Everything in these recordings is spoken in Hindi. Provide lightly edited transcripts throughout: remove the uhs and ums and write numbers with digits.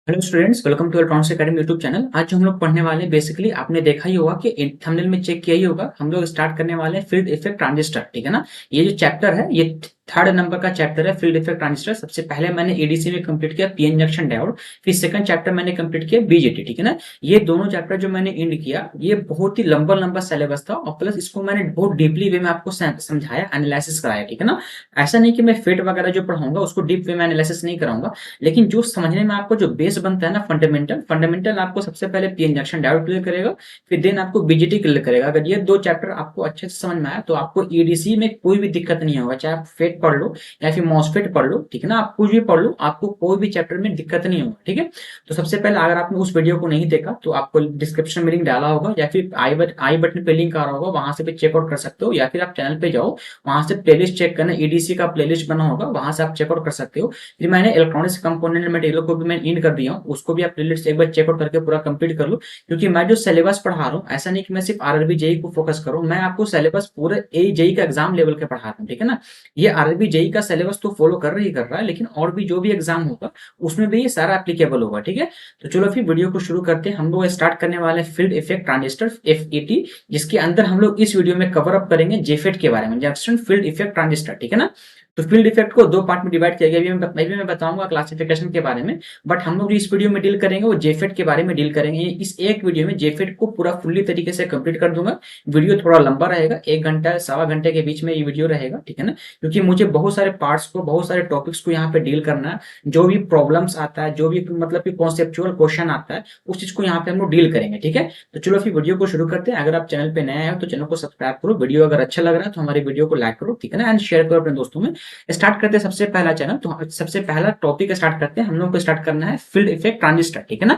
Hello students, welcome to electronics academy YouTube channel. आज जो हम लोग पढ़ने वाले हैं, बेसिकली आपने देखा ही होगा कि थंबनेल में चेक किया ही होगा। हम लोग स्टार्ट करने वाले हैं फील्ड इफेक्ट ट्रांजिस्टर। ठीक है ना। ये जो चैप्टर है ये थर्ड नंबर का चैप्टर है, फील्ड इफेक्ट ट्रांजिस्टर। सबसे पहले मैंने एडीसी में कंप्लीट किया पीएन जंक्शन डायोड, फिर सेकंड चैप्टर मैंने कंप्लीट किया बीजेटी। ठीक है ना। ये दोनों चैप्टर जो मैंने एंड किया, ये बहुत ही लंबा लंबा सिलेबस था और प्लस इसको मैंने बहुत डीपली वे में आपको समझाया, एनालिसिस कराया। ठीक है ना। ऐसा नहीं कि मैं फिट वगैरह जो पढ़ाऊंगा उसको डीप वे में एनालिसिस नहीं कराऊंगा, लेकिन जो समझने में आपको जो बेस बनता है ना, फंडामेंटल फंडामेंटल आपको सबसे पहले पीएन जंक्शन डायोड क्लियर करेगा, फिर देन आपको बीजेटी क्लियर करेगा। अगर ये दो चैप्टर आपको अच्छे से समझ में आया तो आपको ईडीसी में कोई भी दिक्कत नहीं होगा, चाहे आप फेट पढ़ लो या फिर मॉसफेट पढ़ लो। ठीक है ना। आप कुछ भी पढ़ लो, आपको कोई भी चैप्टर में दिक्कत नहीं होगा। ठीक है। तो सबसे पहले अगर आपने उस वीडियो को नहीं देखा तो आपको डिस्क्रिप्शन में लिंक डाला होगा या फिर आई बटन पे लिंक आ रहा होगा, वहां से भी चेकआउट कर सकते हो, या फिर आप चैनल पे जाओ, वहां से प्लेलिस्ट चेक करना, ईडीसी का प्लेलिस्ट बना होगा, वहां से आप चेकआउट कर सकते हो। फिर मैंने इलेक्ट्रॉनिक्स कंपोनेंट मटेरियल को भी मैं इन कर दिया हूँ, उसको भी आप प्लेलिस्ट एक बार चेकआउट करके पूरा कंप्लीट कर लो। क्योंकि मैं जो सिलेबस पढ़ा रहा हूँ, ऐसा नहीं कि मैं सिर्फ आरआरबी जेई को फोकस करूँ, मैं आपको सिलेबस पूरे ए जेई का एग्जाम लेवल के पढ़ा रहा हूँ। ठीक है ना। ये आरआरबी जेई का सिलेबस तो फॉलो कर रहा है, लेकिन और भी जो भी एग्जाम होगा उसमें भी ये सारा एप्लीकेबल होगा। ठीक है। तो चलो फिर वीडियो को शुरू करते हैं। हम लोग स्टार्ट करने वाले फील्ड इफेक्ट ट्रांजिस्टर FET, जिसके अंदर हम लोग इस वीडियो में कवर अप करेंगे जेफेट के बारे में, जंक्शन फील्ड इफेक्ट ट्रांजिस्टर। ठीक है ना। तो फील्ड इफेक्ट को दो पार्ट में डिवाइड किया गया, अभी मैं बताऊंगा क्लासिफिकेशन के बारे में, बट हम लोग इस वीडियो में डील करेंगे वो जेफेट के बारे में डील करेंगे। इस एक वीडियो में जेफेट को पूरा फुल्ली तरीके से कंप्लीट कर दूंगा। वीडियो थोड़ा लंबा रहेगा, 1 घंटा सवा घंटे के बीच में ये वीडियो रहेगा। ठीक है ना। क्योंकि मुझे बहुत सारे पार्ट्स को, बहुत सारे टॉपिक्स को यहाँ पे डील करना है। जो भी प्रॉब्लम्स आता है, जो भी मतलब कि कॉन्सेप्चुअल क्वेश्चन आता है, उस चीज को यहाँ पे हम लोग डील करेंगे। ठीक है। तो चलो फिर वीडियो को शुरू करते हैं। अगर आप चैनल पे नए हो तो चैनल को सब्सक्राइब करो, वीडियो अगर अच्छा लग रहा है तो हमारे वीडियो को लाइक करो। ठीक है ना। एंड शेयर करो अपने दोस्तों में। स्टार्ट करते हैं सबसे पहला चैनल, तो सबसे पहला टॉपिक स्टार्ट करते हैं। हम लोग को स्टार्ट करना है फील्ड इफेक्ट ट्रांजिस्टर। ठीक है ना।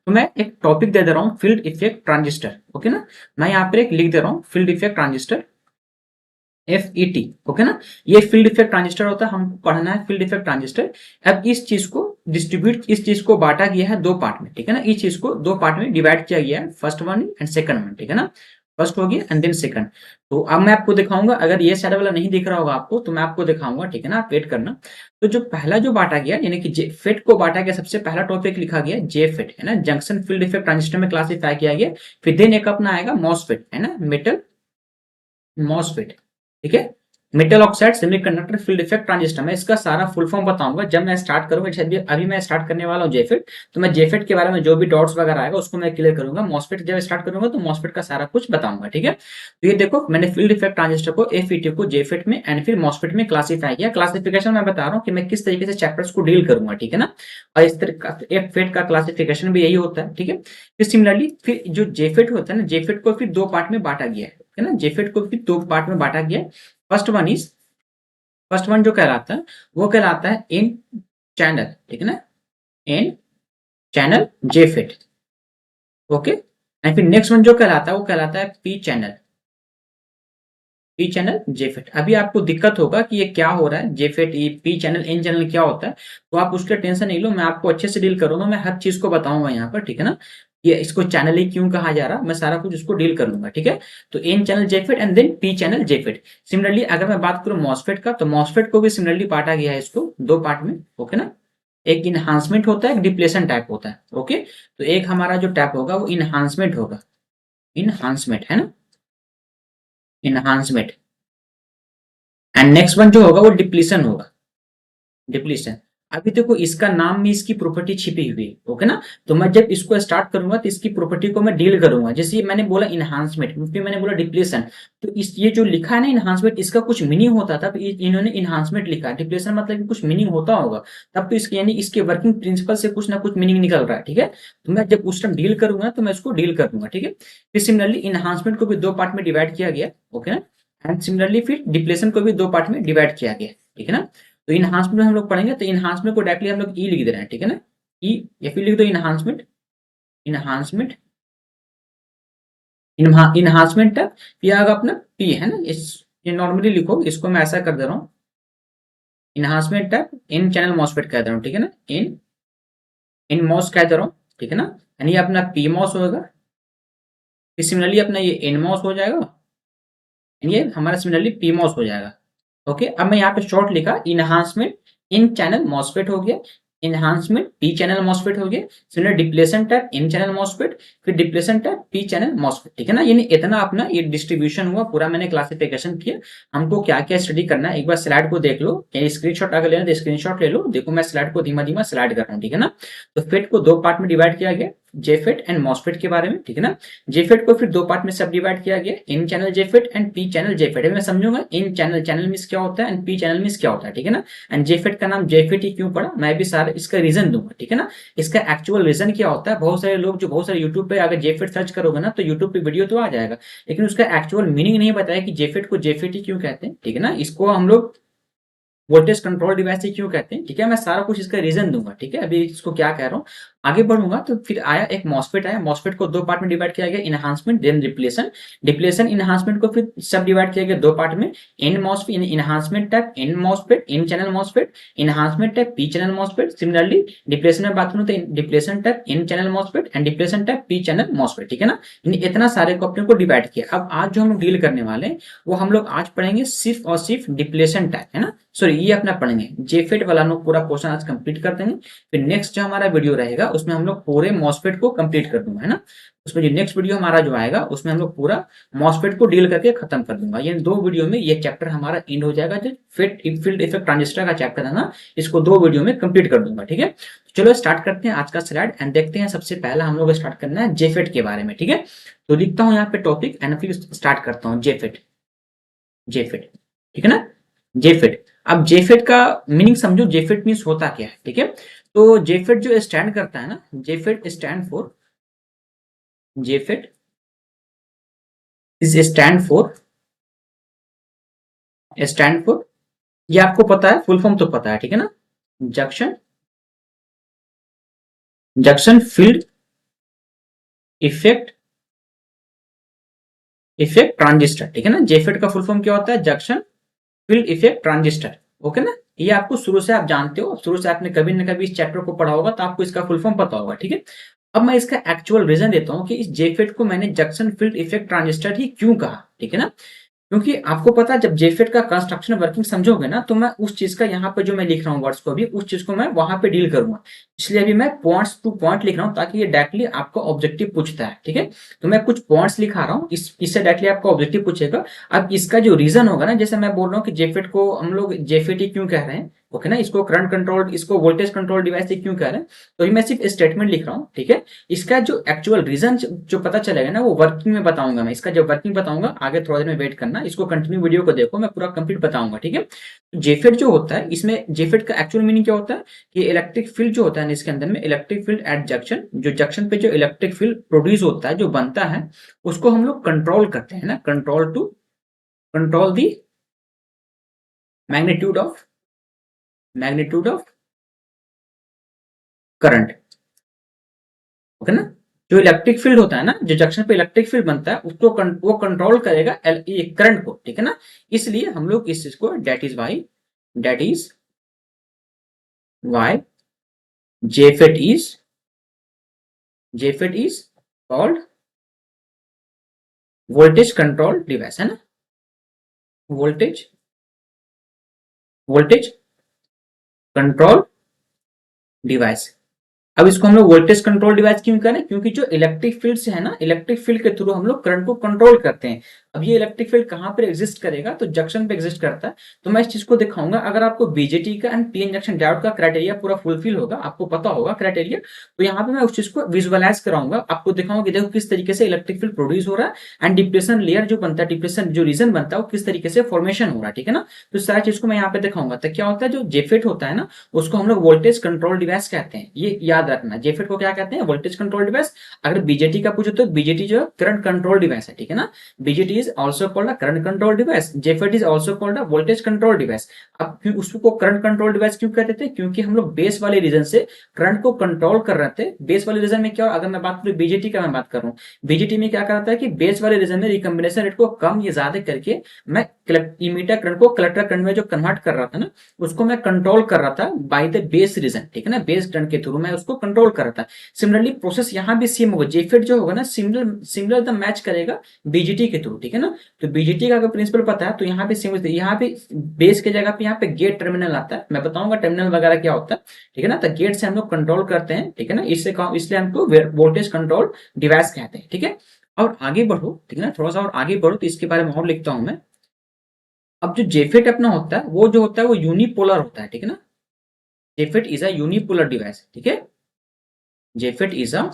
तो मैं एक टॉपिक दे रहा हूँ, फील्ड इफेक्ट ट्रांजिस्टर। ओके ना। मैं यहाँ पर एक लिख दे रहा हूँ, field effect transistor, FET। Okay ना। ये फील्ड इफेक्ट ट्रांजिस्टर होता है, हमको पढ़ना है फील्ड इफेक्ट ट्रांजिस्टर। अब इस चीज को बांटा गया है दो पार्ट में। ठीक है ना। इस चीज को दो पार्ट में डिवाइड किया गया है, first one and second one. ठीक है ना। फर्स्ट हो गया एंड देन सेकंड। तो अब मैं आपको दिखाऊंगा, अगर ये साइड वाला नहीं दिख रहा होगा आपको तो मैं आपको दिखाऊंगा। ठीक है ना। आप वेट करना। तो जो पहला जो बांटा गया, यानी कि जेफेट को बांटा गया, सबसे पहला टॉपिक लिखा गया जेफेट, है ना, जंक्शन फील्ड इफेक्ट ट्रांजिस्टर में क्लासिफाई किया गया। फिर देन एक अपना आएगा मॉसफेट, है ना, मेटल मॉसफेट। ठीक है। Metal oxide semiconductor field effect transistor. मैं इसका सारा फुल फॉर्म बताऊंगा जब मैं स्टार्ट करूंगा। जैसे अभी मैं स्टार्ट करने वाला हूँ जेफेट, तो मैं जेफेट के बारे में जो भी डॉट्स वगैरह आएगा उसको मैं क्लियर करूंगा। मॉसफेट जब स्टार्ट करूंगा तो मॉसफेट का सारा कुछ बताऊंगा। ठीक है। तो ये देखो, मैंने फील्ड इफेक्ट ट्रांजिस्टर को, FET को जेफेट में एंड फिर मॉसफेट में क्लासीफाई किया। क्लासिफिकेशन मैं बता रहा हूँ कि मैं किस तरीके से चैप्टर्स को डील करूंगा। ठीक है ना। और इस तरह का FET का क्लासिफिकेशन भी यही होता है। ठीक है। फिर सिमिलरली फिर जो जेफेट होता है ना, जेफेट को फिर दो पार्ट में बांटा गया है ना। जेफेट को फिर दो पार्ट में बांटा गया है। First one is first one जो कहलाता है वो कहलाता है इन चैनल। ठीक है ना। इन चैनल जेफेट। ओके। एंड फिर नेक्स्ट वन जो कहलाता है वो कहलाता है पी चैनल जेफेट। अभी आपको दिक्कत होगा कि ये क्या हो रहा है, JFET, P channel, N channel क्या होता है, तो आप उसके टेंशन नहीं लो, मैं आपको अच्छे से डील करूंगा। मैं हर चीज को बताऊंगा यहाँ पर। ठीक है ना। ये इसको चैनल ही क्यों कहा जा रहा, मैं सारा कुछ उसको डील कर लूंगा। ठीक है। तो N channel JFET and then P channel JFET. Similarly अगर मैं बात करूं मॉसफेट का, तो मॉसफेट को भी सिमिलरली बांटा गया है इसको दो पार्ट में। ओके ना। एक इनहांसमेंट होता है, एक डिप्लेशन टाइप होता है। ओके। तो एक हमारा जो टाइप होगा वो इनहांसमेंट होगा, इनहांसमेंट, है ना, इनहांसमेंट। एंड नेक्स्ट वन जो होगा वो डिप्लीशन होगा, डिप्लीशन। अभी देखो इसका नाम में इसकी प्रॉपर्टी छिपी हुई है। ओके ना। तो मैं जब इसको स्टार्ट करूंगा तो इसकी प्रॉपर्टी को मैं डील करूंगा। जैसे ये मैंने बोला इनहांसमेंट, फिर मैंने बोला डिप्लेशन। तो इस ये जो लिखा है ना इनहांसमेंट, इसका कुछ मीनिंग होता था, इन्होंने इनहांसमेंट लिखा, डिप्लेशन मतलब कि कुछ मीनिंग होता होगा। तब तो इसके यानी इसके वर्किंग प्रिंसिपल से कुछ ना कुछ मीनिंग निकल रहा है। ठीक है। तो मैं जब उस टाइम डील करूंगा तो मैं इसको डील करूंगा। ठीक है। फिर सिमिलरली इनहांसमेंट को भी दो पार्ट में डिवाइड किया गया। ओके ना। एंड सिमिलरली फिर डिप्लेशन को भी दो पार्ट में डिवाइड किया गया। ठीक है ना। तो इनहांसमेंट में हम लोग पढ़ेंगे, तो इनहांसमेंट को डायरेक्टली हम लोग ई लिख दे रहे हैं। ठीक है ना। ई, या फिर लिख दो इनहांसमेंट, इनहांसमेंट, इनहांसमेंट तक ये आएगा अपना पी, है ना। इस ये नॉर्मली लिखो, इसको मैं ऐसा कर दे रहा हूँ, इनहांसमेंट तक इन चैनल मॉसफेट कह दे रहा हूँ। ठीक है ना। इन इन मॉस कह दे रहा हूँ। ठीक है ना। यानी ये अपना पी मॉस होगा। फिर सिमिलरली अपना ये एन मॉस हो जाएगा, ये हमारा सिमिलरली पी मॉस हो जाएगा। ओके। अब मैं यहाँ पे शॉर्ट लिखा इनहांसमेंट इन चैनल मॉसफेट हो गया। इनहांसमेंट पी चैनल मॉसफेट हो गया, similar depletion type N channel MOSFET, फिर depletion type P channel MOSFET, ठीक है ना। यानी इतना अपना ये डिस्ट्रीब्यूशन हुआ, पूरा मैंने क्लासिफिकेशन किया। हमको क्या क्या स्टडी करना है एक बार स्लाइड को देख लो, या स्क्रीनशॉट अगर लेना तो स्क्रीनशॉट ले लो। देखो मैं स्लाइड को धीमा धीमा स्लाइड कर रहा हूँ, ठीक है ना। तो फेट को दो पार्ट में डिवाइड किया गया, जेफेट एंड मॉसफेट के बारे में, ठीक है ना। जेफेट को फिर दो पार्ट में सब डिवाइड किया गया, N channel JFET and P channel JFET. मैं समझूंगा इन चैनल, चैनल मींस क्या होता है एंड पी चैनल मींस क्या होता है, ठीक है ना। एंड जेफेट का नाम जेफेट ही क्यों पड़ा, मैं भी सारा इसका रीजन दूंगा, ठीक है ना। इसका एक्चुअल रीजन क्या होता है, बहुत सारे लोग जो बहुत सारे यूट्यूब पे अगर जेफेट सर्च करोगे ना तो यूट्यूब पे वीडियो तो आ जाएगा, लेकिन उसका एक्चुअल मीनिंग नहीं बताया कि जेफेट को जेफेट ही क्यों कहते हैं, ठीक है ना। इसको हम लोग वोल्टेज कंट्रोल डिवाइस ही क्यों कहते हैं, ठीक है। मैं सारा कुछ इसका रीजन दूंगा, ठीक है। अभी इसको क्या कह रहा हूँ, आगे बढ़ूंगा तो फिर आया एक मॉसफेट आया। मॉसफेट को दो पार्ट में डिवाइड किया गया, enhancement then depletion. Depletion enhancement को फिर सब डिवाइड किया गया दो पार्ट में, N MOSFET enhancement type N MOSFET N channel MOSFET, enhancement type P channel MOSFET. Similarly depletion में बात करूं तो depletion type N channel MOSFET and depletion type P channel MOSFET, ठीक है ना। इतना सारे को अपने को डिवाइड किया। अब आज जो हम डील करने वाले हैं वो हम लोग आज पढ़ेंगे सिर्फ और सिर्फ डिप्लेशन टाइप, है ना। सॉरी ये अपना पढ़ेंगे जेफेट वाला लोग पूरा पोर्शन आज कंप्लीट कर देंगे। फिर नेक्स्ट जो हमारा वीडियो रहेगा उसमें हम लोग पूरे मॉसफेट को कंप्लीट कर दूंगा, है ना। उसमें जो नेक्स्ट वीडियो हमारा जो आएगा उसमें हम लोग पूरा मॉसफेट को डील करके खत्म कर दूंगा। ये दो वीडियो में ये चैप्टर हमारा एंड हो जाएगा। जो फील्ड इफेक्ट ट्रांजिस्टर का चैप्टर है ना, इसको दो वीडियो में कंप्लीट कर दूंगा, ठीक है। चलो स्टार्ट करते हैं आज का स्लाइड एंड देखते हैं। सबसे पहला हम लोग स्टार्ट करना है जेफेट के बारे में, ठीक है। तो लिखता हूं यहाँ पे टॉपिक एंड फिर स्टार्ट करता हूँ जेफेट। जेफेट, ठीक है ना। जेफेट, अब जेफेट का मीनिंग समझो, जेफेट मीन्स होता क्या है, ठीक है। तो जेफेट जो स्टैंड करता है ना, JFET stand for, JFET is stand for, ये आपको पता है, फुल फॉर्म तो पता है, ठीक है ना। Junction, junction field effect, effect transistor, ठीक है ना। जेफेट का फुल फॉर्म क्या होता है, junction field effect transistor, okay ना। ये आपको शुरू से आप जानते हो, शुरू से आपने कभी ना कभी इस चैप्टर को पढ़ा होगा तो आपको इसका फुल फॉर्म पता होगा, ठीक है। अब मैं इसका एक्चुअल रीजन देता हूं कि इस जेफेट को मैंने जंक्शन फील्ड इफेक्ट ट्रांजिस्टर ही क्यों कहा, ठीक है ना। क्योंकि आपको पता है जब जेफेट का कंस्ट्रक्शन वर्किंग समझोगे ना तो मैं उस चीज का यहाँ पे जो मैं लिख रहा हूँ वर्ड्स को अभी उस चीज को मैं वहां पे डील करूंगा। इसलिए अभी मैं पॉइंट्स टू पॉइंट लिख रहा हूँ ताकि ये डायरेक्टली आपका ऑब्जेक्टिव पूछता है, ठीक है। तो मैं कुछ पॉइंट्स लिखा रहा हूँ, इससे डायरेक्टली आपका ऑब्जेक्टिव पूछेगा। अब इसका जो रीजन होगा ना, जैसे मैं बोल रहा हूँ कि जेफेट को हम लोग जेफेट ही क्यों कह रहे हैं, ओके ना। इसको करंट कंट्रोल, इसको वोल्टेज कंट्रोल डिवाइस से क्यों कह रहे हैं, तो मैं सिर्फ स्टेटमेंट लिख रहा हूँ, ठीक है। इसका जो एक्चुअल रीजन जो पता चलेगा ना वो वर्किंग में बताऊंगा मैं। इसका जब वर्किंग बताऊंगा आगे थोड़ा देर में वेट करना, इसको कंटिन्यू वीडियो को देखो, मैं पूरा कंप्लीट बताऊंगा, ठीक है। जेफेट जो होता है, इसमें जेफेट का एक्चुअल मीनिंग क्या होता है कि इलेक्ट्रिक फील्ड जो होता है इसके अंदर में, इलेक्ट्रिक फील्ड एट जंक्शन, जो जंक्शन पे जो इलेक्ट्रिक फील्ड प्रोड्यूस होता है, जो बनता है, उसको हम लोग कंट्रोल करते हैं ना। Control to control the magnitude of, magnitude of current, okay ना। जो इलेक्ट्रिक फील्ड होता है ना, जो जंक्शन पे इलेक्ट्रिक फील्ड बनता है उसको वो कंट्रोल करेगा करंट को, ठीक है ना। इसलिए हम लोग इस चीज को that is why JFET is called voltage control device, है ना। Voltage voltage control device. अब इसको हम लोग वोल्टेज कंट्रोल डिवाइस क्यों करें, क्योंकि जो इलेक्ट्रिक फील्ड से है ना, इलेक्ट्रिक फील्ड के थ्रू हम लोग करंट को कंट्रोल करते हैं। अब ये इलेक्ट्रिक फील्ड कहां पर एग्जिस्ट करेगा, तो जंक्शन पे एग्जिस्ट करता है। तो मैं इस चीज को दिखाऊंगा। अगर आपको बीजेटी का एंड पीएन जंक्शन डायोड का क्राइटेरिया पूरा फुलफिल होगा, आपको पता होगा क्राइटेरिया, तो यहाँ पे मैं उस चीज को विजुअलाइज कराऊंगा, आपको दिखाऊंगा कि देखो किस तरीके से इलेक्ट्रिक फील्ड प्रोड्यूस हो रहा है एंड डिप्रेशन लेयर जो बनता है, डिप्रेशन जो रीजन बनता है वो किस तरीके से फॉर्मेशन हो रहा है, ठीक है ना। तो सारी चीज को मैं यहाँ पे दिखाऊंगा। तो क्या होता है, जो जेफेट होता है ना उसको हम लोग वोल्टेज कंट्रोल डिवाइस कहते हैं, ये याद रखना। जेफेट को क्या कहते हैं, वोल्टेज कंट्रोल डिवाइस। अगर बीजेटी का पूछो तो बीजेटी जो करंट कंट्रोल डिवाइस है, ठीक है ना। BJT is also called a current control device, JFET is also called a voltage control device. अब क्यों उसको करंट कंट्रोल डिवाइस क्यों कहते थे, क्योंकि हम लोग बेस वाले रीजन से करंट को कंट्रोल कर रहे थे। बेस वाले रीजन में क्या, अगर मैं बात करूं बीजेटी का, मैं बात कर रहा हूं बीजेटी में क्या करता है कि बेस वाले रीजन में रिकॉम्बिनेशन रेट को कम या ज्यादा करके मैं इमीटर करंट को कलेक्टर करंट में जो कन्वर्ट कर रहा था ना, उसको मैं कंट्रोल कर रहा था बाय द बेस रीजन, ठीक है ना। बेस करंट के थ्रू मैं उसको कंट्रोल कर रहा था। सिमिलरली प्रोसेस यहाँ भी सेम होगा, जेफेट जो होगा ना सिमिलर द मैच करेगा बीजेटी के थ्रू, ठीक है। ठीक है ना। तो बीजेटी का अगर प्रिंसिपल पता है तो यहाँ पे सेम, यहाँ पे बेस के जगह पे यहाँ पे गेट टर्मिनल आता है, मैं बताऊंगा टर्मिनल वगैरह क्या होता है, ठीक है ना। तो गेट से हम लोग कंट्रोल करते हैं, ठीक है ना, इसलिए हमको वोल्टेज कंट्रोल डिवाइस कहते हैं, ठीक है। और आगे बढ़ो, ठीक है ना, थोड़ा सा और आगे बढ़ो तो इसके बारे में और लिखता हूं मैं। अब जो जेफेट अपना होता है वो जो होता है वो यूनिपोलर होता है, ठीक है ना। JFET is a unipolar device, ठीक है। जेफेट इज अ,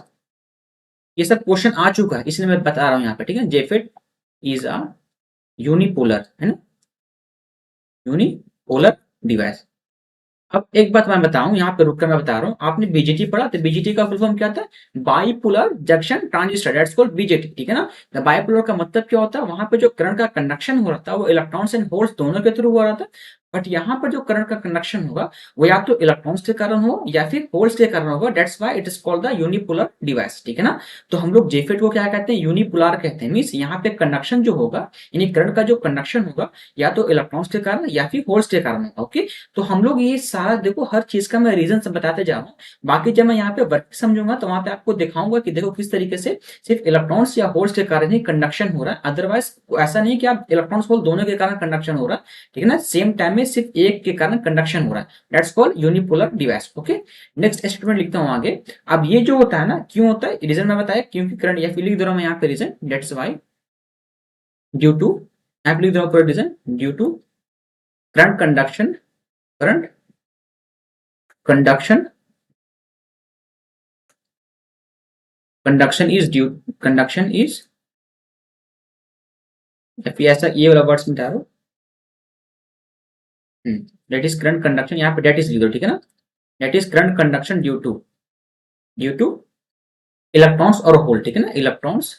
ये सब क्वेश्चन आ चुका है इसलिए मैं बता रहा हूं यहाँ पे, ठीक है। जेफेट इज अ यूनिपोलर, है ना, यूनिपोलर डिवाइस। अब एक बात मैं बताऊं, यहाँ पे रुक कर मैं बता रहा हूँ, आपने बीजेटी पढ़ा, तो बीजेटी का फुल फॉर्म क्या था, bipolar junction transistor, that's called BJT, ठीक है ना। तो बाइपोलर का मतलब क्या होता है, वहां पे जो करंट का कंडक्शन हो रहा था वो इलेक्ट्रॉन्स एंड होल्स दोनों के थ्रू हो रहा था। बट यहाँ पर जो करंट का कंडक्शन होगा वो या तो इलेक्ट्रॉन्स के कारण हो या फिर होल्स के कारण होगा, that's why it is called the unipolar device, ठीक है ना। तो हम लोग जेफेट को क्या कहते हैं, यूनिपोलर कहते हैं। मींस यहाँ पे कंडक्शन जो होगा, यानी करंट का जो कंडक्शन होगा या तो इलेक्ट्रॉन्स के कारण या फिर होल्स के कारण होगा, ओके। तो हम लोग ये सारा देखो, हर चीज का मैं रीजन सब बताते जा रहा हूँ। बाकी जब मैं यहाँ पे वर्क समझूंगा तो वहां पे आपको दिखाऊंगा कि देखो किस तरीके से सिर्फ इलेक्ट्रॉन्स या होल्स के कारण ही कंडक्शन हो रहा है, अदरवाइज ऐसा नहीं कि आप इलेक्ट्रॉन्स होल दोनों के कारण कंडक्शन हो रहा है, ठीक है ना। सेम टाइम में सिर्फ एक के कारण कंडक्शन हो रहा है, that's called unipolar device, okay. Next statement लिखता हूँ आगे। अब ये जो होता है ना, क्यों होता है, रीजन मैं बताया, क्योंकि करंट, या फिर लिख दे रहा हूँ मैं यहाँ पे reason, that's why due to, आप लिख दे रहा हूँ reason due to current conduction, current conduction, conduction is, या फिर ऐसा ये वाला वर्ड्स मिटा दो, दैट इज करंट कंडक्शन, यहाँ पे दैट इज लिख दो, ठीक है ना। That is current conduction due two electrons और होल, ठीक है ना, इलेक्ट्रॉन्स,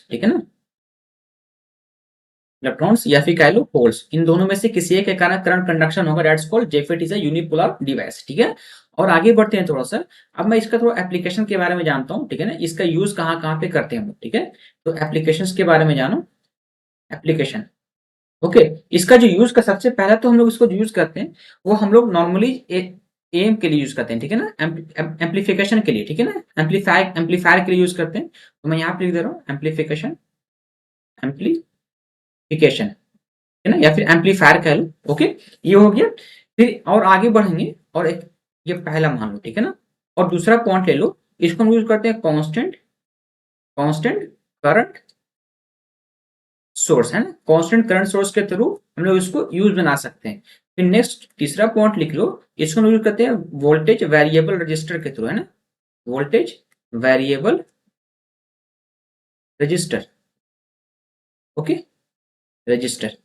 ठीक है ना, इलेक्ट्रॉन्स या फिर कह लो होल्स, इन दोनों में से किसी एक के कारण करंट कंडक्शन होगा, that's called JFET is a unipolar device, ठीक है। और आगे बढ़ते हैं थोड़ा सा। अब मैं इसका थोड़ा एप्लीकेशन के बारे में जानता हूँ, ठीक है ना, इसका यूज कहाँ कहाँ पे करते हैं हम लोग, ठीक है। तो एप्लीकेशंस के बारे में जानो, एप्लीकेशन, ओके। इसका जो यूज का सबसे पहला तो हम लोग इसको यूज करते हैं, वो हम लोग नॉर्मली एम के लिए यूज करते हैं, ठीक है ना, एम्पलीफिकेशन के लिए, ठीक है ना, एम्पलीफायर के लिए यूज करते हैं। तो मैं यहाँ पे लिख दे रहा हूँ एम्पलीफिकेशन, एम्पलीफिकेशन, है ना, या फिर एम्पलीफायर कह लो, ओके। ये हो गया। फिर और आगे बढ़ेंगे, और एक ये पहला मान लो, ठीक है ना। और दूसरा पॉइंट ले लो, इसको हम यूज करते हैं कांस्टेंट, कांस्टेंट करंट सोर्स, है ना, कांस्टेंट करंट सोर्स के थ्रू हम लोग इसको यूज बना सकते हैं। फिर नेक्स्ट तीसरा पॉइंट लिख लो, इसको हम यूज करते हैं वोल्टेज वेरिएबल रजिस्टर के थ्रू, है ना, voltage variable register, okay, register.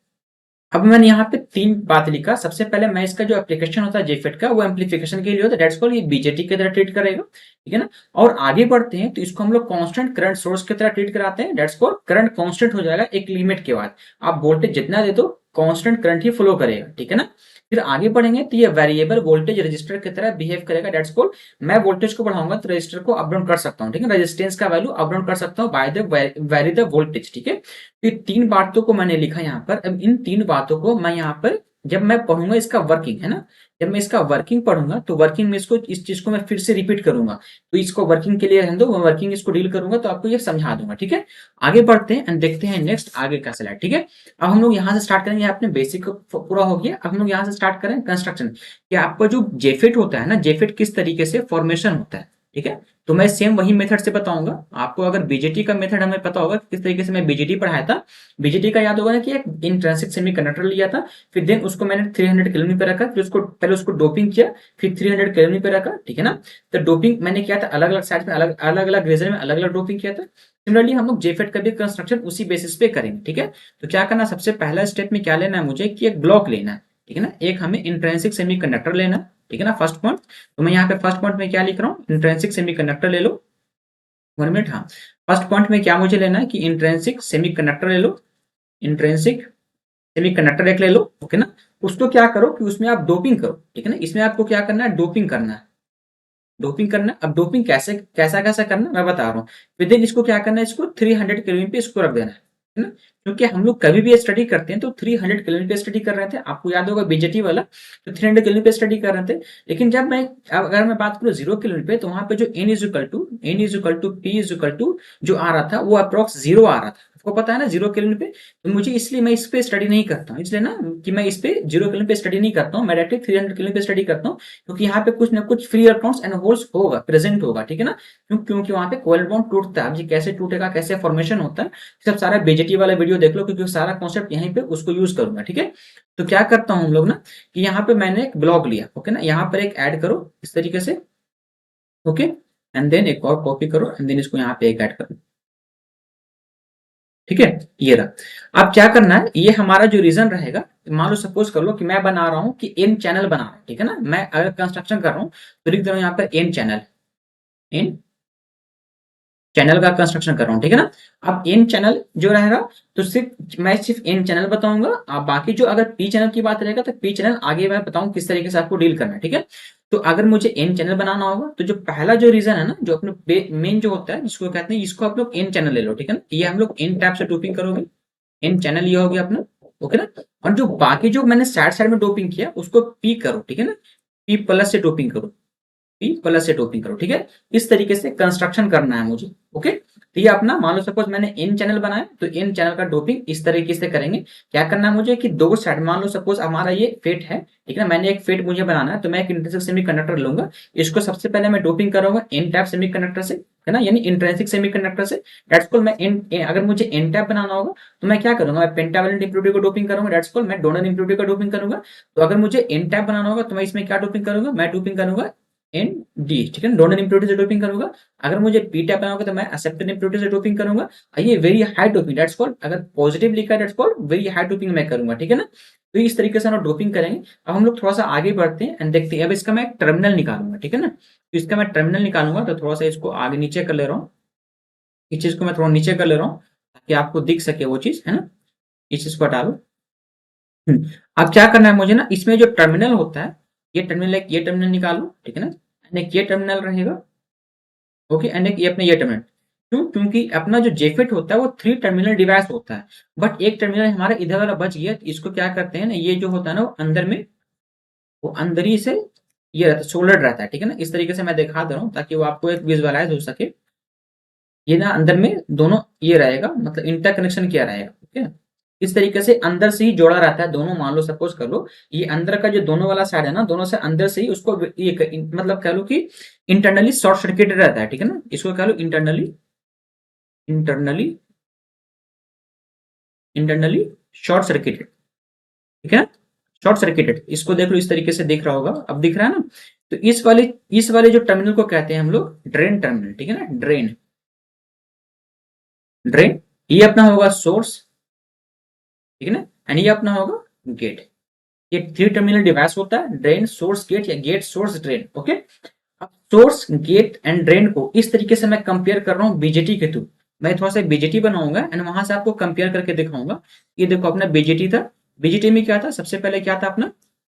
अब मैंने यहाँ पे तीन बात लिखा, सबसे पहले मैं इसका जो एप्लीकेशन होता है जेफेट का, वो एम्पलीफिकेशन के लिए होता है, दैट्स कॉल्ड, ये बीजेटी की तरह ट्रीट करेगा, ठीक है ना। और आगे बढ़ते हैं तो इसको हम लोग कांस्टेंट करंट सोर्स की तरह ट्रीट कराते हैं, दैट्स कॉल्ड, करंट कांस्टेंट हो जाएगा एक लिमिट के बाद, आप वोल्टेज जितना दे दो कांस्टेंट करंट ही फ्लो करेगा, ठीक है ना। फिर आगे बढ़ेंगे तो ये वेरिएबल वोल्टेज रजिस्टर की तरह बिहेव करेगा, दैट्स कॉल्ड, मैं वोल्टेज को बढ़ाऊंगा तो रजिस्टर को अप डाउन कर सकता हूँ, ठीक है, रेजिस्टेंस का वैल्यू अप डाउन कर सकता हूँ by the very the voltage, ठीक है। तो तीन बातों को मैंने लिखा यहाँ पर। अब इन तीन बातों को मैं यहाँ पर जब मैं पढ़ूंगा इसका वर्किंग, है ना, जब मैं इसका वर्किंग पढ़ूंगा तो वर्किंग में इसको, इस चीज को मैं फिर से रिपीट करूंगा, तो इसको वर्किंग के लिए रहने दो, मैं वर्किंग इसको डील करूंगा तो आपको ये समझा दूंगा, ठीक है। आगे बढ़ते हैं एंड देखते हैं नेक्स्ट आगे का स्लाइड, ठीक है। अब हम लोग यहाँ से स्टार्ट करेंगे, अपने बेसिक पूरा हो गया, अब हम लोग यहाँ से स्टार्ट करें कंस्ट्रक्शन, कि आपका जो जेफेट होता है ना, जेफेट किस तरीके से फॉर्मेशन होता है, ठीक है। तो मैं सेम वही मेथड से बताऊंगा आपको। अगर बीजेटी का मेथड हमें पता होगा किस तरीके से मैं बीजेटी पढ़ाया था, बीजेटी का याद होगा ना कि एक इंट्रिंसिक सेमीकंडक्टर लिया था, फिर देन उसको मैंने 300 केल्विन पे रखा, फिर उसको पहले उसको डोपिंग किया, फिर 300 केल्विन पे रखा, ठीक है ना। तो डोपिंग मैंने किया था अलग अलग साइड में, अलग अलग रीजन में अलग अलग डोपिंग किया था। सिमिलरली हम लोग जेफेट का भी कंस्ट्रक्शन उसी बेसिस पे करेंगे, ठीक है। तो क्या करना, सबसे पहला स्टेप में क्या लेना है मुझे, कि एक ब्लॉक लेना है, ठीक है ना, एक हमें इंट्रिंसिक सेमीकंडक्टर लेना, ठीक है ना, फर्स्ट पॉइंट। तो मैं यहाँ पे फर्स्ट पॉइंट में क्या लिख रहा हूँ, इंट्रिंसिक सेमीकंडक्टर ले लो, 1 मिनट, हाँ। फर्स्ट पॉइंट में क्या मुझे लेना है कि इंट्रिंसिक सेमीकंडक्टर ले लो, इंट्रिंसिक सेमीकंडक्टर एक ले लो, ओके ना। उसको क्या करो कि उसमें आप डोपिंग करो, ठीक है ना, इसमें आपको क्या करना है, डोपिंग करना है, डोपिंग करना है। अब डोपिंग कैसे कैसा कैसा करना मैं बता रहा हूँ। फिर देन इसको क्या करना है, इसको 300 केल्विन पे इसको रख देना है ना। क्योंकि हम लोग कभी भी स्टडी करते हैं तो 300 केल्विन पे स्टडी कर रहे थे, आपको याद होगा बीजेटी वाला, तो 300 केल्विन पे स्टडी कर रहे थे। लेकिन जब मैं, अगर मैं बात करूँ 0 केल्विन पे, तो वहां पे जो n is equal to n is equal to p is equal to जो आ रहा था वो अप्रोक्स 0 आ रहा था। आपको पता है ना 0 केल्विन पे, तो मुझे इसलिए मैं इस पे स्टडी नहीं करता हूँ, इसलिए ना कि मैं इस पे 0 केल्विन पे स्टडी नहीं करता हूँ, मैं डायरेक्टली 300 केल्विन पे स्टडी करता हूँ, क्योंकि यहाँ पे कुछ ना कुछ फ्री इलेक्ट्रॉन्स एंड होल्स होगा, प्रेजेंट होगा, ठीक है ना। क्योंकि वहाँ पे कोवैलेंट बॉन्ड टूटता है। अब ये कैसे टूटेगा, कैसे फॉर्मेशन होता है, सब सारा बीजेटी वाला वीडियो देख लो, क्योंकि सारा कॉन्सेप्ट यहीं पे उसको यूज करूंगा, ठीक है। तो क्या करता हूँ हम लोग ना कि यहाँ पे मैंने एक ब्लॉक लिया, ओके ना, यहाँ पर एक ऐड करो इस तरीके से, ओके, एंड देन एक और कॉपी करो एंड देन इसको यहाँ पे एक ऐड करो, ठीक है। ये रहा। अब क्या करना है, ये हमारा जो रीजन रहेगा, मान लो सपोज कर लो कि मैं बना रहा हूँ कि एन चैनल बना रहा हूँ, ठीक है ना, मैं अगर कंस्ट्रक्शन कर रहा हूँ तो लिख दे रहा हूँ यहाँ पर एन चैनल, एन चैनल का कंस्ट्रक्शन कर रहा हूँ, ठीक है ना। अब एन चैनल जो रहेगा तो सिर्फ एन चैनल बताऊंगा, आप बाकी जो अगर पी चैनल की बात रहेगा तो पी चैनल आगे मैं बताऊं किस तरीके से आपको डील करना है, ठीक है। तो अगर मुझे एन चैनल बनाना होगा तो जो पहला जो रीजन है ना, जो अपने मेन जो होता है जिसको कहते हैं, इसको आप लोग एन चैनल ले लो, ठीक है ना। ये हम लोग एन टैप से डोपिंग करोगे, एन चैनल ये हो गया अपना, ओके ना। और जो बाकी जो मैंने साइड साइड में डोपिंग किया उसको पी करो, ठीक है ना, पी प्लस से डोपिंग करो, पी प्लस से डोपिंग करो, ठीक है। इस तरीके से कंस्ट्रक्शन करना है मुझे, ओके। तो ये अपना मान लो सपोज मैंने एन चैनल बनाया तो एन चैनल का डोपिंग इस तरीके से करेंगे। क्या करना है मुझे कि दो साइड, मान लो सपोज हमारा ये फेट है, ठीक है ना, मैंने एक फेट मुझे बनाना है तो मैं एक इंट्रिंसिक सेमीकंडक्टर लूंगा, इसको सबसे पहले मैं डोपिंग करूंगा एन टाइप सेमीकंडक्टर से, है ना, यानी इंट्रिंसिक सेमीकंडक्टर से। दैट्स कॉल्ड मैं अगर मुझे एन टाइप बनाना होगा तो मैं क्या करूंगा, मैं पेंटावैलेंट इंप्योरिटी को डोपिंग करूंगा, दैट्स कॉल्ड मैं डोनर इंप्योरिटी का डोपिंग करूंगा। तो अगर मुझे एन टाइप बनाना होगा तो मैं इसमें क्या डोपिंग करूंगा, मैं डोपिंग करूंगा एन डी, ठीक है, डोनर इंप्योरिटी से डोपिंग करूंगा। अगर मुझे पी टाइप बनाओगे तो मैं एक्सेप्टेड इंप्योरिटी से डोपिंग करूंगा। ये very high doping, that's called, अगर पॉजिटिव लिखा है that's called very high doping मैं करूंगा, ठीक है ना। तो इस तरीके से हम डोपिंग करेंगे। अब हम लोग थोड़ा सा आगे बढ़ते हैं एंड देखते हैं। अब इसका मैं एक टर्मिनल निकालूंगा, ठीक है ना। तो इसका मैं टर्मिनल निकालूंगा तो थोड़ा सा इसको आगे नीचे कर ले रहा हूँ, इस चीज को मैं थोड़ा नीचे कर ले रहा हूँ ताकि आपको दिख सके वो चीज, है ना। इस चीज को हटा लो। अब क्या करना है मुझे ना, इसमें जो टर्मिनल होता है, ये टर्मिनल, एक ये टर्मिनल निकालो, ठीक है ना, एंड एक ये टर्मिनल रहेगा, ओके, एंड एक ये अपना ये टर्मिनल। क्यों, क्योंकि अपना जो जेफिट होता है वो 3 टर्मिनल डिवाइस होता है, बट एक टर्मिनल हमारा इधर वाला बच गया, तो इसको क्या करते हैं ना, ये जो होता है ना वो अंदर में, वो अंदर ही से ये रहता है, सोल्डर्ड रहता है, ठीक है ना। इस तरीके से मैं दिखा दे रहा हूँ ताकि वो आपको एक विजुअलाइज हो सके। ये ना अंदर में दोनों ये रहेगा, मतलब इंटर कनेक्शन किया रहेगा, ओके। इस तरीके से अंदर से ही जोड़ा रहता है दोनों, मान लो सपोज कर लो ये अंदर का जो दोनों वाला साइड है ना, दोनों से अंदर से ही उसको ये मतलब कह लो कि इंटरनली शॉर्ट सर्किटेड रहता है, ठीक है ना। इसको कह लो internally, internally internally short circuited, ठीक है, शॉर्ट सर्किटेड। इसको देख लो, इस तरीके से दिख रहा होगा, अब दिख रहा है ना। तो इस वाले जो टर्मिनल को कहते हैं हम लोग ड्रेन टर्मिनल, ठीक है ना, ड्रेन, ड्रेन। ये अपना होगा सोर्स, ठीक है ना, एंड ये अपना होगा गेट। ये 3 टर्मिनल डिवाइस होता है, ड्रेन सोर्स गेट या गेट सोर्स ड्रेन, ओके। अब सोर्स गेट एंड ड्रेन को इस तरीके से मैं कंपेयर कर रहा हूँ बीजेटी के थ्रू। मैं थोड़ा सा बीजेटी बनाऊंगा एंड वहां से आपको कंपेयर करके दिखाऊंगा। ये देखो अपना बीजेटी था, बीजेटी में क्या था, सबसे पहले क्या था अपना,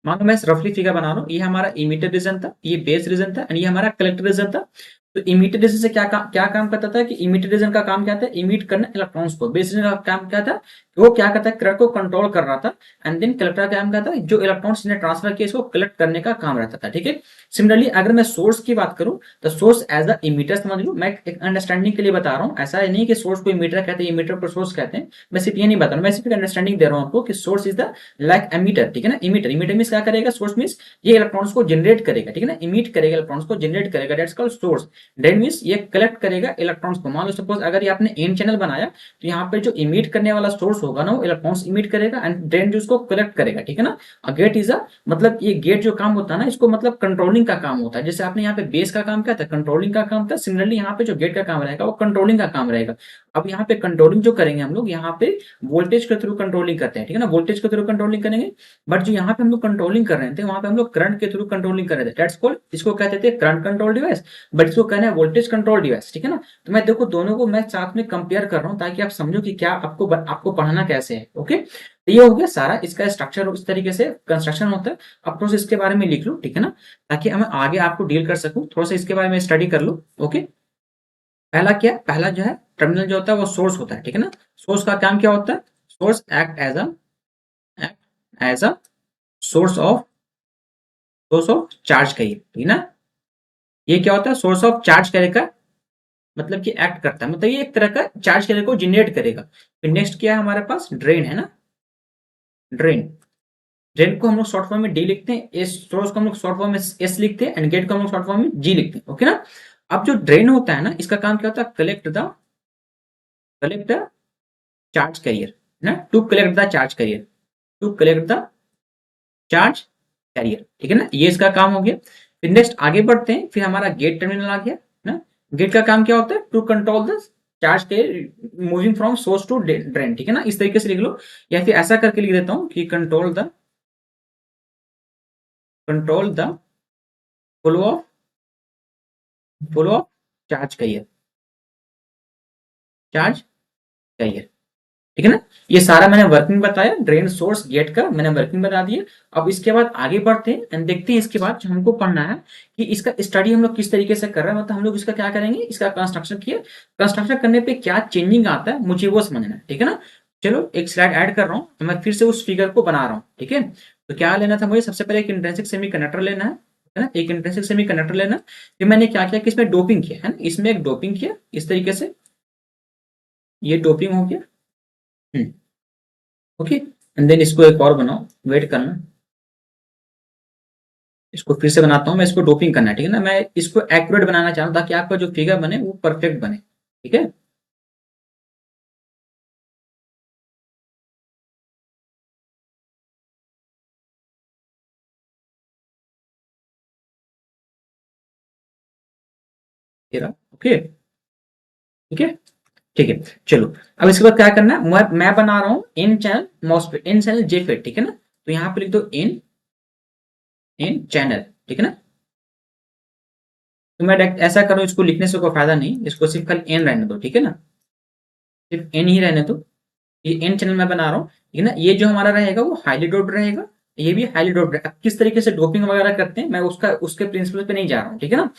मान लो मैं रफली फिगर बना रहा हूँ, ये हमारा इमीटर रीजन था, ये बेस रीजन था एंड ये हमारा कलेक्टर रीजन था। तो इमीटर रीजन से क्या काम करता था कि इमीटर रीजन का काम क्या था, इमिट करना इलेक्ट्रॉन्स को। बेस रीजन का काम क्या था, वो क्या करता है, करंट को कंट्रोल कर रहा था। एंड देन कलेक्टर का काम क्या था, जो इलेक्ट्रॉन्स ने ट्रांसफर किया इसको कलेक्ट करने का काम रहता था, ठीक है। सिमिलरली अगर मैं सोर्स की बात करूं तो सोर्स एज अ इमीटर समझ लो, मैं एक अंडरस्टैंडिंग के लिए बता रहा हूं, ऐसा है नहीं कि सोर्स को इमीटर कहते हैं, इमीटर को सोर्स कहते हैं। मैं सिर्फ ये नहीं बता रहा हूं, मैं सिर्फ अंडरस्टैंडिंग दे रहा हूं आपको कि source is the like emitter, ठीक है ना। इमीटर, इमीटर मींस क्या करेगा, सोर्स मींस ये इलेक्ट्रॉन्स को जनरेट करेगा, ठीक है ना, इमिट करेगा, इलेक्ट्रॉन्स को जनरेट करेगा, that's called source. Drain means ये कलेक्ट करेगा इलेक्ट्रॉन्स को। मान लो सपोज अगर ये आपने एन चैनल बनाया तो यहाँ पे जो इमिट करने वाला सोर्स होगा ना वो इलेक्ट्रॉन्स इमिट करेगा एंड ड्रेन जो उसको कलेक्ट करेगा, ठीक है ना। गेट इज अ, मतलब ये गेट जो काम होता है ना, इसको मतलब कंट्रोलिंग का काम होता है। जैसे आपने यहाँ पे बेस का काम क्या था, कंट्रोलिंग का काम था, सिमिलरली यहाँ पे जो गेट का काम रहेगा वो कंट्रोलिंग का काम रहेगा। अब यहाँ पे कंट्रोलिंग जो करेंगे हम लोग, यहाँ पे वोल्टेज के थ्रू कंट्रोलिंग करते हैं, ठीक है ना, वोल्टेज के थ्रू कंट्रोलिंग करेंगे। बट जो यहाँ पे हम लोग कंट्रोलिंग कर रहे थे वहां पे हम लोग करंट के थ्रू कंट्रोलिंग कर रहे थे, दैट्स कॉल्ड, इसको कहते थे करंट कंट्रोल डिवाइस, बट इसको कहना है वोल्टेज कंट्रोल डिवाइस, ठीक है ना। तो मैं देखो दोनों को मैं साथ में कंपेयर कर रहा हूँ ताकि आप समझो कि क्या आपको पढ़ाना कैसे है, ओके। तो ये हो गया सारा इसका स्ट्रक्चर, इस तरीके से कंस्ट्रक्शन होता है। अब थोड़ा सा इसके बारे में लिख लो, ठीक है ना, ताकि मैं आगे आपको डील कर सकूं। थोड़ा सा इसके बारे में स्टडी कर लो, ओके। पहला क्या, पहला जो है टर्मिनल जो होता है वो सोर्स होता है, ठीक है ना। सोर्स का काम क्या होता है, source act as a source of charge कहिए, ठीक है ना। ये क्या होता है, सोर्स ऑफ चार्ज करेगा, मतलब कि एक्ट करता है, मतलब ये एक तरह का चार्ज कैरियर को जनरेट करेगा। फिर नेक्स्ट क्या है हमारे पास, ड्रेन है ना, ड्रेन। ड्रेन को हम लोग शॉर्ट फॉर्म में डी लिखते हैं, एस सोर्स को हम लोग शॉर्ट फॉर्म में एस लिखते हैं, एंड गेट को हम लोग शॉर्ट फॉर्म में जी लिखते हैं, ओके ना। अब जो ड्रेन होता है ना, इसका काम क्या होता है, कलेक्ट द चार्ज कैरियर ना, to collect the charge carrier, to collect the charge carrier, ठीक है ना, ये इसका काम हो गया। फिर नेक्स्ट आगे बढ़ते हैं, फिर हमारा गेट टर्मिनल आ गया ना। गेट का काम क्या होता है, to control the charge carrier moving from source to drain, ठीक है ना, इस तरीके से लिख लो, या फिर ऐसा करके लिख देता हूं कि control the flow of charge carrier, charge carrier, ठीक है ना। ये सारा मैंने वर्किंग बताया, ड्रेन सोर्स गेट का मैंने वर्किंग बता दिया। अब इसके बाद आगे बढ़ते हैं एंड देखते हैं इसके बाद जो हमको पढ़ना है कि इसका स्टडी हम लोग किस तरीके से कर रहे हैं, मतलब हम लोग इसका क्या करेंगे, इसका कंस्ट्रक्शन किया, कंस्ट्रक्शन करने पे क्या चेंजिंग आता है मुझे वो समझना है, ठीक है ना। चलो एक स्लाइड ऐड कर रहा हूँ, मैं फिर से उस फिगर को बना रहा हूँ, ठीक है। तो क्या लेना था मुझे, सबसे पहले एक इंट्रिंसिक सेमीकंडक्टर लेना है ना, एक इंट्रिंसिक सेमीकंडक्टर लेना। फिर मैंने क्या किया कि इसमें डोपिंग किया है ना, इसमें एक डोपिंग किया इस तरीके से, ये डोपिंग हो गया। ओके, एंड देन इसको एक और बनाओ, वेट करना, इसको फिर से बनाता हूँ मैं, इसको डोपिंग करना है, ठीक है ना, मैं इसको एक्यूरेट बनाना चाह रहा हूँ ताकि आपका जो फिगर बने वो परफेक्ट बने, ठीक है। तेरा ओके, ठीक है, ठीक है। चलो अब इसके बाद क्या करना है, मैं बना रहा हूँ N channel MOSFET, N channel JFET, ठीक है ना। तो यहाँ पे लिख दो एन, एन चैनल, ठीक है ना। तो मैं ऐसा करूँ, इसको लिखने से कोई फायदा नहीं, इसको सिर्फ खाली एन रहने दो, ठीक है ना, सिर्फ एन ही रहने दो। ये एन चैनल मैं बना रहा हूँ, ठीक है ना। ये जो हमारा रहेगा वो हाईली डोप्ड रहेगा, ये भी हाईली डोप्ड रहेगा। किस तरीके से डोपिंग वगैरह करते हैं मैं उसका उसके प्रिंसिपल पे नहीं जा रहा हूँ, ठीक है ना।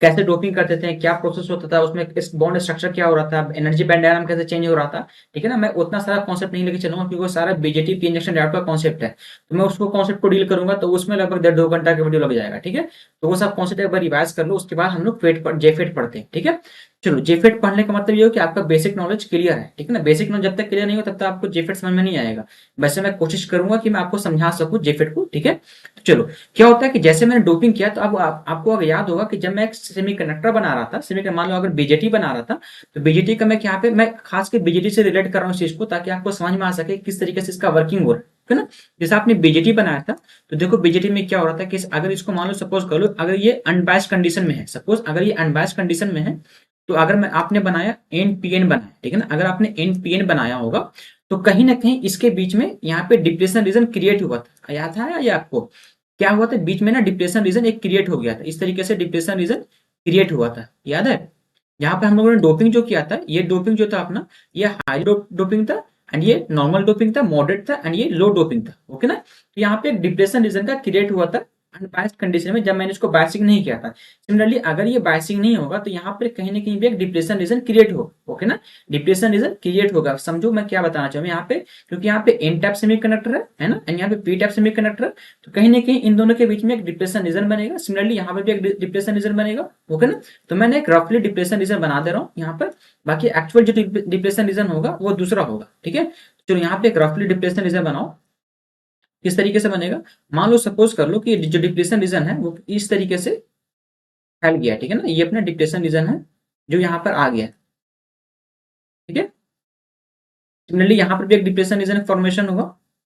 कैसे डोपिंग करते थे, क्या प्रोसेस होता था उसमें, इस बॉन्ड स्ट्रक्चर क्या हो रहा था, एनर्जी बैंड डायग्राम कैसे चेंज हो रहा था, ठीक है ना। मैं उतना सारा कॉन्सेप्ट नहीं लेके चलूंगा क्योंकि वो सारा बीजेटी पी इंजेक्शन डायोड का कॉन्सेप्ट है, तो मैं उसको कॉन्सेप्ट को डील करूंगा तो उसमें लगभग 1.5-2 घंटा का वीडियो लग जाएगा, ठीक है। तो वो सब कॉन्सेप्ट एक बार रिवाइज कर लो, उसके बाद हम लोग जेफेट पढ़ते हैं, ठीक है। चलो जेफेट पढ़ने का मतलब ये हो कि आपका बेसिक नॉलेज क्लियर है, ठीक है ना। बेसिक नॉलेज जब तक क्लियर नहीं हो तब तक आपको जेफेट समझ में नहीं आएगा। वैसे मैं कोशिश करूंगा कि मैं आपको समझा सकूं जेफेट को, ठीक है। तो चलो क्या होता है कि जैसे मैंने डोपिंग किया, तो अब आपको अगर याद होगा कि जब मैं एक सेमीकंडक्टर बना रहा था, सेमी मान लो अगर बीजेटी बना रहा था, तो बीजेटी का मैं यहाँ पे मैं खास कर बीजेटी से रिलेट कर रहा हूँ इस चीज को, ताकि आपको समझ में आ सके किस तरीके से इसका वर्किंग हो रहा है ना। जैसे आपने बीजेटी बनाया था, तो देखो बीजेटी में क्या हो रहा था कि अगर इसको मान लो सपोज कर लो, अगर ये अनबायस्ड कंडीशन में है, सपोज अगर ये अनबायस्ड कंडीशन में है, तो अगर मैं आपने बनाया एनपीएन बनाया, ठीक है ना, अगर आपने एनपीएन बनाया होगा, तो कहीं ना कहीं इसके बीच में यहाँ पे डिप्रेशन रीजन क्रिएट हुआ था, याद है या आपको, क्या हुआ था बीच में ना, डिप्रेशन रीजन एक क्रिएट हो गया था, इस तरीके से डिप्रेशन रीजन क्रिएट हुआ था, याद है। यहाँ पे हम लोगों ने डोपिंग जो किया था, ये डोपिंग जो था अपना, ये हाई डोपिंग था, एंड ये नॉर्मल डोपिंग था, मॉडरेट था, एंड ये लो डोपिंग था, ओके ना। तो यहाँ पे एक डिप्रेशन रीजन का क्रिएट हुआ था अनबायस्ड कंडीशन में, जब मैंने इसको बायसिंग नहीं किया था। सिमिलरली अगर ये बायसिंग नहीं होगा तो यहाँ पे कहीं ना कहीं भी एक डिप्रेशन रीजन क्रिएट हो, ओके ना, डिप्रेशन रीजन क्रिएट होगा। समझो मैं क्या बताना चाहूँ यहाँ पे, क्योंकि यहाँ पे एन टाइप सेमीकंडक्टर है ना, एंड यहाँ पे पी टाइप सेमीकंडक्टर है, तो कहीं ना कहीं इन दोनों के बीच में एक डिप्रेशन रीजन बनेगा। सिमिलरली यहाँ पे भी एक डिप्रेशन रीजन बनेगा, ओके ना। तो मैंने एक रफली डिप्रेशन रीजन बना दे रहा हूँ यहाँ पर, बाकी एक्चुअल जो डिप्रेशन रीजन होगा वो दूसरा होगा, ठीक है। चलो यहाँ पे एक रफली डिप्रेशन रीजन बनाओ, किस तरीके से बनेगा, मान लो सपोज कर लो कि जो डिप्रेशन रीजन है वो इस तरीके से फैल गया, ठीक है ना, ये अपना डिप्रेशन रीजन है जो यहाँ पर आ गया, ठीक है। सिमिलरली यहाँ पर भी एक डिप्रेशन रीजन फॉर्मेशन होगा।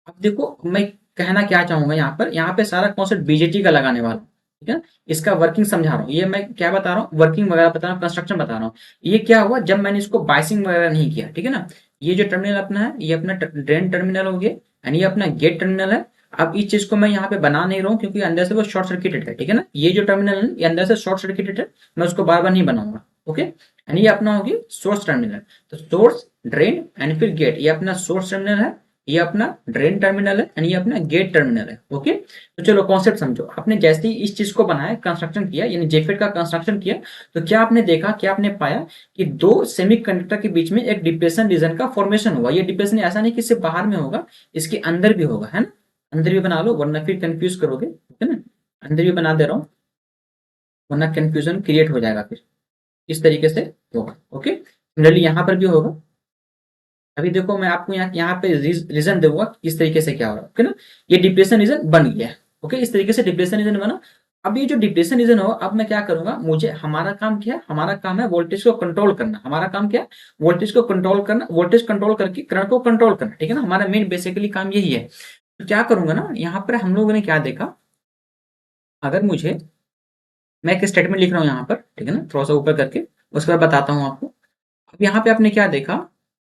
अब देखो मैं कहना क्या चाहूंगा, यहाँ पे सारा कॉन्सेप्ट बीजेटी का लगाने वाला हूँ, ठीक है। इसका वर्किंग समझा रहा हूँ, ये मैं क्या बता रहा हूँ, वर्किंग वगैरह बता रहा हूँ, कंस्ट्रक्शन बता रहा हूँ। ये क्या हुआ जब मैंने इसको बाइसिंग वगैरह नहीं किया, ठीक है ना। ये जो टर्मिनल अपना है, ये अपना ड्रेन टर्मिनल हो गया, एंड ये अपना गेट टर्मिनल है। अब इस चीज को मैं यहाँ पे बना नहीं रहा हूँ क्योंकि अंदर से वो शॉर्ट सर्किटेड है, ठीक है ना। ये जो टर्मिनल है ये अंदर से शॉर्ट सर्किटेड है, मैं उसको बार बार नहीं बनाऊंगा, ओके। एंड ये अपना होगी सोर्स टर्मिनल, तो सोर्स ड्रेन एंड फिर गेट, ये अपना सोर्स टर्मिनल है, ये अपना ड्रेन टर्मिनल है, एंड ये अपना गेट टर्मिनल है, ओके। तो चलो कॉन्सेप्ट समझो, आपने जैसे ही इस चीज को बनाया, कंस्ट्रक्शन किया, यानी जेफेट का कंस्ट्रक्शन किया, तो क्या आपने देखा, क्या आपने पाया कि दो सेमीकंडक्टर के बीच में एक डिप्रेशन रीजन का फॉर्मेशन हुआ। ये डिप्रेशन ऐसा नहीं कि सिर्फ बाहर में होगा, इसके अंदर भी होगा, है ना। अंदर भी बना लो वरना फिर कंफ्यूज करोगे, है ना। अंदर भी बना दे रहा हूँ वरना कंफ्यूजन क्रिएट हो जाएगा फिर। इस तरीके से होगा। ओके, सिमिलरली यहाँ पर भी होगा। अभी देखो मैं आपको यहाँ पे रीजन दूंगा किस तरीके से क्या हो रहा है। ओके ना, ये डिप्रेशन रीजन बन गया है। ओके, इस तरीके से डिप्रेशन रीजन बना। अब ये जो डिप्रेशन रीजन हो, अब मैं क्या करूंगा, मुझे हमारा काम क्या है, हमारा काम है वोल्टेज को कंट्रोल करना। हमारा काम क्या है, वोल्टेज को कंट्रोल करना, वोल्टेज कंट्रोल करके करंट को कंट्रोल करना। ठीक है ना, हमारा मेन बेसिकली काम यही है। तो क्या करूंगा ना, यहाँ पर हम लोगों ने क्या देखा, अगर मुझे, मैं एक स्टेटमेंट लिख रहा हूँ यहाँ पर, ठीक है ना, थोड़ा सा ऊपर करके, उसके बाद बताता हूँ आपको। अब यहाँ पे आपने क्या देखा,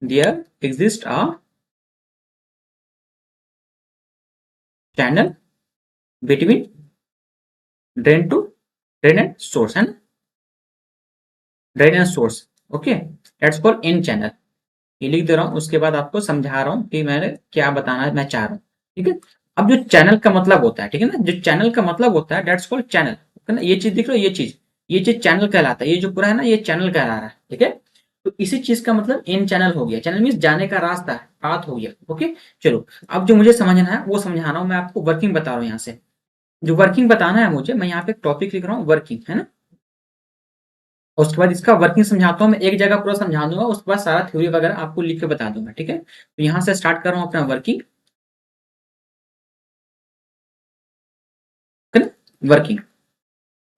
there exist a channel between drain to drain and source, है ना, drain and source. Okay, that's called N channel. ये लिख दे रहा हूँ, उसके बाद आपको समझा रहा हूँ कि मैंने क्या बताना मैं चाह रहा हूँ। ठीक है, अब जो चैनल का मतलब होता है, ठीक है ना, जो चैनल का मतलब होता है दैट्स कॉल्ड चैनल। है ना, ये चीज दिख रहा है, ये चीज चैनल कहलाता है। ये जो पूरा है ना, ये चैनल कहला रहा है। ठीक है, तो इसी चीज का मतलब इन चैनल हो गया। चैनल मीन्स जाने का रास्ता है, पाथ हो गया। ओके, चलो अब जो मुझे समझना है वो समझा रहा हूँ, मैं आपको वर्किंग बता रहा हूँ। यहाँ से जो वर्किंग बताना है मुझे, मैं यहाँ पे टॉपिक लिख रहा हूँ वर्किंग, है ना। उसके बाद इसका वर्किंग समझाता हूँ, मैं एक जगह पूरा समझा दूंगा, उसके बाद सारा थ्योरी वगैरह आपको लिख के बता दूंगा। ठीक है, तो यहाँ से स्टार्ट कर रहा हूँ अपना वर्किंग। वर्किंग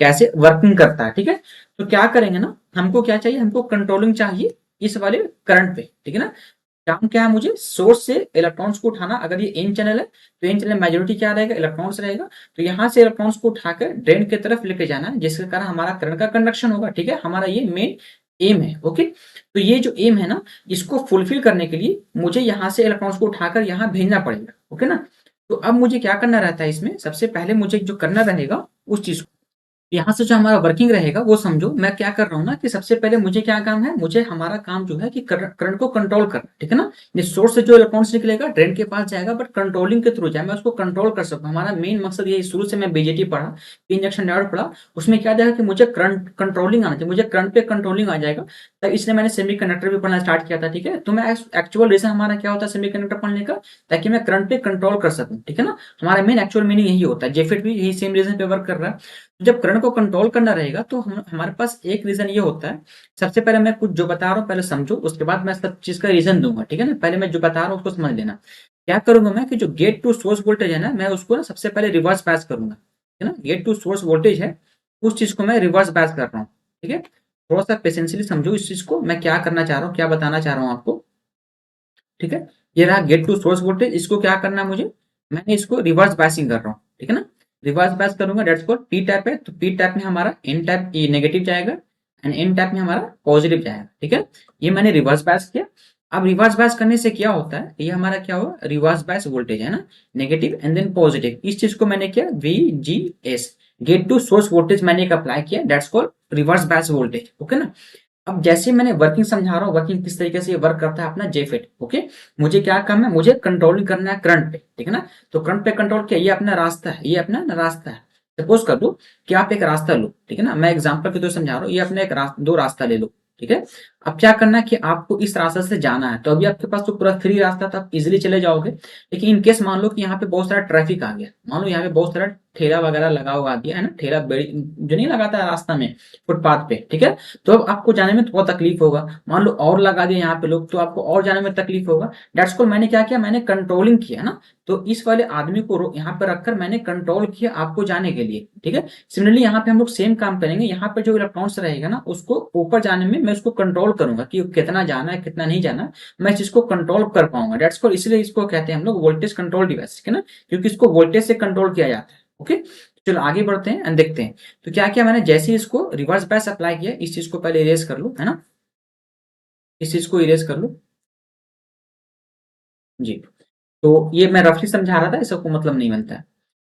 कैसे वर्किंग करता है, ठीक है। तो क्या करेंगे ना, हमको क्या चाहिए, हमको कंट्रोलिंग चाहिए इस वाले करंट पे। ठीक है ना, काम क्या है, मुझे सोर्स से इलेक्ट्रॉन्स को उठाना। अगर ये एन चैनल है तो एन चैनल मेजोरिटी क्या रहेगा, इलेक्ट्रॉन्स रहेगा। तो यहाँ से इलेक्ट्रॉन्स को उठाकर ड्रेन की तरफ लेके जाना है, जिसके कारण हमारा करंट का कंडक्शन होगा। ठीक है, हमारा ये मेन एम है। ओके, तो ये जो एम है ना, इसको फुलफिल करने के लिए मुझे यहाँ से इलेक्ट्रॉन्स को उठाकर यहाँ भेजना पड़ेगा। ओके ना, तो अब मुझे क्या करना रहता है इसमें, सबसे पहले मुझे जो करना रहेगा उस चीज, यहाँ से जो हमारा वर्किंग रहेगा वो समझो। मैं क्या कर रहा हूँ ना, कि सबसे पहले मुझे क्या काम है, मुझे हमारा काम जो है कि करंट को कंट्रोल करना। ठीक है ना, ये सोर्स से जो इलेक्ट्रॉन्स निकलेगा ड्रेन के पास जाएगा, बट कंट्रोलिंग के थ्रू जाए, मैं उसको कंट्रोल कर सकूँ। हमारा मेन मकसद ये, शुरू से मैं बीजेटी पढ़ा, इंजेक्शन डायोड पढ़ा, उसमें क्या जाएगा कि मुझे करंट कंट्रोलिंग आना चाहिए, मुझे करंट पे कंट्रोलिंग आ जाएगा। तब इसलिए मैंने सेमीकंडक्टर भी पढ़ना स्टार्ट किया था। ठीक है, तो मैं एक्चुअल रीजन हमारा क्या होता है सेमीकंडक्टर पढ़ने का, ताकि मैं करंट पे कंट्रोल कर सकूँ। ठीक है ना, हमारा मेन एक्चुअल मीनिंग यही होता है। जेफिट भी यही सेम रीजन पे वर्क कर रहा है। जब करंट को कंट्रोल करना रहेगा तो हमारे पास एक रीजन ये होता है। सबसे पहले मैं कुछ जो बता रहा हूँ पहले समझो, उसके बाद मैं सब चीज का रीजन दूंगा। ठीक है ना, पहले मैं जो बता रहा हूँ उसको समझ लेना। क्या करूंगा मैं, कि जो गेट टू सोर्स वोल्टेज है ना, मैं उसको ना सबसे पहले रिवर्स पास करूंगा। है ना, गेट टू सोर्स वोल्टेज है, उस चीज को मैं रिवर्स पास कर रहा हूँ। ठीक है, थोड़ा सा पेशेंसली समझो इस चीज को, मैं क्या करना चाह रहा हूँ, क्या बताना चाह रहा हूँ आपको। ठीक है, ये रहा गेट टू सोर्स वोल्टेज, इसको क्या करना है मुझे, मैंने इसको रिवर्स बायसिंग कर रहा हूँ। ठीक है ना, रिवर्स बायस करूंगा, डेट्स कॉल्ड पी टाइप है। तो पी टाइप में हमारा एन टाइप ये नेगेटिव जाएगा, एंड एन टाइप में हमारा पॉजिटिव जाएगा। ठीक है, ये मैंने रिवर्स बायस किया। अब रिवर्स बायस करने से क्या होता है, ये हमारा क्या हुआ, रिवर्स बायस वोल्टेज है ना, नेगेटिव एंड देन पॉजिटिव, इस चीज को मैंने किया V G S, gate to source voltage मैंने एक अप्लाई किया, that's called reverse bias voltage. Okay ना, अब जैसे मैंने वर्किंग समझा रहा हूँ, वर्किंग किस तरीके से ये वर्क करता है अपना जेफिट। ओके, मुझे क्या काम है, मुझे कंट्रोलिंग करना है करंट पे। ठीक है ना, तो करंट पे कंट्रोल किया, ये अपना रास्ता है, ये अपना रास्ता है। सपोज कर लो कि आप एक रास्ता लो। ठीक है ना, मैं एग्जांपल के तो समझा रहा हूँ, ये अपने एक दो रास्ता ले लो। ठीक है, अब क्या करना है कि आपको इस रास्ते से जाना है, तो अभी आपके पास तो पूरा फ्री रास्ता था, आप इजिली चले जाओगे। लेकिन इन केस मान लो कि यहाँ पे बहुत सारा ट्रैफिक आ गया, मान लो यहाँ पे बहुत सारा ठेला वगैरह लगा हुआ दिया है ना, ठेला जो नहीं लगाता है रास्ता में, फुटपाथ पे। ठीक है, तो अब आपको जाने में थोड़ा तकलीफ होगा। मान लो और लगा दिया यहाँ पे लोग, तो आपको और जाने में तकलीफ होगा। डेट्स कॉल्ड मैंने क्या किया, मैंने कंट्रोलिंग किया ना, तो इस वाले आदमी को यहाँ पे रखकर मैंने कंट्रोल किया आपको जाने के लिए। ठीक है, सिमिलरली यहाँ पे हम लोग सेम काम करेंगे, यहाँ पे जो इलेक्ट्रॉन्स रहेगा ना, उसको ऊपर जाने में मैं उसको कंट्रोल करूंगा कि कितना जाना है कितना नहीं जाना है, मैं इस चीज को कंट्रोल कर पाऊंगा। डेट्स कॉल्ड, इसलिए इसको कहते हैं हम लोग वोल्टेज कंट्रोल डिवाइस। ठीक है ना, क्योंकि इसको वोल्टेज से कंट्रोल किया जाता है। ओके, चलो आगे बढ़ते हैं एंड देखते हैं। तो क्या किया मैंने, जैसे ही इसको रिवर्स बायस अप्लाई किया, इस चीज को पहले इरेज कर लो, है ना, इस चीज को इरेज कर लो जी। तो ये मैं रफली समझा रहा था, इसका कोई मतलब नहीं बनता है।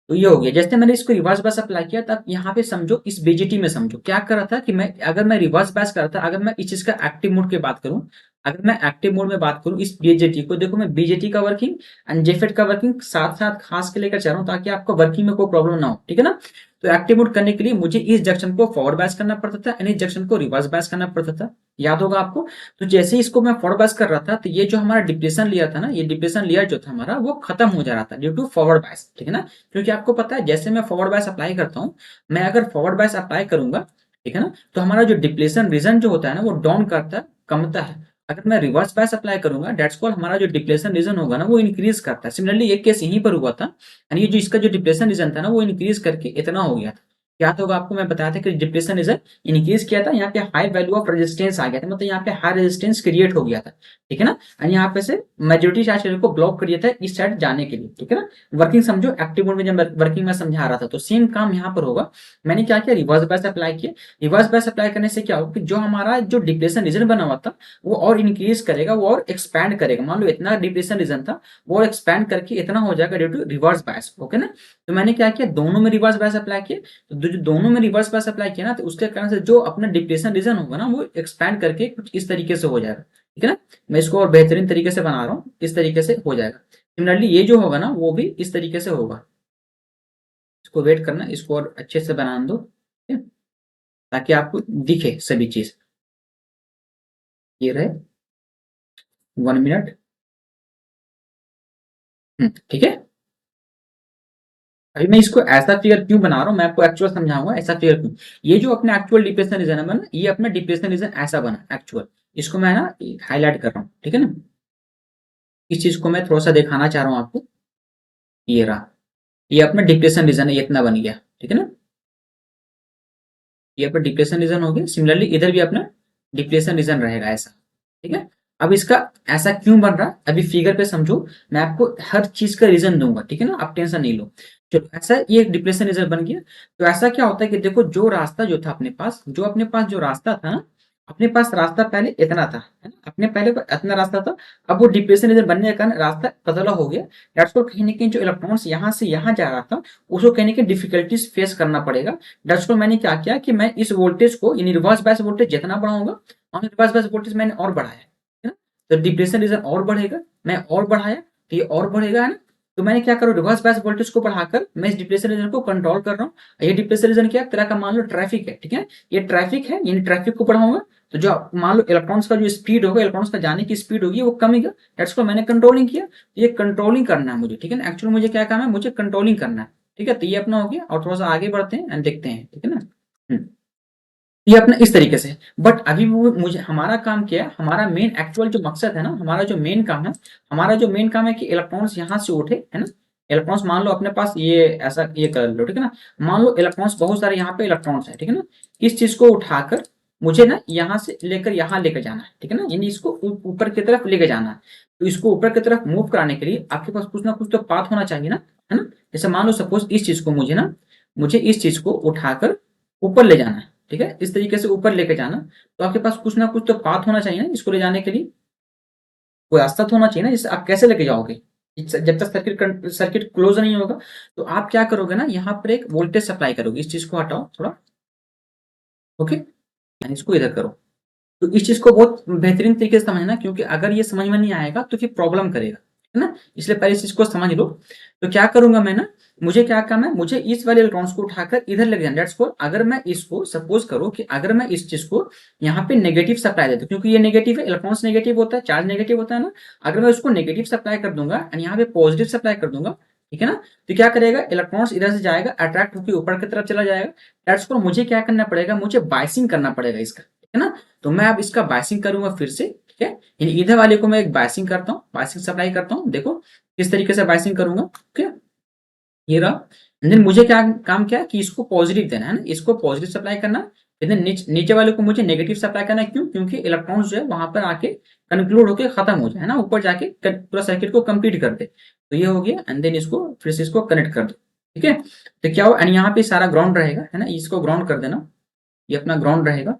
तो ये हो गया, जैसे मैंने इसको रिवर्स बायस अप्लाई किया, तब यहाँ पे समझो इस बीजेटी में समझो क्या कर रहा था कि मैं, अगर मैं रिवर्स बायस कर रहा था, अगर मैं इस चीज का एक्टिव मोड की बात करूं, अगर मैं एक्टिव मोड में बात करूं इस बीजेटी को, देखो मैं बीजेटी का वर्किंग एंड जेफेट का वर्किंग साथ साथ खास के लेकर चल रहा हूं, ताकि आपको वर्किंग में कोई प्रॉब्लम ना हो। ठीक है ना, तो एक्टिव मोड करने के लिए मुझे इस जंक्शन को फॉरवर्ड बायस करना पड़ता था, एंड इस जंक्शन को रिवर्स बायस करना पड़ता था, याद होगा आपको। तो जैसे ही इसको मैं फॉरवर्ड बायस कर रहा था, तो ये जो हमारा डिप्रेशन लेयर था ना, ये डिप्रेशन लेयर जो था हमारा, वो खत्म हो जा रहा था ड्यू टू फॉरवर्ड बायस। ठीक है ना, क्योंकि आपको पता है जैसे मैं फॉरवर्ड बायस अप्लाई करता हूँ, मैं अगर फॉरवर्ड बायस अप्लाई करूंगा, ठीक है ना। तो हमारा जो डिप्लेशन रीजन जो होता है ना वो डाउन करता है, कमता है। अगर मैं रिवर्स बायस अप्लाई करूंगा, दैट्स कॉल्ड हमारा जो डिप्लेशन रीजन होगा ना वो इंक्रीज करता है। सिमिलरली एक केस यहीं पर हुआ था, यानी ये जो इसका जो डिप्लेशन रीजन था ना वो इंक्रीज करके इतना हो गया था। क्या तो होगा आपको मैं बताया था कि डिप्रेशन रीजन इंक्रीज किया था, यहाँ पे हाई वैल्यू ऑफ रेजिस्टेंस आ गया था, मतलब यहाँ पे हाई रेजिस्टेंस क्रिएट हो गया था। ठीक है ना। एंड यहाँ पे से मेजोरिटी चार्ज को ब्लॉक कर दिया था इस साइड जाने के लिए। ठीक है ना। वर्किंग समझो, एक्टिव मोड में जब वर्किंग में समझा रहा था तो सेम काम यहाँ पर होगा। मैंने क्या किया, रिवर्स बायस अप्लाई किया। रिवर्स बायस अप्लाई करने से क्या होगा कि जो हमारा जो डिप्रेशन रीजन बना हुआ था वो और इंक्रीज करेगा, वो और एक्सपैंड करेगा। मान लो इतना डिप्रेशन रीजन था, वो एक्सपैंड करके इतना हो जाएगा due to reverse bias. Okay ना। तो मैंने क्या किया, दोनों में रिवर्स बायस अप्लाई किया। तो जो दोनों में रिवर्स बायस अप्लाई किया ना, तो उसके कारण से जो अपना डिप्रेशन रीजन होगा ना वो एक्सपैंड करके कुछ इस तरीके से हो जाएगा। ठीक है ना। मैं इसको और बेहतरीन तरीके से बना रहा हूँ, इस तरीके से हो जाएगा। सिमिलरली ये जो होगा ना वो भी इस तरीके से होगा। इसको वेट करना, इसको और अच्छे से बना दो, ठीक है? ताकि आपको दिखे सभी चीज। ये रहे, 1 मिनट। ठीक है। अभी मैं इसको ऐसा फिगर क्यों बना रहा हूँ, मैं आपको एक्चुअल समझाऊंगा ऐसा फिगर क्यों। ये जो अपने एक्चुअल डिप्रेशन रीजन है ना, ये अपना डिप्रेशन रीजन ऐसा बना एक्चुअल। इसको मैं ना हाईलाइट कर रहा हूँ, ठीक है ना। इस चीज को मैं थोड़ा सा दिखाना चाह रहा हूँ आपको। ये रहा, ये अपना डिप्रेशन रीजन है, ये इतना बन गया। ठीक है ना। ये अपना डिप्रेशन रीजन हो गया। सिमिलरली इधर भी अपना डिप्रेशन रीजन रहेगा ऐसा। ठीक है। अब इसका ऐसा क्यों बन रहा है अभी फिगर पे समझो। मैं आपको हर चीज का रीजन दूंगा, ठीक है ना, आप टेंशन नहीं लो। चलो, ऐसा ये डिप्रेशन रीजन बन गया। तो ऐसा क्या होता है कि देखो, जो रास्ता जो था अपने पास, जो अपने पास जो रास्ता था ना, अपने पास रास्ता पहले इतना था, है ना, अपने पहले इतना रास्ता था। अब वो डिप्रेशन रीजन बनने के कारण रास्ता पतला हो गया। दैट्स कॉल्ड कहीं ना कहीं जो इलेक्ट्रॉन्स यहाँ से यहाँ जा रहा था उसको कहीं ना कहीं डिफिकल्टीज फेस करना पड़ेगा। दैट्स कॉल्ड मैंने क्या किया कि मैं इस वोल्टेज को, यानी रिवर्स बायस वोल्टेज जितना बढ़ाऊंगा, और रिवर्स बायस वोल्टेज मैंने और बढ़ाया, है ना। तो डिप्रेशन रीजन और बढ़ेगा, मैं और बढ़ाया तो ये और बढ़ेगा, है ना। तो मैंने क्या करूँ, रिवर्स बायस वोल्टेज को बढ़ाकर मैं इस डिप्रेशन रीजन को कंट्रोल कर रहा हूँ। ये डिप्रेशन रीजन क्या है, तरह का मान लो ट्रैफिक है, ठीक है। ये ट्रैफिक है, यानी ट्रैफिक को बढ़ाऊंगा तो जो मान लो इलेक्ट्रॉन्स का जो स्पीड होगा, इलेक्ट्रॉन्स का जाने की स्पीड होगी वो कमेगा। दैट्स को मैंने कंट्रोलिंग किया। तो ये कंट्रोलिंग करना है मुझे, ठीक है ना। एक्चुअली मुझे क्या काम है, मुझे कंट्रोलिंग करना है। ठीक है। तो ये अपना हो गया, और थोड़ा सा आगे बढ़ते हैं एंड देखते हैं, ठीक है ना। हम्म। ये अपना इस तरीके से। बट अभी वो मुझे, हमारा काम क्या है, हमारा मेन एक्चुअल जो मकसद है ना, हमारा जो मेन काम है, हमारा जो मेन काम है कि इलेक्ट्रॉन्स यहाँ से उठे, है ना। इलेक्ट्रॉन्स मान लो अपने पास ये ऐसा ये कर लो, ठीक है ना। मान लो इलेक्ट्रॉन्स बहुत सारे यहाँ पे इलेक्ट्रॉन्स है, ठीक है ना। इस चीज को उठाकर मुझे ना यहाँ से लेकर यहाँ लेकर जाना है, ठीक है ना, यानी इसको ऊपर की तरफ लेकर जाना है। तो इसको ऊपर की तरफ मूव कराने के लिए आपके पास कुछ ना कुछ तो पाथ होना चाहिए ना, है ना। जैसे मान लो सपोज इस चीज को मुझे इस चीज को उठाकर ऊपर ले जाना है, ठीक है, इस तरीके से ऊपर लेके जाना। तो आपके पास कुछ ना कुछ तो पाथ होना चाहिए ना इसको ले जाने के लिए, कोई रास्ता तो होना चाहिए ना, जिससे आप कैसे लेके जाओगे जब तक सर्किट क्लोज नहीं होगा। तो आप क्या करोगे ना, यहाँ पर एक वोल्टेज सप्लाई करोगे। इस चीज को हटाओ थोड़ा, ओके, यानी इसको इधर करो। तो इस चीज को बहुत बेहतरीन तरीके से समझना, क्योंकि अगर ये समझ में नहीं आएगा तो फिर प्रॉब्लम करेगा, है ना। इसलिए पहले इस चीज को समझ लो। तो क्या करूंगा मैं ना, मुझे क्या काम है, मुझे इस वाले इलेक्ट्रॉन्स को उठाकर इधर लेके जाना। दैट्स फॉर, अगर मैं इसको सपोज करो कि अगर मैं इस चीज को यहाँ पे नेगेटिव सप्लाई देता हूँ, क्योंकि ये नेगेटिव है, इलेक्ट्रॉन्स नेगेटिव होता है, चार्ज नेगेटिव होता है ना। अगर मैं उसको नेगेटिव सप्लाई कर दूंगा और यहाँ पे पॉजिटिव सप्लाई कर दूंगा, ठीक है ना, तो क्या करेगा, इलेक्ट्रॉन्स इधर से जाएगा, अट्रैक्ट होकर ऊपर की तरफ चला जाएगा। दैट्स फॉर मुझे क्या करना पड़ेगा, मुझे बाइसिंग करना पड़ेगा इसका, ठीक है ना। तो मैं अब इसका बाइसिंग करूंगा फिर से, ठीक है। यानी इधर वाले को मैं एक बाइसिंग करता हूँ, बाइसिंग सप्लाई करता हूँ। देखो किस तरीके से बाइसिंग करूंगा, ठीक है। ये रहा। देन मुझे क्या काम, क्या है कि इसको पॉजिटिव देना है ना, इसको पॉजिटिव सप्लाई करना। देन नीचे वाले को मुझे नेगेटिव सप्लाई करना है, क्यों, क्योंकि इलेक्ट्रॉन्स जो है वहां पर आके कंक्लूड होकर खत्म हो जाए, है ना, ऊपर जाके पूरा सर्किट को कंप्लीट कर दे। तो ये हो गया। एंड देन इसको फिर से इसको कनेक्ट कर दो, ठीक है। तो क्या हो, एंड यहाँ पे सारा ग्राउंड रहेगा, है ना, इसको ग्राउंड कर देना। ये अपना ग्राउंड रहेगा,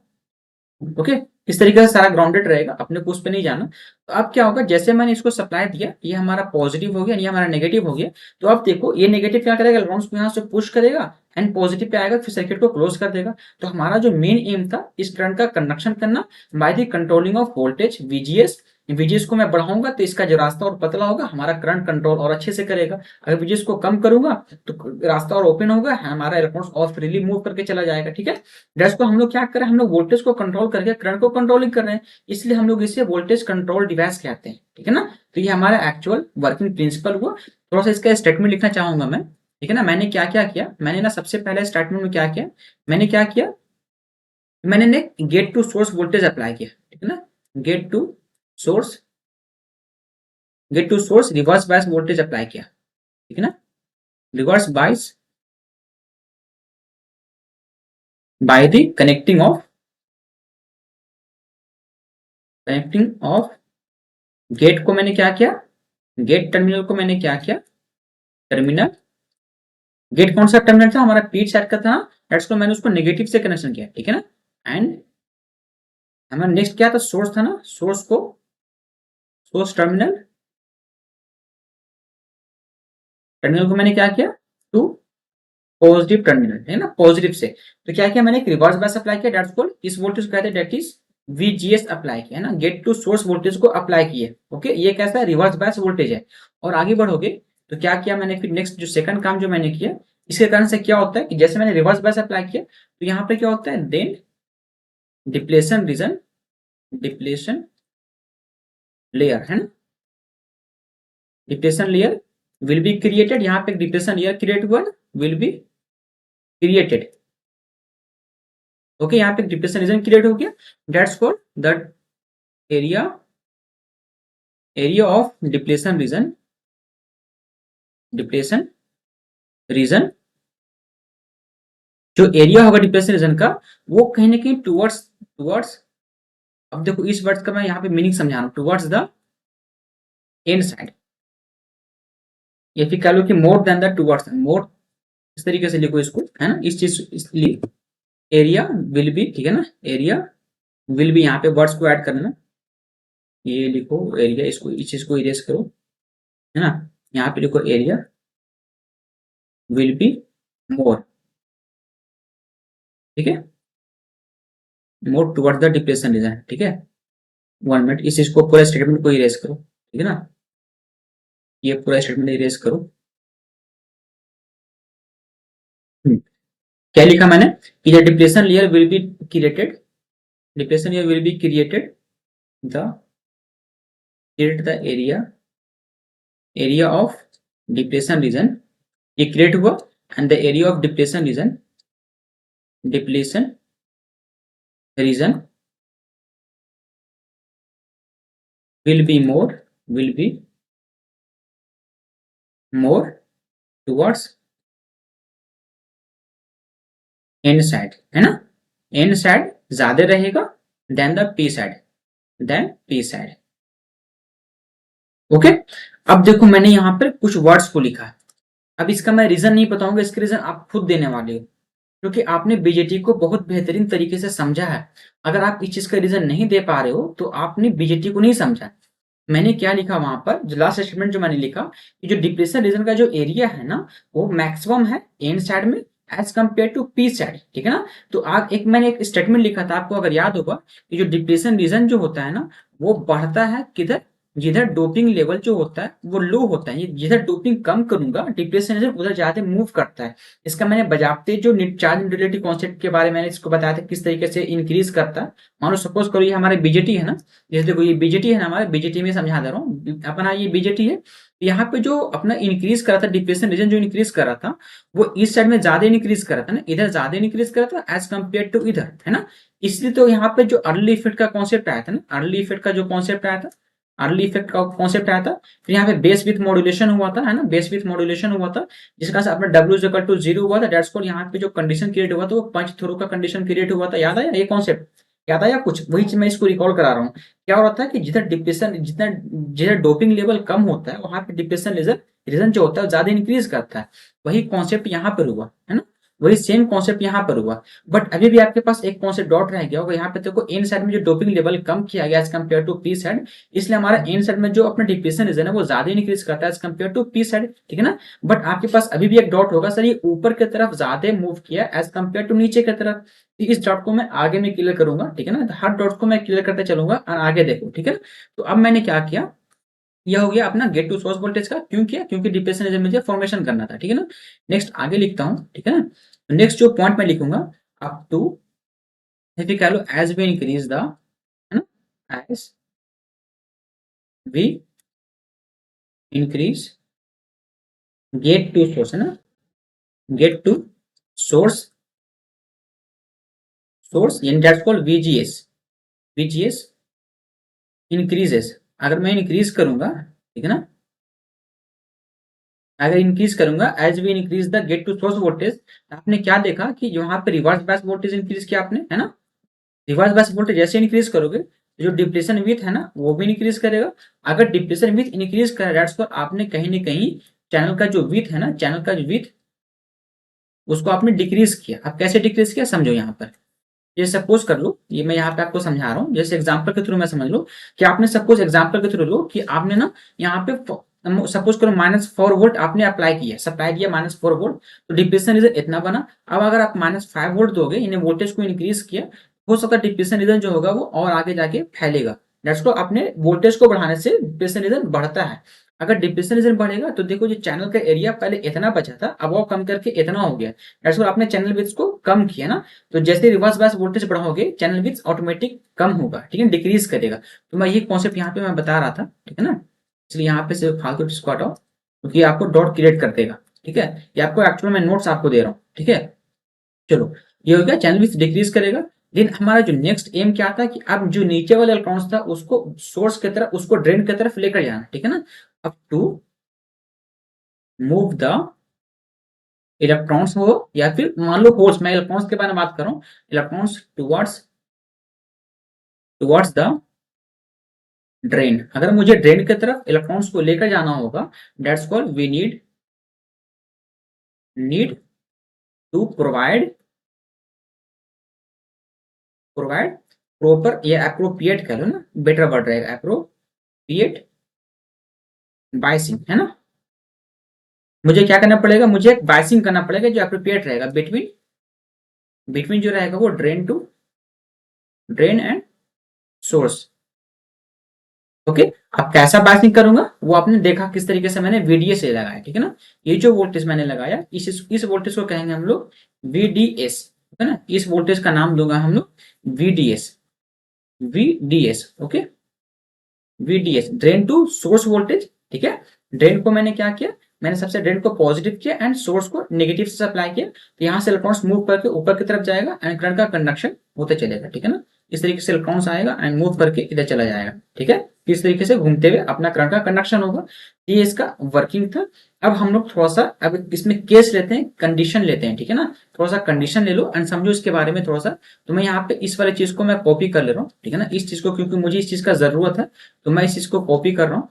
ओके। इस तरीके से सारा ग्राउंडेड रहेगा, अपने को उस पर नहीं जाना। तो अब क्या होगा, जैसे मैंने इसको सप्लाई दिया, ये हमारा पॉजिटिव हो गया, ये हमारा नेगेटिव हो गया। तो अब देखो, ये नेगेटिव क्या करेगा, इलेक्ट्रॉन्स को यहाँ से पुश करेगा एंड पॉजिटिव पे आएगा, फिर सर्किट को क्लोज कर देगा। तो हमारा जो मेन एम था इस करंट का कंडक्शन करना by the controlling of voltage VGS. VGS को मैं बढ़ाऊंगा तो इसका जो रास्ता और पतला होगा, हमारा करंट कंट्रोल और अच्छे से करेगा। अगर वीजीएस को कम करूंगा तो रास्ता और ओपन होगा, हमारा इलेक्ट्रॉन्स और फ्रीली मूव करके चला जाएगा, ठीक है। दैट्स को हम लोग क्या कर रहे हैं, हम लोग वोल्टेज को कंट्रोल करके करंट को कंट्रोलिंग कर रहे हैं, इसलिए हम लोग इसे वोल्टेज कंट्रोल डिवाइस कहते हैं, ठीक है ना। तो ये हमारा एक्चुअल वर्किंग प्रिंसिपल हुआ। थोड़ा सा इसका स्टेटमेंट लिखना चाहूंगा मैं, ठीक है ना। मैंने क्या क्या किया, मैंने ना सबसे पहले स्टेटमेंट में क्या किया, मैंने क्या किया, मैंने ने gate to source voltage apply किया, ठीक है ना, gate to source reverse bias voltage apply किया, ठीक है ना, reverse bias by the connecting of gate को मैंने क्या किया, गेट टर्मिनल को मैंने क्या किया, टर्मिनल गेट कौन सा टर्मिनल था हमारा, पी साइड का था, दैट्स को मैंने उसको नेगेटिव से कनेक्शन किया, ठीक है ना, एंड हमारा नेक्स्ट क्या था, सोर्स था ना, सोर्स टर्मिनल को मैंने क्या किया, टू पॉजिटिव टर्मिनल, है ना, पॉजिटिव से, तो क्या किया मैंने, एक रिवर्स बायस अप्लाई किया, दैट्स कॉल्ड, इस वोल्टेज को कहते हैं दैट इज VGS अप्लाई किया, है ना, गेट टू सोर्स वोल्टेज को अप्लाई किए, ओके, ये कैसा है, रिवर्स बायस वोल्टेज है। और आगे बढ़ोगे तो क्या किया मैंने, फिर नेक्स्ट जो सेकंड काम जो मैंने किया, इसके कारण से क्या होता है कि जैसे मैंने रिवर्स बायस अप्लाई किया तो यहाँ पे क्या होता है, then depletion region, depletion layer, है ना, depletion layer will be created, यहाँ पे डिप्लेशन लेयर क्रिएट हुआ, विल बी क्रिएटेड, ओके, यहाँ पे डिप्रेशन रीजन क्रिएट हो गया, that's called the area of depletion region, depletion region, जो एरिया होगा डिप्रेशन रीजन का, वो कहीं ना कहीं टुवर्ड्स, अब देखो इस वर्ड का मैं यहाँ पे मीनिंग समझा रहा हूँ, टुवर्ड्स द एंड साइड, या फिर कह लो कि मोर देन द टुवर्ड्स, मोर, इस तरीके से लिखो इसको, है ना, इस चीज इसलिए एरिया विल बी, ठीक है ना, एरिया विल बी, यहाँ पे वर्ड्स को ऐड करना, ये लिखो एरिया, इसको इस चीज को इरेज करो, है ना, यहाँ पे लिखो एरिया विल बी मोर, ठीक है, मोर टुवर्ड द डिप्रेशन रीजन, ठीक है, 1 मिनट, इस इसको पूरा स्टेटमेंट को इरेज करो, ठीक है ना, ये पूरा स्टेटमेंट इरेज करो। क्या लिखा मैंने कि the depression layer will be created, depression layer will be created, the create the area of depression region, ये क्रिएट हुआ, and the area of depression region will be more towards N side, है ना, एन साइड ज्यादा रहेगा then the P side, okay. अब देखो मैंने यहाँ पर कुछ वर्ड्स को लिखा है, अब इसका मैं रीजन नहीं बताऊंगा, इसके रीजन आप खुद देने वाले हो, क्योंकि आपने बीजेटी को बहुत बेहतरीन तरीके से समझा है। अगर आप इस चीज का रीजन नहीं दे पा रहे हो तो आपने बीजेटी को नहीं समझा। मैंने क्या लिखा वहां पर, जो लास्ट स्टेटमेंट जो मैंने लिखा कि जो डिप्रेशन रीजन का जो एरिया है ना, वो मैक्सिमम है एन साइड में as compare to P side, ठीक है ना। तो आज एक मैंने एक स्टेटमेंट लिखा था, आपको अगर याद होगा कि जो डिप्रेशन रीजन जो होता है ना, वो बढ़ता है किधर, जिधर डोपिंग लेवल जो होता है वो लो होता है, जिधर डोपिंग कम करूंगा डिप्रेशन रीजन उधर ज्यादा मूव करता है। इसका मैंने बजाते जो चार्ज न्यूट्रलिटी कॉन्सेप्ट के बारे में मैंने इसको बताया था, किस तरीके से इंक्रीज करता है। मान लो सपोज करो ये हमारे बीजेटी है ना, जैसे देखो ये बीजेटी है ना, हमारे बीजेटी में समझा दे रहा हूँ अपना, ये बीजेटी है, यहाँ पे जो अपना इंक्रीज करा था डिप्रेशन रीजन, जो इंक्रीज करा था वो इस साइड में ज्यादा इंक्रीज करा था ना, इधर ज्यादा इंक्रीज करा था एज कम्पेयर टू इधर, है ना। इसलिए तो यहाँ पे जो अर्ली इफेक्ट का कॉन्सेप्ट आया था ना, अर्ली इफेक्ट का जो कॉन्सेप्ट आया था, अर्ली इफेक्ट का कॉन्सेप्ट आया था, फिर यहाँ पे बेस विथ मॉड्यूलेशन हुआ था, है ना, बेस विथ मॉड्यूलेशन हुआ था, जिसका से अपना W इक्वल टू 0 हुआ था, दैट्स कॉल्ड, यहाँ पे जो कंडीशन क्रिएट हुआ था वो पंच थ्रो का कंडीशन क्रिएट हुआ था, याद आया ये कॉन्सेप्ट, याद आया कुछ, वही चीज मैं इसको रिकॉल करा रहा हूँ। क्या हो रहा था कि जिधर डिप्रेशन, जितना जिधर डोपिंग लेवल कम होता है वहां पे डिप्रेशन रीजन जो होता है ज्यादा इंक्रीज करता है, वही कॉन्सेप्ट यहाँ पर हुआ, है ना, वही सेम कॉन्सेप्ट यहाँ पर हुआ। बट अभी भी आपके पास एक कॉन्सेप्ट डॉट रह गया होगा, यहाँ पे देखो एन साइड में जो डोपिंग लेवल कम किया गया as compare to P side, इसलिए हमारा एन साइड में जो अपना डिप्रेशन रीजन है वो ज्यादा इंक्रीज करता है as compare to P side, ठीक है ना। बट आपके पास अभी भी एक डॉट होगा, सर ये ऊपर की तरफ ज्यादा मूव किया एज कम्पेयर टू नीचे की तरफ, इस डॉट को मैं आगे में क्लियर करूंगा, ठीक है ना, हर डॉट को मैं क्लियर करते चलूंगा और आगे देखो, ठीक है ना। तो अब मैंने क्या किया, यह हो गया अपना गेट टू सोर्स वोल्टेज का, क्यों किया, क्योंकि डिप्रेशन रीजन मुझे फॉर्मेशन करना था, ठीक है ना। नेक्स्ट आगे लिखता हूँ, ठीक है ना, नेक्स्ट जो पॉइंट मैं लिखूंगा, अप टू, फिर कह लो एज वी इंक्रीज द, है ना, as we increase gate to source, है ना, गेट टू सोर्स सोर्स यानी that's called VGS, VGS increases. अगर मैं इंक्रीज करूंगा, ठीक है ना, अगर इंक्रीज करूंगा as we increase the gate to source voltage, आपने क्या देखा कि यहाँ पे रिवर्स बायस वोल्टेज इंक्रीज किया आपने, है ना। रिवर्स बायस वोल्टेज जैसे इंक्रीज करोगे तो जो डिप्लेशन विथ है ना वो भी इंक्रीज करेगा। अगर डिप्लेशन विथ इंक्रीज कर दैट्स फॉर आपने कहीं ना कहीं चैनल का जो विथ है ना, चैनल का जो विथ उसको आपने डिक्रीज किया। अब कैसे डिक्रीज किया समझो यहाँ पर। ये सपोज कर लो, ये मैं यहाँ पे आपको समझा रहा हूँ, जैसे एग्जांपल के थ्रू मैं समझ लो कि आपने सपोज एग्जांपल के थ्रू लो कि आपने ना यहाँ पे सपोज करो -4 वोल्ट आपने अप्लाई किया, सप्लाई किया -4 वोल्ट, तो डिप्लेशन रीजन इतना बना। अब अगर आप -5 वोल्ट दोगे, इन्हें वोल्टेज को इंक्रीज किया, हो सकता है डिप्लेशन रीजन जो होगा वो और आगे जाके फैलेगा। दैट्स को अपने वोल्टेज को बढ़ाने से डिप्लेशन रीजन बढ़ता है। अगर डिप्लेशन रीजन बढ़ेगा तो देखो जो चैनल का एरिया पहले इतना बचा था अब वो कम करके इतना हो गया। दैट्स आपने चैनल विड्थ को कम किया ना, तो जैसे रिवर्स बायस वोल्टेज बढ़ाओगे चैनल विड्थ ऑटोमेटिक कम होगा, ठीक है, डिक्रीज करेगा। तो मैं ये कॉन्सेप्ट यहाँ पे मैं बता रहा था, ठीक है ना। इसलिए यहाँ पे सिर्फ फालतू इसको हटाओ क्योंकि आपको डॉट क्रिएट कर देगा, ठीक है। ये आपको एक्चुअल में नोट्स आपको दे रहा हूँ, ठीक है। चलो ये हो गया, चैनल विड्थ डिक्रीज करेगा। देन हमारा जो नेक्स्ट एम क्या था कि अब जो नीचे वाला इलेक्ट्रॉन्स था उसको सोर्स की तरफ, उसको ड्रेन की तरफ लेकर जाना, ठीक है ना। अब टू मूव द इलेक्ट्रॉन्स हो या फिर मान लो होल्स, मैं इलेक्ट्रॉन्स के बारे में बात कर रहा हूँ, electrons towards towards the drain. अगर मुझे ड्रेन की तरफ इलेक्ट्रॉन्स को लेकर जाना होगा that's called we need to provide proper या अप्रोप्रिएट कह लो ना, बेटर वर्ड रहेगा अप्रोप्रिएट बाइसिंग, है ना। मुझे क्या करना पड़ेगा, मुझे एक बाइसिंग करना पड़ेगा जो अप्रोप्रिएट रहेगा बिटवीन बिटवीन जो रहेगा वो ड्रेन एंड सोर्स। ओके, अब कैसा बाइसिंग करूंगा वो आपने देखा किस तरीके से मैंने वीडीएस से लगाया, ठीक है ना। ये जो वोल्टेज मैंने लगाया इस वोल्टेज को कहेंगे हम लोग वीडीएस, है ना। इस वोल्टेज का नाम दूंगा हम लोग VDS, VDS, okay, VDS drain to source voltage, ठीक है। ड्रेन को मैंने क्या किया, मैंने सबसे ड्रेन को पॉजिटिव किया एंड सोर्स को नेगेटिव से सप्लाई किया, तो यहाँ से इलेक्ट्रॉन्स मूव करके ऊपर की तरफ जाएगा एंड करंट का कंडक्शन होते चलेगा, ठीक है ना। इस तरीके से इलेक्ट्रॉन्स आएगा एंड मूव करके इधर चला जाएगा, ठीक है। इस तरीके से घूमते हुए अपना करंट का कंडक्शन होगा। ये इसका वर्किंग था। अब हम लोग थोड़ा सा अब इसमें केस लेते हैं, कंडीशन लेते हैं, ठीक है ना। थोड़ा सा कंडीशन ले लो एंड समझो इसके बारे में थोड़ा सा। तो मैं यहाँ पे इस वाली चीज को मैं कॉपी कर ले रहा हूँ, ठीक है ना, इस चीज को, क्योंकि मुझे इस चीज का जरूरत है तो मैं इस चीज को कॉपी कर रहा हूँ।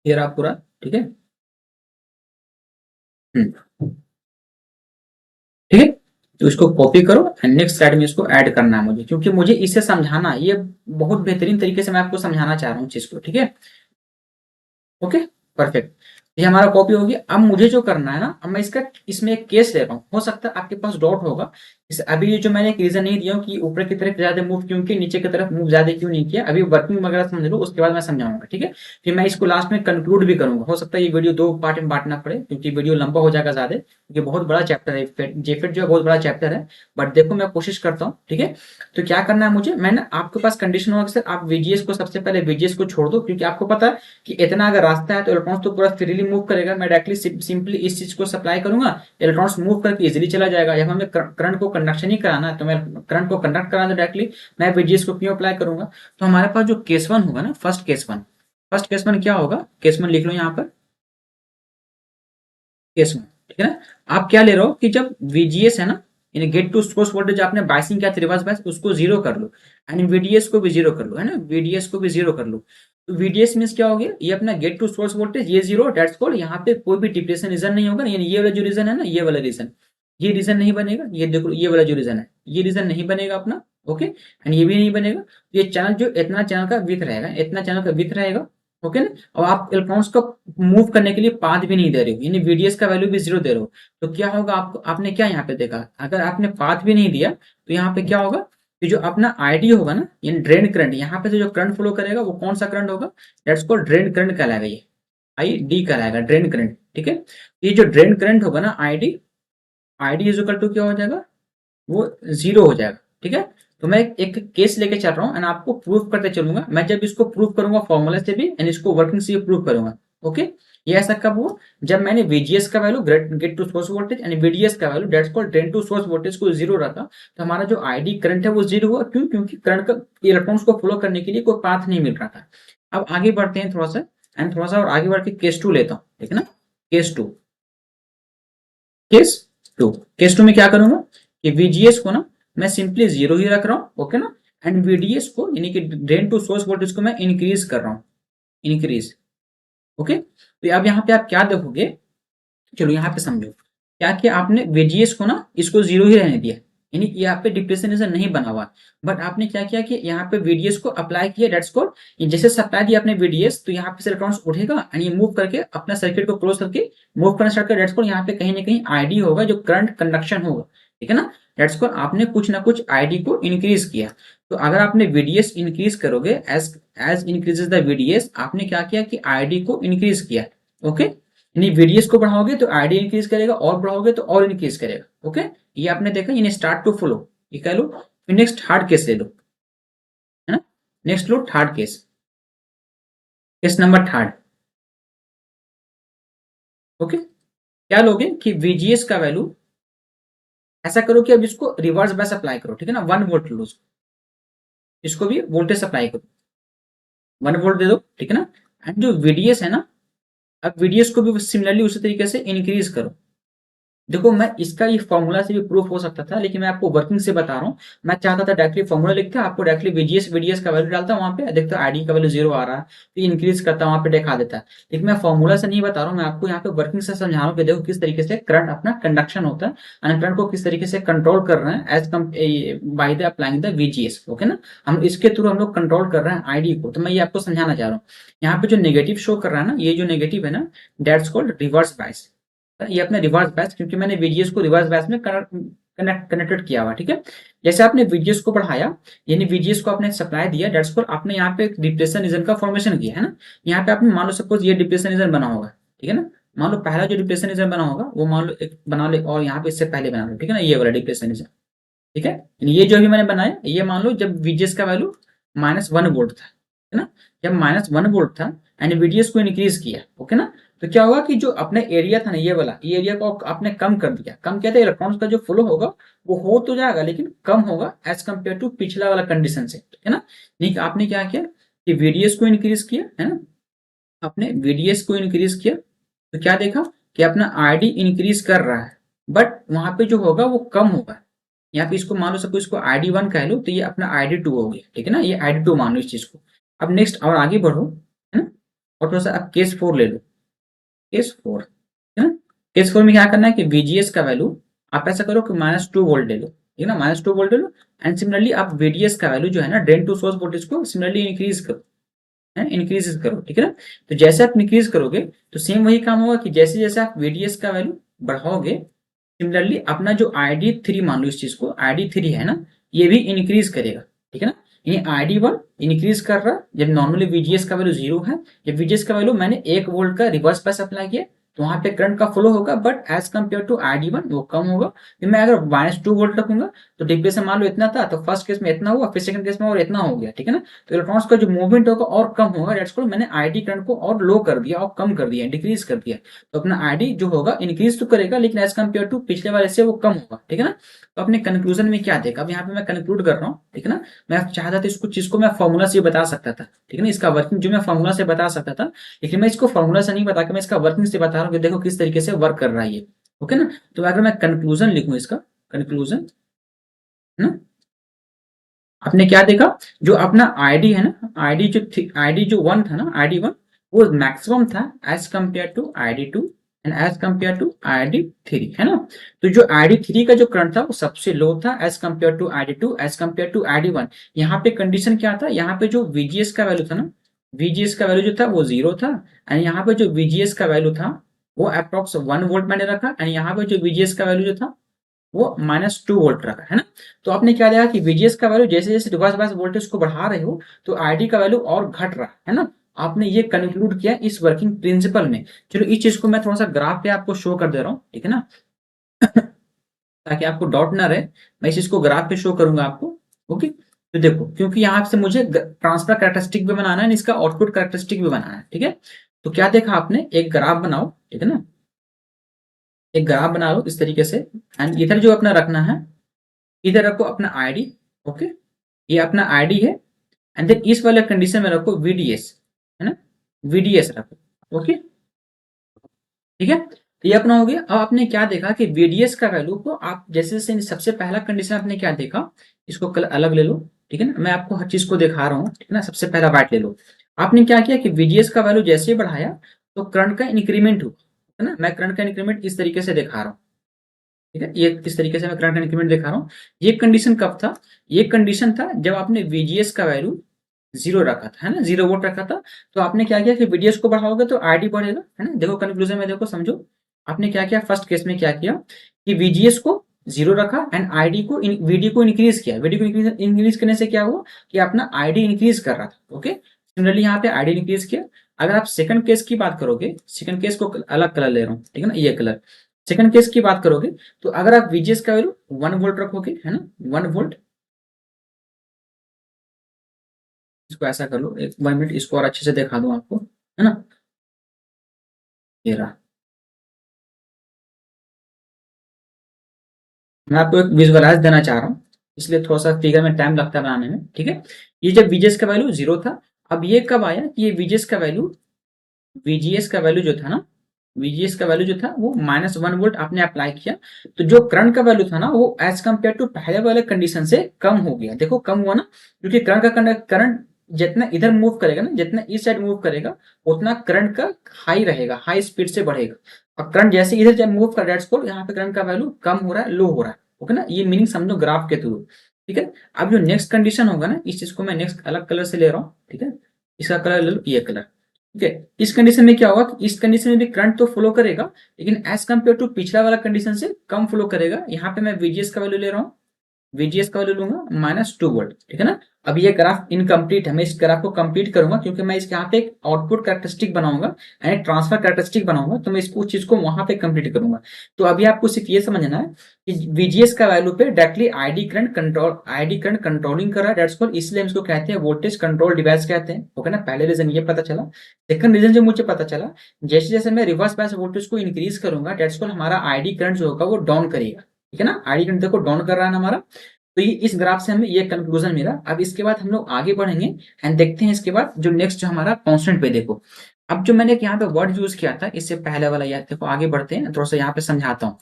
ये रहा पूरा, ठीक है। ठीक है, तो इसको कॉपी करो एंड नेक्स्ट स्लाइड में इसको ऐड करना है मुझे, क्योंकि मुझे इसे समझाना है, ये बहुत बेहतरीन तरीके से मैं आपको समझाना चाह रहा हूँ चीज को, ठीक है। Okay, perfect. ये हमारा कॉपी हो गया। अब मुझे जो करना है ना, अब मैं इसका इसमें एक केस ले रहा हूँ, हो सकता है आपके पास डाउट होगा इस अभी ये जो मैंने एक रीजन नहीं दिया हूँ कि ऊपर की तरफ ज्यादा मूव क्यों किया, नीचे की तरफ मूव ज्यादा क्यों नहीं किया, अभी वर्किंग वगैरह समझ लो उसके बाद मैं समझाऊंगा, ठीक है। फिर मैं इसको लास्ट में कंक्लूड भी करूंगा। हो सकता है ये वीडियो दो पार्ट में बांटना पड़े क्योंकि वीडियो लंबा हो जाएगा ज्यादा, क्योंकि बहुत बड़ा चैप्टर है, जेफेट जो है बहुत बड़ा चैप्टर है। बट देखो मैं कोशिश करता हूँ, ठीक है। तो क्या करना है मुझे, मैंने आपके पास कंडीशन होगा सर आप वीजीएस को सबसे पहले वीजीएस को छोड़ दो, क्योंकि आपको पता है कि इतना अगर रास्ता है तो इलेक्ट्रॉन्स तो पूरा फ्रीली मूव करेगा। मैं डायरेक्टली सिंपली इस चीज को सप्लाई करूंगा, इलेक्ट्रॉन्स मूव करके इजीली चला जाएगा। जब हमें करंट को कंडक्शन ही कराना है तो मैं करंट को कंडक्ट कराना तो डायरेक्टली मैं वीजीएस को क्यों अप्लाई करूंगा। तो हमारे पास जो केस वन होगा ना, फर्स्ट केस वन क्या होगा, केस वन लिख लो यहाँ पर, केस वन, ठीक है ना। आप क्या ले रहे हो कि जब वीजीएस है ना, यानी गेट टू सोर्स वोल्टेज आपने बाइसिंग किया रिवर्स बाइस, उसको जीरो कर लो एंड वीडीएस को भी जीरो कर लो, है ना, वीडीएस को भी जीरो कर लो। तो वीडीएस मींस क्या हो गया, ये अपना गेट टू सोर्स वोल्टेज ये जीरो, दैट्स कॉल्ड यहाँ पे कोई भी डिप्रेशन रीजन नहीं होगा, यानी ये वाला जो रीजन है ना, ये वाला रीजन, ये रीजन नहीं बनेगा। ये देखो ये वाला जो रीजन है ये रीजन नहीं बनेगा अपना, ओके, एंड ये भी नहीं बनेगा। ये चैनल जो इतना चैनल का विड्थ रहेगा, इतना चैनल का विड्थ रहेगा, ओके ना। और आप इलेक्ट्रॉन्स को मूव करने के लिए पाथ भी नहीं दे रहे हो, यानी वीडीएस का वैल्यू भी जीरो दे रहे हो। तो क्या होगा, आपको आपने क्या यहाँ पे देखा, अगर आपने पाथ भी नहीं दिया तो यहाँ पे क्या होगा कि जो अपना आईडी होगा ना, यानी ड्रेन करंट, यहाँ पे जो करंट फ्लो करेगा वो कौन सा करंट होगा, दैट्स कॉल्ड ड्रेन करंट कहलाएगा, ये आई डी कहलाएगा, ड्रेन करंट, ठीक है। ये जो ड्रेन करंट होगा ना, ID ID is equal to क्या हो जाएगा, वो जीरो हो जाएगा, ठीक है। तो मैं एक केस लेके चल रहा हूँ एंड आपको प्रूफ करते चलूंगा। मैं जब इसको प्रूफ करूंगा फॉर्मूला से भी एंड इसको वर्किंग से भी प्रूफ करूंगा, ओके। ये ऐसा कब हुआ, जब मैंने VGS का value gate to source voltage and VDS का value that's called drain to source voltage को जीरो रखा, तो हमारा जो ID करंट है वो जीरो हुआ। क्यों? क्योंकि करंट का इलेक्ट्रॉन्स को फ्लो करने के लिए कोई पाथ नहीं मिल रहा था। अब आगे बढ़ते हैं थोड़ा सा, एंड थोड़ा सा और आगे बढ़ के केस 2 लेता हूँ, ठीक है ना। केस 2, केस 2, केस 2 में क्या करूंगा कि VGS को ना मैं सिंपली जीरो ही रख रहा हूँ, ओके ना, एंड VDS को यानी कि ड्रेन टू सोर्स वोल्टेज को मैं इंक्रीज कर रहा हूँ, इंक्रीज, ओके। तो अब यहाँ पे आप क्या देखोगे, चलो यहाँ पे समझो, क्या किया आपने VGS को ना इसको जीरो ही रहने दिया, यानी कि यहाँ पे डिप्रेशन रीजन नहीं बना हुआ, बट आपने क्या किया कि यहाँ पे VDS को अप्लाई किया, डेट्स को जैसे सप्लाई दिया आपने VDS, तो यहाँ पे से इलेक्ट्रॉन्स उठेगा एंड ये मूव करके अपना सर्किट को क्लोज करके मूव करना स्टार्ट कर, डेट्स को यहाँ पे कहीं ना कहीं ID होगा जो करंट कंडक्शन होगा, ठीक है ना। डेट्स को आपने कुछ ना कुछ ID को इंक्रीज किया। तो अगर आपने VDS इंक्रीज करोगे, as as increases the VDS, आपने क्या किया कि ID को इंक्रीज किया, ओके। यानी VDS को बढ़ाओगे तो ID इंक्रीज करेगा, और बढ़ाओगे तो और इंक्रीज करेगा, ओके। ये आपने देखा, यानी स्टार्ट टू फ्लो, ये कह लो। फिर नेक्स्ट हार्ड केस ले लो, है ना। नेक्स्ट लो third case, case number third, okay. क्या लोगे कि VGS का वैल्यू ऐसा करो कि अब इसको रिवर्स बायस अप्लाई करो, ठीक है ना, 1 वोल्ट लो, इसको भी वोल्टेज अप्लाई करो, 1 वोल्ट दे दो, ठीक है ना। एंड जो VDS है ना, अब VDS को भी सिमिलरली उसी तरीके से इंक्रीज करो। देखो मैं इसका ये फॉर्मूला से भी प्रूफ हो सकता था, लेकिन मैं आपको वर्किंग से बता रहा हूँ। मैं चाहता था डायरेक्टली फॉर्मूला लिखता, आपको डायरेक्टली VDS का वैल्यू डालता, वहां पे देखता ID का वैल्यू जीरो आ रहा है तो इंक्रीज करता, वहां पे दिखा देता। लेकिन मैं फॉर्मूला से नहीं बता रहा हूँ, मैं आपको यहाँ पे वर्किंग से समझा रहा हूँ कि देखो किस तरीके से करंट अपना कंडक्शन होता है, एंड करंट को किस तरीके से कंट्रोल कर रहे हैं as come by the applying the VGS, okay ना। हम इसके थ्रू हम लोग कंट्रोल कर रहे हैं ID को, तो मैं ये आपको समझाना चाह रहा हूँ। यहाँ पे जो नेगेटिव शो कर रहा है ना, ये जो नेगेटिव है ना, दैट्स कॉल्ड रिवर्स बायस। ये अपने रिवर्स बैच, क्योंकि मैंने VGS को रिवर्स बैच में कनेक्टेड किया हुआ, ठीक है। जैसे आपने VGS को बढ़ाया, यानी VGS को आपने सप्लाई दिया, डेट्स को आपने यहाँ पे एक डिप्रेशन रीजन का फॉर्मेशन किया है ना। यहाँ पे आपने मान लो सपोज ये डिप्रेशन रीजन बना होगा, ठीक है ना। मान लो पहला जो डिप्रेशन रीजन बना होगा वो मान लो एक बना ले, और यहाँ पे इससे पहले बना लो, ठीक है ना, ये वाला डिप्रेशन रीजन, ठीक है। ये जो भी मैंने बनाया, ये मान लो जब VGS का वैल्यू -1 वोल्ट था, है ना, जब -1 वोल्ट था एंड VDS को इंक्रीज किया, ओके ना, तो क्या होगा कि जो अपने एरिया था ना, ये वाला ये एरिया को आपने कम कर दिया। कम क्या था, इलेक्ट्रॉन्स का जो फ्लो होगा वो हो तो जाएगा लेकिन कम होगा एज कम्पेयर टू पिछला वाला कंडीशन से, ठीक है ना। नहीं, आपने क्या किया कि VDS को इंक्रीज किया, है ना, आपने VDS को इंक्रीज किया, तो क्या देखा कि अपना ID इंक्रीज कर रहा है, बट वहां पे जो होगा वो कम होगा। यहाँ पे इसको मान लो, सबको इसको ID1 कह लो, तो ये अपना ID2 हो गया, ठीक है ना, ये ID2 मान लो इस चीज को। अब नेक्स्ट और आगे बढ़ो, है ना, और थोड़ा सा अब केस 4 ले लो, केस 4, है ना। केस 4 में क्या करना है कि VGS का वैल्यू आप ऐसा करो कि -2 वोल्ट ले लो, ठीक है ना, -2 वोल्ट ले लो। एंड सिमिलरली आप VDS का वैल्यू जो है ना, ड्रेन टू सोर्स वोल्टेज को सिमिलरली इंक्रीज करो, है, इंक्रीज करो, ठीक है ना। तो जैसे आप इंक्रीज करोगे तो सेम वही काम होगा कि जैसे जैसे आप VDS का वैल्यू बढ़ाओगे, सिमिलरली अपना जो ID3 मान लो, इस चीज को ID3 है ना, ये भी इंक्रीज करेगा, ठीक है ना। ये ID1 इंक्रीज कर रहा है जब नॉर्मली VGS का वैल्यू जीरो है। जब VGS का वैल्यू मैंने 1 वोल्ट का रिवर्स पास अप्लाई किया, तो वहां पे करंट का फ्लो होगा, but as compare to ID1 वो कम होगा। फिर मैं अगर -2 वोल्ट रखूंगा तो डिप्रेशन मान लो इतना था, तो फर्स्ट केस में इतना हुआ, फिर सेकंड केस में और इतना हो गया, ठीक है ना। तो इलेक्ट्रॉन्स का जो मूवमेंट होगा और कम होगा, डेट्स को मैंने ID करंट को और लो कर दिया और कम कर दिया, डिक्रीज कर दिया। तो अपना ID जो होगा इंक्रीज तो करेगा, लेकिन एज कम्पेयर टू पिछले वाले से वो कम होगा, ठीक है ना। तो अपने कंक्लूजन में क्या देखा, अब यहाँ पे मैं कंक्लूड कर रहा हूँ, ठीक है ना। मैं चाहता था इसको चीज को मैं फॉर्मूला से बता सकता था, ठीक है ना, इसका वर्किंग जो मैं फॉर्मूला से बता सकता था, लेकिन मैं इसको फॉर्मूला से नहीं बता के मैं इसका वर्किंग से बता रहा हूँ कि देखो किस तरीके से वर्क कर रहा है ये, ओके ना। तो अगर मैं कंक्लूजन लिखूं, इसका कंक्लूजन, है ना, आपने क्या देखा, जो अपना ID है ना, ID जो 1 था ना, ID1 वो मैक्सिमम था as compare to ID2 and as compare to ID3, है ना। तो जो ID3 का जो करंट था वो सबसे लो था as compare to ID2 as compare to ID1। यहाँ पे कंडीशन क्या था, यहाँ पे जो VGS का वैल्यू था ना, VGS का वैल्यू जो था वो जीरो था, एंड यहाँ पे जो VGS का वैल्यू था वो अप्रोक्स 1 वोल्ट मैंने रखा, एंड यहाँ पे जो VGS का वैल्यू जो था वो -2 वोल्ट रखा, है ना। तो आपने क्या देखा कि VGS का वैल्यू जैसे जैसे रिवर्स बायस वोल्टेज को बढ़ा रहे हो तो ID का वैल्यू और घट रहा है ना। आपने ये कंक्लूड किया इस वर्किंग प्रिंसिपल में। चलो इस चीज को मैं थोड़ा सा ग्राफ पे आपको शो कर दे रहा हूँ, ठीक है ना, ताकि आपको डाउट ना रहे। मैं इस चीज को ग्राफ पे शो करूंगा आपको, ओके। तो देखो, क्योंकि यहाँ से मुझे ट्रांसफर कैरेक्टरिस्टिक भी बनाना है, इसका आउटपुट कैरेक्टरिस्टिक भी बनाना है, ठीक है। तो क्या देखा आपने, एक ग्राफ बनाओ, ठीक है ना, एक ग्राफ बना लो इस तरीके से, एंड इधर जो अपना रखना है, इधर रखो अपना आईडी, ओके, ये अपना आईडी है, एंड देन इस वाले कंडीशन में रखो वीडीएस, है ना, वीडीएस रखो, ओके, ठीक है। तो ये अपना हो गया। अब आपने क्या देखा कि वीडीएस का वैल्यू को आप जैसे जैसे सबसे पहला कंडीशन आपने क्या देखा, इसको कलर अलग ले लो, ठीक है ना, मैं आपको हर चीज को दिखा रहा हूँ, ठीक है ना, सबसे पहला व्हाइट ले लो। आपने क्या किया कि वीडीएस का वैल्यू जैसे ही बढ़ाया तो करंट का इंक्रीमेंट हुआ, है ना, मैं करंट का इंक्रीमेंट इस तरीके से दिखा रहा हूँ, ठीक है, ये इस तरीके से मैं करंट का इंक्रीमेंट दिखा रहा हूँ। ये कंडीशन कब था, ये कंडीशन था जब आपने वीजीएस का वैल्यू जीरो रखा था, है ना, 0 वोल्ट रखा था। तो आपने क्या किया कि वीडीएस को बढ़ाओगे तो आरडी बढ़ेगा, है ना, देखो कंक्लूजन में देखो समझो, आपने क्या किया फर्स्ट केस में क्या किया कि वीजीएस को जीरो रखा एंड आईडी को वीडी को इंक्रीज किया, वीडी को इंक्रीज करने से क्या हुआ कि अपना आईडी इंक्रीज कर रहा था, ओके, सिमिलरली यहाँ पे आईडी इंक्रीज किया। अगर आप सेकंड केस की बात करोगे, सेकंड केस को अलग कलर ले रहा हूँ, ठीक है ना, ये कलर, सेकंड केस की बात करोगे तो अगर आप वीजीएस का वैल्यू 1 वोल्ट रखोगे, है ना, 1 वोल्ट, इसको ऐसा कर लो, एक 1 मिनट इसको और अच्छे से दिखा दूं आपको, है ना, ये रहा, मैं आपको एक विजुअलाइज देना चाह रहा हूँ, इसलिए थोड़ा सा फिगर में टाइम लगता है बनाने में, ठीक है। ये जब वीजीएस का वैल्यू जीरो था, अब ये कब आया कि ये वीजीएस का वैल्यू जो था ना, वीजीएस का वैल्यू जो था वो -1 वोल्ट आपने अप्लाई किया, तो जो करंट का वैल्यू था ना वो एज कम्पेयर टू पहले वाले कंडीशन से कम हो गया, देखो कम हुआ ना, क्योंकि करंट जितना इधर मूव करेगा ना, जितना इस साइड मूव करेगा उतना करंट का हाई रहेगा, हाई स्पीड से बढ़ेगा, और करंट जैसे इधर जब मूव कर रहा है, यहाँ पे करंट का वैल्यू कम हो रहा है, लो हो रहा है, ओके ना, ये मीनिंग समझो ग्राफ के थ्रू, ठीक है। अब जो नेक्स्ट कंडीशन होगा ना, इस चीज को मैं नेक्स्ट अलग कलर से ले रहा हूँ, ठीक है, इसका कलर ले लो, ये कलर, ठीक है। इस कंडीशन में क्या होगा कि इस कंडीशन में भी करंट तो फ्लो करेगा, लेकिन एज कम्पेयर टू पिछला वाला कंडीशन से कम फ्लो करेगा। यहाँ पे मैं वीजीएस का वैल्यू ले रहा हूँ, वीजीएस का वैल्यू लूंगा -2 वोल्ट, ठीक है ना। अब ये ग्राफ इनकम्प्लीट है, मैं इस ग्राफ को कंप्लीट करूंगा क्योंकि मैं इसके यहाँ पे एक आउटपुट कैरेक्टरिस्टिक बनाऊंगा एंड ट्रांसफर कैरेक्टरिस्टिक बनाऊंगा, तो मैं इसको उस चीज को वहां पे कंप्लीट करूंगा। तो अभी आपको सिर्फ ये समझना है कि वीजीएस का वैल्यू पे डायरेक्टली आईडी करंट कंट्रोलिंग कर रहा है, दैट्स कॉल्ड, इसलिए हम इसको कहते हैं वोल्टेज कंट्रोल डिवाइस कहते हैं, ओके ना, पहले रीजन ये पता चला। सेकंड रीजन जो मुझे पता चला, जैसे जैसे मैं रिवर्स बायस वोल्टेज को इंक्रीज करूंगा, दैट्स कॉल्ड हमारा आईडी करंट जो होगा वो डाउन करेगा, ठीक है ना, आईडी करंट देखो डाउन कर रहा है ना हमारा। तो ये इस ग्राफ से हमें ये कंक्लूजन मिला। अब इसके बाद हम लोग आगे बढ़ेंगे एंड देखते हैं इसके बाद जो नेक्स्ट जो हमारा कांस्टेंट पे देखो। अब जो मैंने यहाँ पे वर्ड यूज किया था इससे पहले वाला, यार देखो आगे बढ़ते हैं, थोड़ा सा यहाँ पे समझाता हूँ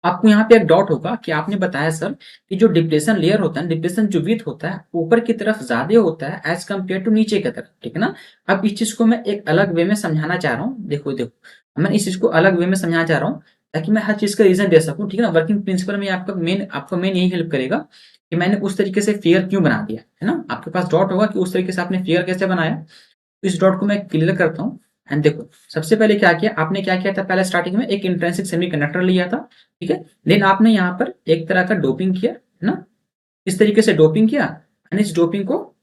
आपको। यहाँ पे एक डॉट होगा कि आपने बताया सर कि जो डिप्रेशन लेयर होता है, डिप्रेशन जो विड्थ होता है ऊपर की तरफ ज्यादा होता है एज कम्पेयर टू नीचे की तरफ, ठीक है ना। अब इस चीज को मैं एक अलग वे में समझाना चाह रहा हूँ, देखो देखो मैं इस चीज को अलग वे में समझाना चाह रहा हूँ ताकि मैं हर चीज का रीजन दे सकूं, ठीक है ना। वर्किंग प्रिंसिपल में आपका मेन यही हेल्प करेगा कि मैंने उस तरीके से फिगर क्यों बना दिया, है ना। आपके पास डॉट होगा कि उस तरीके से आपने फिगर कैसे बनाया, तो इस डॉट को मैं क्लियर करता हूँ। एंड देखो सबसे पहले क्या किया आपने, क्या किया था पहले स्टार्टिंग में एक इंट्रिंसिक सेमीकंडक्टर लिया था, ठीक है। देन आपने यहाँ पर एक तरह का डोपिंग किया, है ना, इस तरीके से डोपिंग किया, एंड इस डोपिंग को,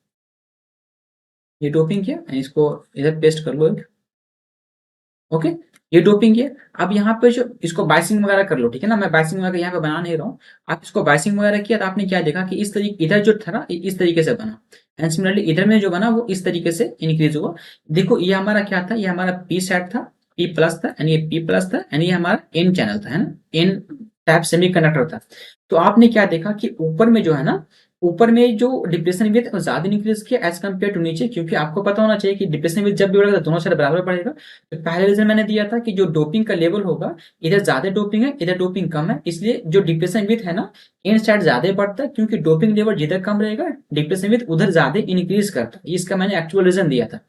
ये डोपिंग किया एंड इसको इधर पेस्ट कर लो, ओके, ये डोपिंग है। अब यहाँ पे जो इसको बाइसिंग वगैरह कर लो, ठीक है ना, मैं बाइसिंग वगैरह यहाँ पे बना नहीं रहा हूँ। आप इसको बाइसिंग वगैरह किया तो आपने क्या देखा कि इस तरीके इधर जो था ना इस तरीके से बना, एंड सिमिलरली इधर में जो बना वो इस तरीके से इंक्रीज हुआ। देखो ये हमारा क्या था, ये हमारा पी सेट था, पी प्लस था, एंड ये पी प्लस था, एंड ये हमारा एन चैनल था, है ना, एन टाइप सेमीकंडक्टर था। तो आपने क्या देखा कि ऊपर में जो है ना, ऊपर में जो डिप्रेशन विथ ज्यादा इंक्रीज किया एज कम्पेयर टू नीचे, क्योंकि आपको पता होना चाहिए कि डिप्रेशन विथ जब भी बढ़ेगा तो दोनों साइड बराबर बढ़ेगा। तो पहले रीजन मैंने दिया था कि जो डोपिंग का लेवल होगा, इधर ज्यादा डोपिंग है इधर डोपिंग कम है, इसलिए जो डिप्रेशन विथ है ना इन साइड ज्यादा बढ़ता है, क्योंकि डोपिंग लेवल जिधर कम रहेगा डिप्रेशन विथ उधर ज्यादा इंक्रीज करता है। इसका मैंने एक्चुअल रीजन दिया था।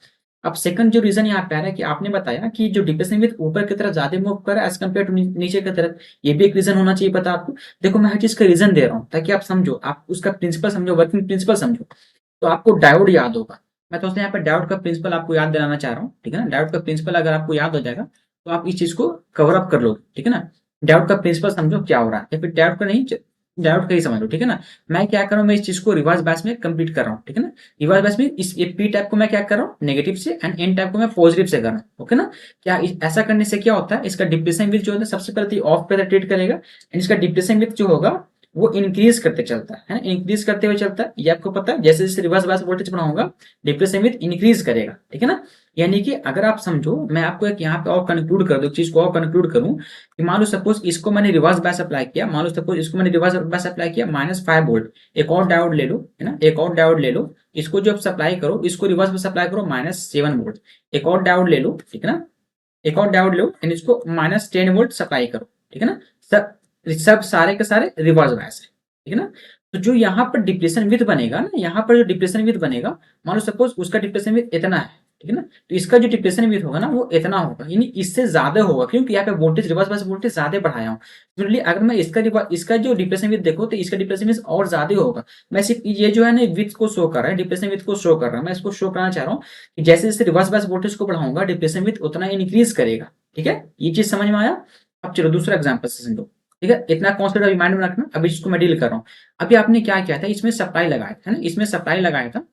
अब सेकंड जो रीजन यहाँ पे आ रहा है कि आपने बताया कि जो डिप्रेशन विथ ऊपर की तरफ ज्यादा मूव कर रहा है एज कम्पेयर टू नीचे की तरफ, ये भी एक रीजन होना चाहिए पता आपको। देखो मैं हर चीज का रीजन दे रहा हूँ ताकि आप समझो, आप उसका प्रिंसिपल समझो, वर्किंग प्रिंसिपल समझो। तो आपको डायोड याद होगा, मैं तो यहाँ पे डायोड का प्रिंसिपल आपको याद दिलाना चाह रहा हूँ, ठीक है ना। डायोड का प्रिंसिपल अगर आपको याद हो जाएगा तो आप इस चीज को कवर अप कर लो, ठीक है ना। डायोड का प्रिंसिपल समझो क्या हो रहा है, या फिर डायोड का नहीं, डायोड का ही समझ लो, ठीक है ना। मैं क्या कर रहा हूँ, मैं इस चीज को रिवर्स बैच में कंप्लीट कर रहा हूँ, ठीक है ना। रिवर्स बैच में इस पी टाइप को मैं क्या कर रहा हूँ नेगेटिव से, एंड एन टाइप को मैं पॉजिटिव से कर रहा हूँ, ओके ना। क्या ऐसा करने से क्या होता है, इसका डिप्रेशन विथ जो है सबसे पहले ऑफ पे ट्रीट करेगा, एंड इसका डिप्रेशन विथ जो होगा वो इंक्रीज करते चलता है ना, इंक्रीज करते हुए चलता है, ये आपको पता है। जैसे जैसे रिवर्स बायस वोल्टेज बढ़ाऊंगा डिप्रेशन विथ इंक्रीज करेगा, ठीक है ना। यानी कि अगर आप समझो, मैं आपको एक यहाँ पे और कंक्लूड कर दूं, एक चीज को और कंक्लूड करूं कि मान लो सपोज इसको मैंने रिवर्स बायस अप्लाई किया, मान लो सपोज इसको मैंने रिवर्स बायस अप्लाई किया -5 वोल्ट, एक और डायोड ले लो, है ना, एक और डायोड ले लो, इसको जो सप्लाई करो इसको रिवर्स में सप्लाई करो -7 वोल्ट, एक और डायोड ले लो, ठीक है ना, एक और डायोड लो एंड इसको -10 वोल्ट सप्लाई करो, ठीक है ना। सब सब सारे के सारे रिवर्स बायस है, ठीक है ना। तो जो यहाँ पर डिप्रेशन विथ बनेगा ना, यहाँ पर जो डिप्रेशन विथ बनेगा, मान लो सपोज उसका डिप्रेशन विथ इतना है, ठीक है ना, तो इसका जो डिप्रेशन विथ होगा ना वो इतना होगा, यानी इससे ज्यादा होगा, क्योंकि यहाँ पे वोल्टेज रिवर्स बायस वोल्टेज ज्यादा बढ़ाया हूँ। सिमिलरली अगर मैं इसका जो डिप्रेशन विथ देखो तो इसका डिप्रेशन विथ और ज्यादा होगा। मैं सिर्फ ये जो है ना विथ को शो कर रहा है, डिप्रेशन विथ को शो कर रहा है, मैं इसको शो करना चाह रहा हूँ कि जैसे जैसे रिवर्स बायस वोल्टेज को बढ़ाऊंगा डिप्रेशन विथ उतना इंक्रीज करेगा, ठीक है। ये चीज समझ में आया। अब चलो दूसरा एग्जांपल से समझो, ठीक है। इतना कॉन्सेप्ट अभी माइंड में रखना, अभी इसको मैं डील कर रहा हूँ। अभी आपने क्या किया था, इसमें सप्लाई लगाया था ना, इसमें सप्लाई लगाया था,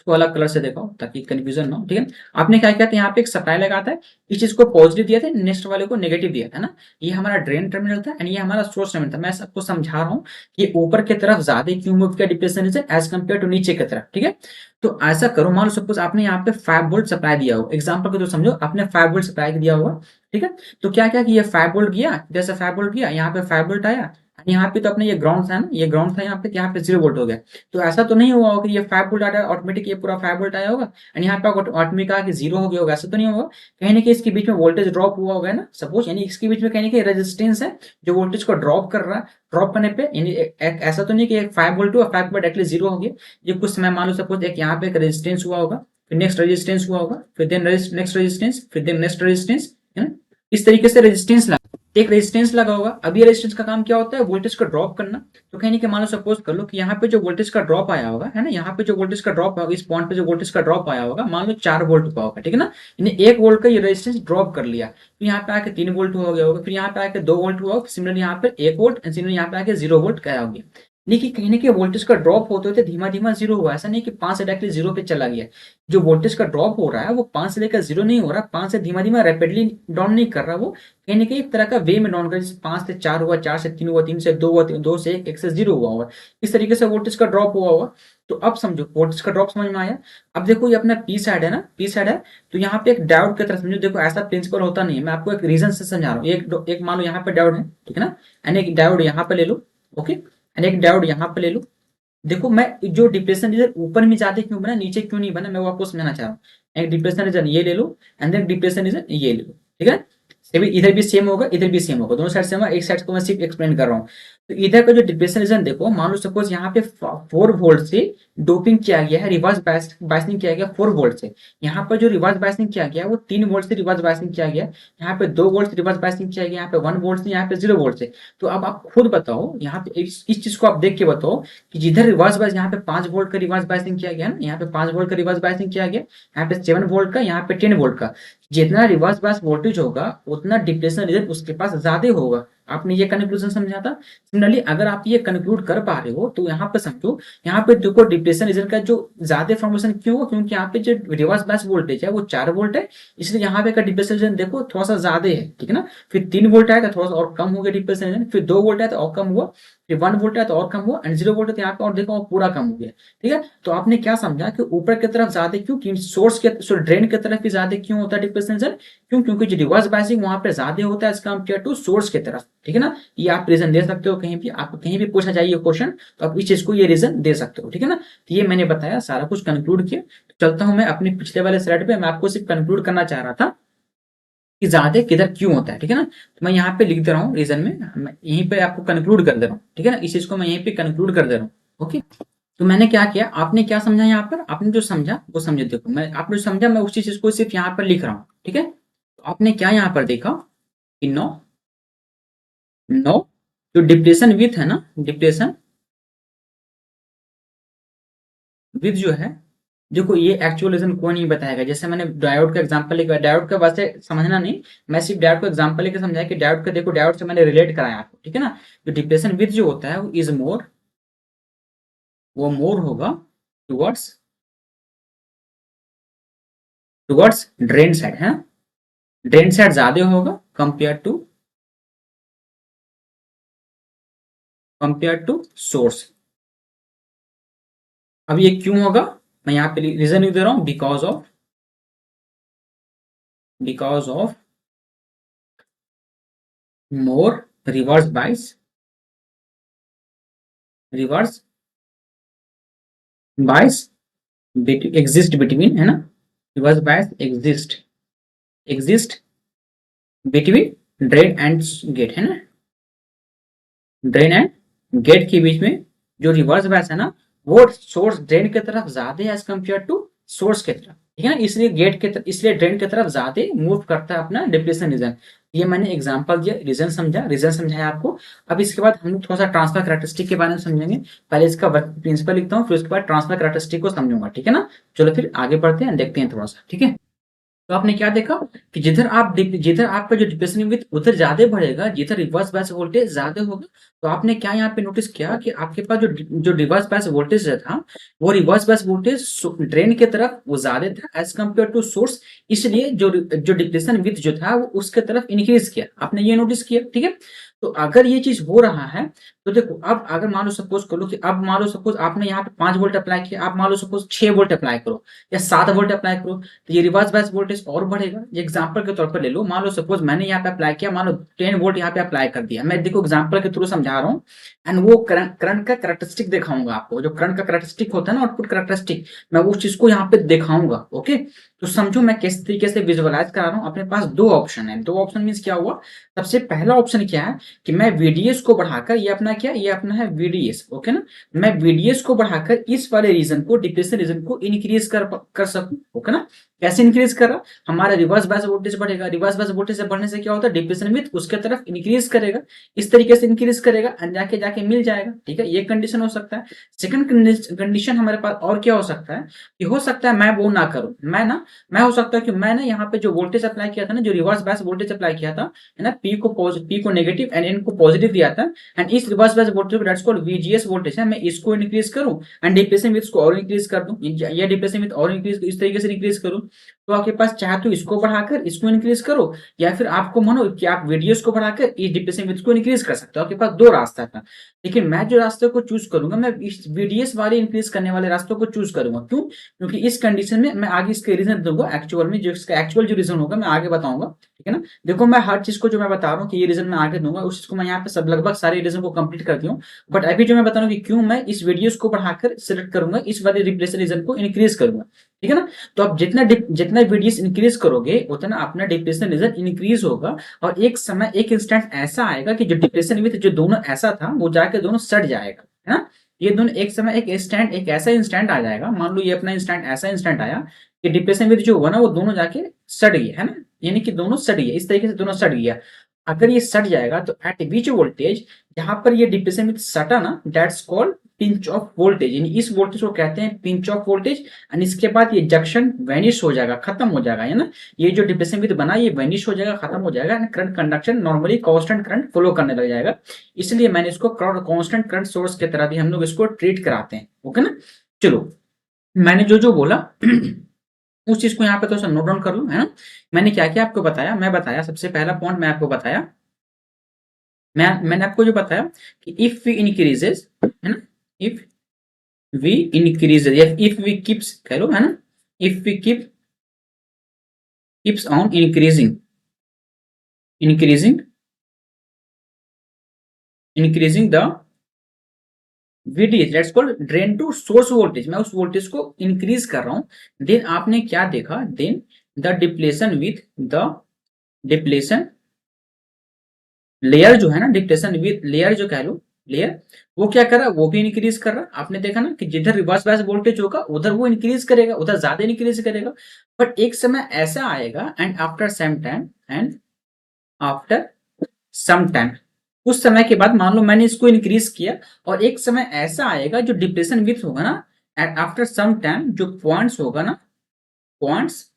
इसको अलग कलर से देखो ताकि कंफ्यूजन ना हो, ठीक है। आपने क्या किया था, यहाँ पे एक सप्लाई लगाता है, इस चीज को पॉजिटिव दिया था, नेक्स्ट वाले को नेगेटिव दिया था ना। ये हमारा ड्रेन टर्मिनल था एंड ये हमारा सोर्स टर्मिनल था। मैं सबको समझा रहा हूँ कि ऊपर की तरफ ज्यादा क्यों मूव किया डिप्रेशन एज कम्पेयर टू नीचे की तरफ, ठीक है। तो ऐसा करो, मान लो सपोज आपने यहाँ पे 5 वोल्ट सप्लाई दिया हो, एग्जाम्पल को तो समझो, आपने 5 वोल्ट सप्लाई दिया होगा, ठीक है। तो क्या क्या किया, 5 वोल्ट गया, जैसे 5 वोल्ट गया यहाँ पे 5 वोल्ट आया, यहाँ पे तो अपने ये ग्राउंड था ना, ये ग्राउंड था यहाँ पे 0 वोल्ट हो गया। तो ऐसा तो नहीं हुआ होगा कि ये 5 वोल्ट आया ऑटोमेटिक ये पूरा 5 वोल्ट आया होगा एंड यहाँ पे ऑटोमेटिक आके 0 हो गया होगा, ऐसा तो नहीं होगा। कहीं ना कहीं इसके बीच में वोल्टेज ड्रॉप हुआ होगा ना सपोज, यानी इसके बीच में कहीं ना कहीं रेजिस्टेंस है जो वोल्टेज को ड्रॉप कर रहा है। ड्रॉप करने पे यानी ऐसा तो नहीं कि एक 5 वोल्ट हुआ, 5 वोल्ट डायरेक्टली 0 हो गया। ये कुछ समय मान लो सपोज एक यहाँ पे एक रेजिस्टेंस हुआ होगा, फिर नेक्स्ट रेजिस्टेंस हुआ होगा, फिर देन नेक्स्ट रेजिस्टेंस, फिर देन नेक्स्ट रेजिस्टेंस, है ना। इस तरीके से रेजिस्टेंस एक रेजिस्टेंस लगा होगा। अब ये रेजिस्टेंस का काम क्या होता है, वोल्टेज को ड्रॉप करना। तो कहीं नहीं कि मान लो सपोज कर लो कि यहाँ पे जो वोल्टेज का ड्रॉप आया होगा, है ना, यहाँ पे जो वोल्टेज का ड्रॉप होगा, इस पॉइंट पे जो वोल्टेज का ड्रॉप आया होगा, मान लो 4 वोल्ट का होगा, ठीक है ना। यानी 1 वोल्ट का ये रेजिस्टेंस ड्रॉप कर लिया, तो यहाँ पे आके 3 वोल्ट हो गया होगा, फिर यहाँ पे आके 2 वोल्ट हुआ, सिमिलर यहाँ पे 1 वोल्ट, सिमिलर यहाँ पे आके 0 वोल्ट क्या हो गया। नहीं कहीं ना कहीं वोल्टेज का ड्रॉप होते होते धीमा धीमा 0 हुआ, ऐसा नहीं कि 5 से डायरेक्टली 0 पे चला गया। जो वोल्टेज का ड्रॉप हो रहा है वो 5 से लेकर 0 नहीं हो रहा, 5 से धीमा धीमा रैपिडली डाउन नहीं कर रहा, वो कहीं ना कहीं एक तरह का वे में डाउन कर, जैसे 5 से 4 हुआ, 4 से 3 हुआ, 3 से 2 हुआ, 2 से 1, 1 से 0 हुआ होगा। इस तरीके से वोल्टेज का ड्रॉप हुआ होगा। तो अब समझो वोल्टेज का ड्रॉप समझ में आया। अब देखो ये अपना पी साइड है ना, पी साइड है, तो यहाँ पे एक डायोड की तरह समझो। देखो ऐसा प्रिंसिपल होता नहीं है, मैं आपको एक रीजन से समझा रहा हूँ। एक मान लो यहाँ पे डायोड है, ठीक है ना, एंड एक डायोड यहाँ पे ले लो, ओके, एंड एक डायोड यहाँ पे ले लो। देखो मैं जो डिप्रेशन रीजन ऊपर में ज्यादा क्यों बना नीचे क्यों नहीं बना, मैं वो आपको समझाना चाह रहा हूँ। एक डिप्रेशन रीजन ये ले लो एंड देन डिप्रेशन रीजन ये ले लो, ठीक है। इधर भी सेम होगा, इधर भी सेम होगा, दोनों साइड सेम है, एक साइड को मैं सिर्फ एक्सप्लेन कर रहा हूँ। तो इधर का जो डिप्रेशन रीजन देखो, मान लो सपोज यहाँ पे 4 वोल्ट से डोपिंग किया गया है, रिवर्स बायसिंग किया गया 4 वोल्ट से। यहाँ पर जो रिवर्स बायसिंग किया गया है वो 3 वोल्ट से रिवर्स बायसिंग किया गया। यहाँ पे 2 वोल्ट से रिवर्स बायसिंग किया गया, यहाँ पे 1 वोल्ट से, यहाँ पे 0 वोल्ट से। तो अब आप खुद बताओ, यहाँ पे इस चीज को आप देख के बताओ कि जिधर रिवर्स बायस यहाँ पे 5 वोल्ट का रिवर्स बायसिंग किया गया ना, यहाँ पे 5 वोल्ट का रिवर्स बायसिंग किया गया, यहाँ पे 7 वोल्ट का, यहाँ पे 10 वोल्ट का। जितना रिवर्स बायस वोल्टेज होगा उतना डिप्रेशन रीजन उसके पास ज्यादा होगा। आपने ये कंक्लूजन समझा था। सिमिलरली अगर आप ये कंक्लूड कर पा रहे हो तो यहाँ पे समझो, यहाँ पे देखो डिप्रेशन रीजन का जो ज्यादा फॉर्मेशन क्यों हो, क्योंकि यहाँ पे जो रिवर्स बायस वोल्टेज है वो 4 वोल्ट है, इसलिए यहाँ पे का डिप्रेशन रीजन देखो थोड़ा सा ज्यादा है, ठीक है ना। फिर 3 वोल्ट आया तो थोड़ा सा और कम हो गया डिप्रेशन रीजन, फिर 2 वोल्ट आया तो और कम हुआ, फिर 1 वोल्ट है तो और कम हुआ, एंड 0 वोल्ट है तो यहाँ पे और देखो पूरा कम हो गया, ठीक है। तो आपने क्या समझा कि ऊपर की तरफ ज्यादा क्यों, सोर्स के ड्रेन की तरफ भी ज्यादा क्यों होता है डिप्रेशन रीजन, क्यों, क्योंकि जो रिवर्स बायसिंग वहां पे ज्यादा होता है एज कम्पेयर टू सोर्स की तरफ, ठीक है ना। ये आप रीजन दे सकते हो, कहीं भी आपको कहीं भी पूछा जाए क्वेश्चन तो आप इस चीज को ये रीजन दे सकते हो, ठीक है ना। तो ये मैंने बताया, सारा कुछ कंक्लूड किया। तो चलता हूं मैं अपने पिछले वाले स्लाइड पे, मैं आपको सिर्फ कंक्लूड करना चाह रहा था कि ज्यादा किधर क्यों होता है, ठीक है ना। तो मैं यहाँ पे लिख दे रहा हूँ रीजन में, मैं यहीं पे आपको कंक्लूड कर दे रहा हूँ, ठीक है ना, इस चीज को मैं यहीं पे कंक्लूड कर दे रहा हूँ, ओके। तो मैंने क्या किया, आपने क्या समझा यहाँ पर, आपने जो समझा वो समझे, देखो मैं आपने जो समझा मैं उसी चीज को सिर्फ यहाँ पर लिख रहा हूँ, ठीक है। तो आपने क्या यहाँ पर देखा कि नो नो जो डिप्रेशन विथ है ना, डिप्रेशन विथ जो है, देखो ये एक्चुअल रीजन कोई नहीं बताएगा। जैसे मैंने डायोड का एग्जांपल लेकर, डायोड का वैसे समझना नहीं, मैं सिर्फ डायोड का एग्जांपल लेकर समझाया कि डायोड का, देखो डायोड से मैंने रिलेट कराया आपको, ठीक है ना। जो डिप्रेशन विथ जो होता है वो इज मोर, वो मोर होगा टुवर्ड्स टुवर्ड्स ड्रेन साइड है, ड्रेन साइड ज्यादा होगा compare to compare to source. अब ये क्यों होगा, मैं यहाँ पे रीजन लिख दे रहा हूं, because of more reverse bias exist between, है ना, reverse bias exist between drain and gate, है ना, ड्रेन एंड गेट के बीच में जो रिवर्स बायस है ना, वो सोर्स ड्रेन की तरफ ज्यादा है एज कम्पेयर टू सोर्स की तरफ, ठीक है ना, इसलिए इसलिए ड्रेन की तरफ ज्यादा मूव करता है अपना डिप्लेशन रीजन। ये मैंने एग्जांपल दिया, रीजन समझाया आपको। अब इसके बाद हम थोड़ा सा ट्रांसफर कैरेक्टरिस्टिक के बारे में समझेंगे। पहले इसका वर्क प्रिंसिपल लिखता हूँ, फिर उसके बाद ट्रांसफर कैरेक्टरिस्टिक को समझूंगा, ठीक है ना। चलो फिर आगे बढ़ते हैं, देखते हैं थोड़ा सा, ठीक है। तो आपने क्या देखा कि जिधर आपका जो डिप्रेशन विथ उधर ज्यादा बढ़ेगा, जिधर रिवर्स बायस वोल्टेज ज्यादा होगा। तो आपने क्या यहाँ पे नोटिस किया कि आपके पास जो रिवर्स बायस वोल्टेज था, वो रिवर्स बायस वोल्टेज ड्रेन की तरफ वो ज्यादा था एज कम्पेयर टू सोर्स। इसलिए जो डिप्रेशन विथ जो था वो उसके तरफ इंक्रीज किया, आपने ये नोटिस किया, ठीक है। तो अगर ये चीज हो रहा है, तो देखो अब अगर मान लो सपोज करो कि अब मान लो सपोज आपने यहाँ पे 5 वोल्ट अप्लाई किया, आप मान लो सपोज 6 वोल्ट अप्लाई करो या 7 वोल्ट अप्लाई करो, तो ये रिवर्स बायस वोल्टेज और बढ़ेगा। ये एग्जांपल के तौर पर ले लो, मान लो सपोज मैंने यहाँ पे अप्लाई किया, मान लो 10 वोल्ट यहाँ पे अप्लाई कर दिया, मैं देखो एग्जांपल के थ्रू समझा रहा हूँ। एंड वो करंट का करेक्टरिस्टिक दिखाऊंगा आपको, जो करंट का करेक्टरिस्टिक होता है ना, आउटपुट करेक्टरिस्टिक, मैं उस चीज को यहाँ पे दिखाऊंगा, ओके। तो समझो मैं किस तरीके से विजुअलाइज करा रहा हूँ। अपने पास दो ऑप्शन है, दो ऑप्शन मीन्स क्या हुआ, सबसे पहला ऑप्शन क्या है कि मैं VDS को बढ़ाकर, ये अपना क्या, ये अपना है VDS, ओके ना, मैं VDS को बढ़ाकर इस वाले रीजन को, डिप्रेशन रीजन को इंक्रीज कर सकूं, ओके ना। कैसे इंक्रीज कर रहा, हमारा रिवर्स बायस वोल्टेज बढ़ेगा, रिवर्स बायस वोल्टेज से बढ़ने से क्या होता है, डिप्रेशन विथ उसके तरफ इंक्रीज करेगा, इस तरीके से इंक्रीज करेगा एंड जाके जाके मिल जाएगा, ठीक है। ये कंडीशन हो सकता है। सेकंड कंडीशन हमारे पास और क्या हो सकता है कि हो सकता है मैं वो ना करूं, मैं हो सकता है कि मैं ना यहाँ पे जो वोल्टेज अप्लाई किया था ना, जो रिवर्स बायस वोल्टेज अप्लाई किया था, है ना, पी को नेगेटिव एंड एन को पॉजिटिव दिया था, एंड इस reverse bias voltage that's called VGS voltage है, मैं इसको इंक्रीज करूं एंड डिप्रेशन विथ को और इंक्रीज कर दूं, या डिप्रेशन विथ और इंक्रीज इस तरीके से इंक्रीज करूं। तो आपके पास चाहे तो इसको बढ़ाकर इसको इंक्रीज करो, या फिर आपको मानो कि आप VDS को बढ़ाकर इस डिप्रेशन विथ को इंक्रीज कर सकते हो। आपके पास दो रास्ता था, लेकिन मैं जो रास्ते को चूज करूंगा, मैं इस VDS वाले इंक्रीज करने वाले रास्तों को चूज करूंगा। क्यों? क्योंकि इस कंडीशन में मैं आगे इसके रीजन दूंगा, एक्चुअल में जो इसका एक्चुअल जो रीजन होगा मैं आगे बताऊंगा, ठीक है ना। देखो मैं हर चीज को जो मैं बता रहा हूँ कि ये रीजन मैं आगे दूंगा, उस चीज को मैं यहाँ पे सब लगभग सारे रीजन को कंप्लीट कर दिया हूँ। बट अभी जो मैं बता रहा हूँ कि क्यों मैं इस VDS को बढ़ाकर सिलेक्ट करूंगा, इस वाले रिप्लेस रीजन को इंक्रीज करूंगा, ठीक है ना। तो आप जितना VDS इंक्रीज करोगे उतना अपना डिप्रेशन रीजन इंक्रीज होगा, और एक समय एक इंस्टेंट ऐसा आएगा कि जो डिप्रेशन विथ जो दोनों ऐसा था वो जाके दोनों सट जाएगा, है ना। ये दोनों एक समय एक ऐसा इंस्टेंट आ जाएगा, मान लो ये अपना इंस्टेंट ऐसा इंस्टेंट आया कि डिप्रेशन विथ जो हुआ ना वो दोनों जाके सट गया, है ना, यानी कि दोनों सट गया, इस तरीके से दोनों सट गया। अगर ये सट जाएगा तो एट विच वोल्टेज, जहां पर ये डिप्रेशन विथ सटा ना, that's called pinch off voltage, यानी इस वोल्टेज को कहते हैं पिंच ऑफ वोल्टेज। एंड इसके बाद ये जंक्शन वैनिश हो जाएगा, खत्म हो जाएगा, है ना। ये जो डिप्रेशन विथ बना ये वैनिश हो जाएगा, खत्म हो जाएगा, and current conduction normally constant current flow करने लग जाएगा। इसलिए मैंने इसको कांस्टेंट करंट सोर्स की तरह भी हम लोग इसको ट्रीट कराते हैं, ओके ना। चलो मैंने जो जो बोला उस चीज को यहाँ पे थोड़ा सा नोट डाउन कर लो, है ना। मैंने क्या क्या आपको बताया, मैं बताया सबसे पहला पॉइंट मैं आपको बताया, मैंने आपको जो बताया कि इफ वी इंक्रीजेस, है ना, इफ वी इंक्रीजेस या इफ वी कीप्स कह लो, है ना, if we keeps on increasing increasing the VDS that's called drain to source voltage, मैं उस वोल्टेज को इंक्रीज कर रहा हूं। देन आपने क्या देखा, देन द डिप्लेशन लेयर जो है ना, डिप्लेशन विथ लेयर जो कह लो, लेयर वो क्या कर रहा है, वो भी इंक्रीज कर रहा है। आपने देखा ना कि जिधर रिवर्स बायस वोल्टेज होगा उधर वो इंक्रीज करेगा, उधर ज्यादा इंक्रीज करेगा। बट एक समय ऐसा आएगा आफ्टर सम टाइम, उस समय के बाद मान लो मैंने इसको इंक्रीज किया, और एक समय ऐसा आएगा जो डिप्रेशन विथ होगा ना, एंड आफ्टर सम टाइम जो पॉइंट्स होगा ना, पॉइंट्स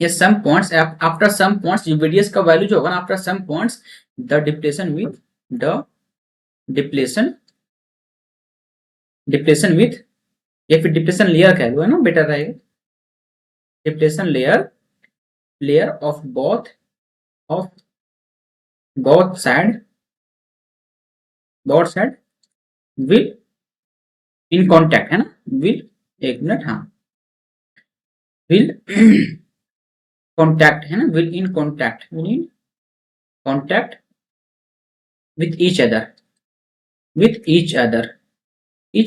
या some points, after some points जो VDS का वैल्यू जो होगा ना, after some points the the depletion depression width, या फिर डिप्रेशन लेयर कह लो, है ना, बेटर रहेगा, depression layer of both side will in contact है ना, विल, एक मिनट, हाँ, विल कॉन्टैक्ट है ना, will in contact, will in contact with each other, with each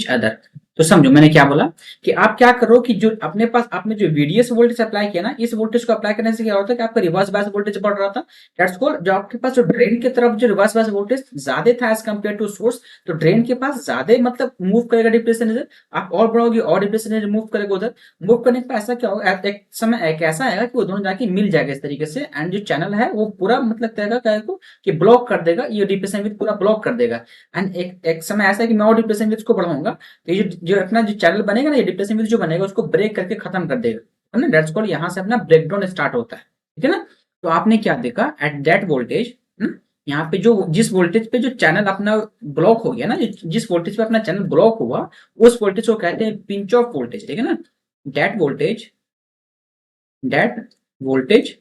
other. तो समझो मैंने क्या बोला कि आप क्या करो कि जो अपने पास आपने जो VDS वोल्टेज अप्लाई किया ना, इस वोल्टेज को अप्लाई करने से क्या होता है कि आपका रिवर्स बायस वोल्टेज बढ़ रहा था। दैट्स कॉल्ड, जो आपके पास जो ड्रेन की तरफ जो रिवर्स बायस वोल्टेज ज्यादा था एज कंपेयर टू सोर्स, तो ड्रेन के पास ज्यादा मतलब मूव करेगा डिप्लेशन रीजन, आप और बढ़ोगे और डिप्लेशन रीजन मूव करेगा उधर। मूव करने का ऐसा क्या होगा, एक समय एक ऐसा आएगा कि वो दोनों जाके मिल जाएगा इस तरीके से, एंड जो चैनल है वो पूरा मतलब कहेगा क्या को कि ब्लॉक कर देगा, ये डिप्लेशन विथ पूरा ब्लॉक कर देगा। एंड एक समय ऐसा है कि मैं और डिप्लेशन विथ को बढ़ाऊंगा, तो ये जो अपना जो चैनल बनेगा ना, ये डिप्रेशन विथ जो बनेगा उसको ब्रेक करके खत्म कर देगा, है ना। दैट्स कॉल्ड, यहाँ से अपना ब्रेकडाउन स्टार्ट होता है, ठीक है ना। तो आपने क्या देखा एट दैट वोल्टेज, यहाँ पे जो जिस वोल्टेज पे जो चैनल अपना ब्लॉक हो गया ना, जिस वोल्टेज पे अपना चैनल ब्लॉक हुआ, उस वोल्टेज को कहते हैं पिंच ऑफ वोल्टेज, ठीक है ना। That voltage, that voltage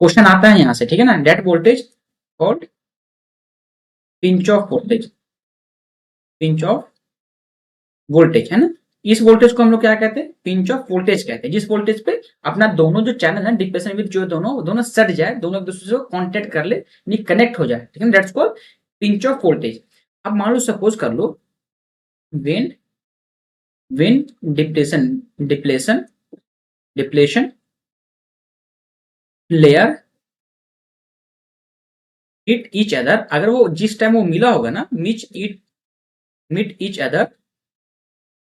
question आता है यहाँ से, ठीक है ना। That voltage called pinch off voltage, pinch off voltage, है ना। इस वोल्टेज को हम लोग क्या कहते हैं, पिंच ऑफ वोल्टेज कहते हैं, जिस वोल्टेज पे अपना दोनों जो चैनल है डिप्रेशन विद जो दोनों सट जाए, दोनों एक दूसरे से कांटेक्ट कर ले, यानी कनेक्ट हो जाए, ठीक है। That's called pinch off voltage. अब मान लो सपोज कर लो, when when depletion depletion depletion layer hit each other, अगर वो जिस टाइम वो मिला होगा ना, meet each other,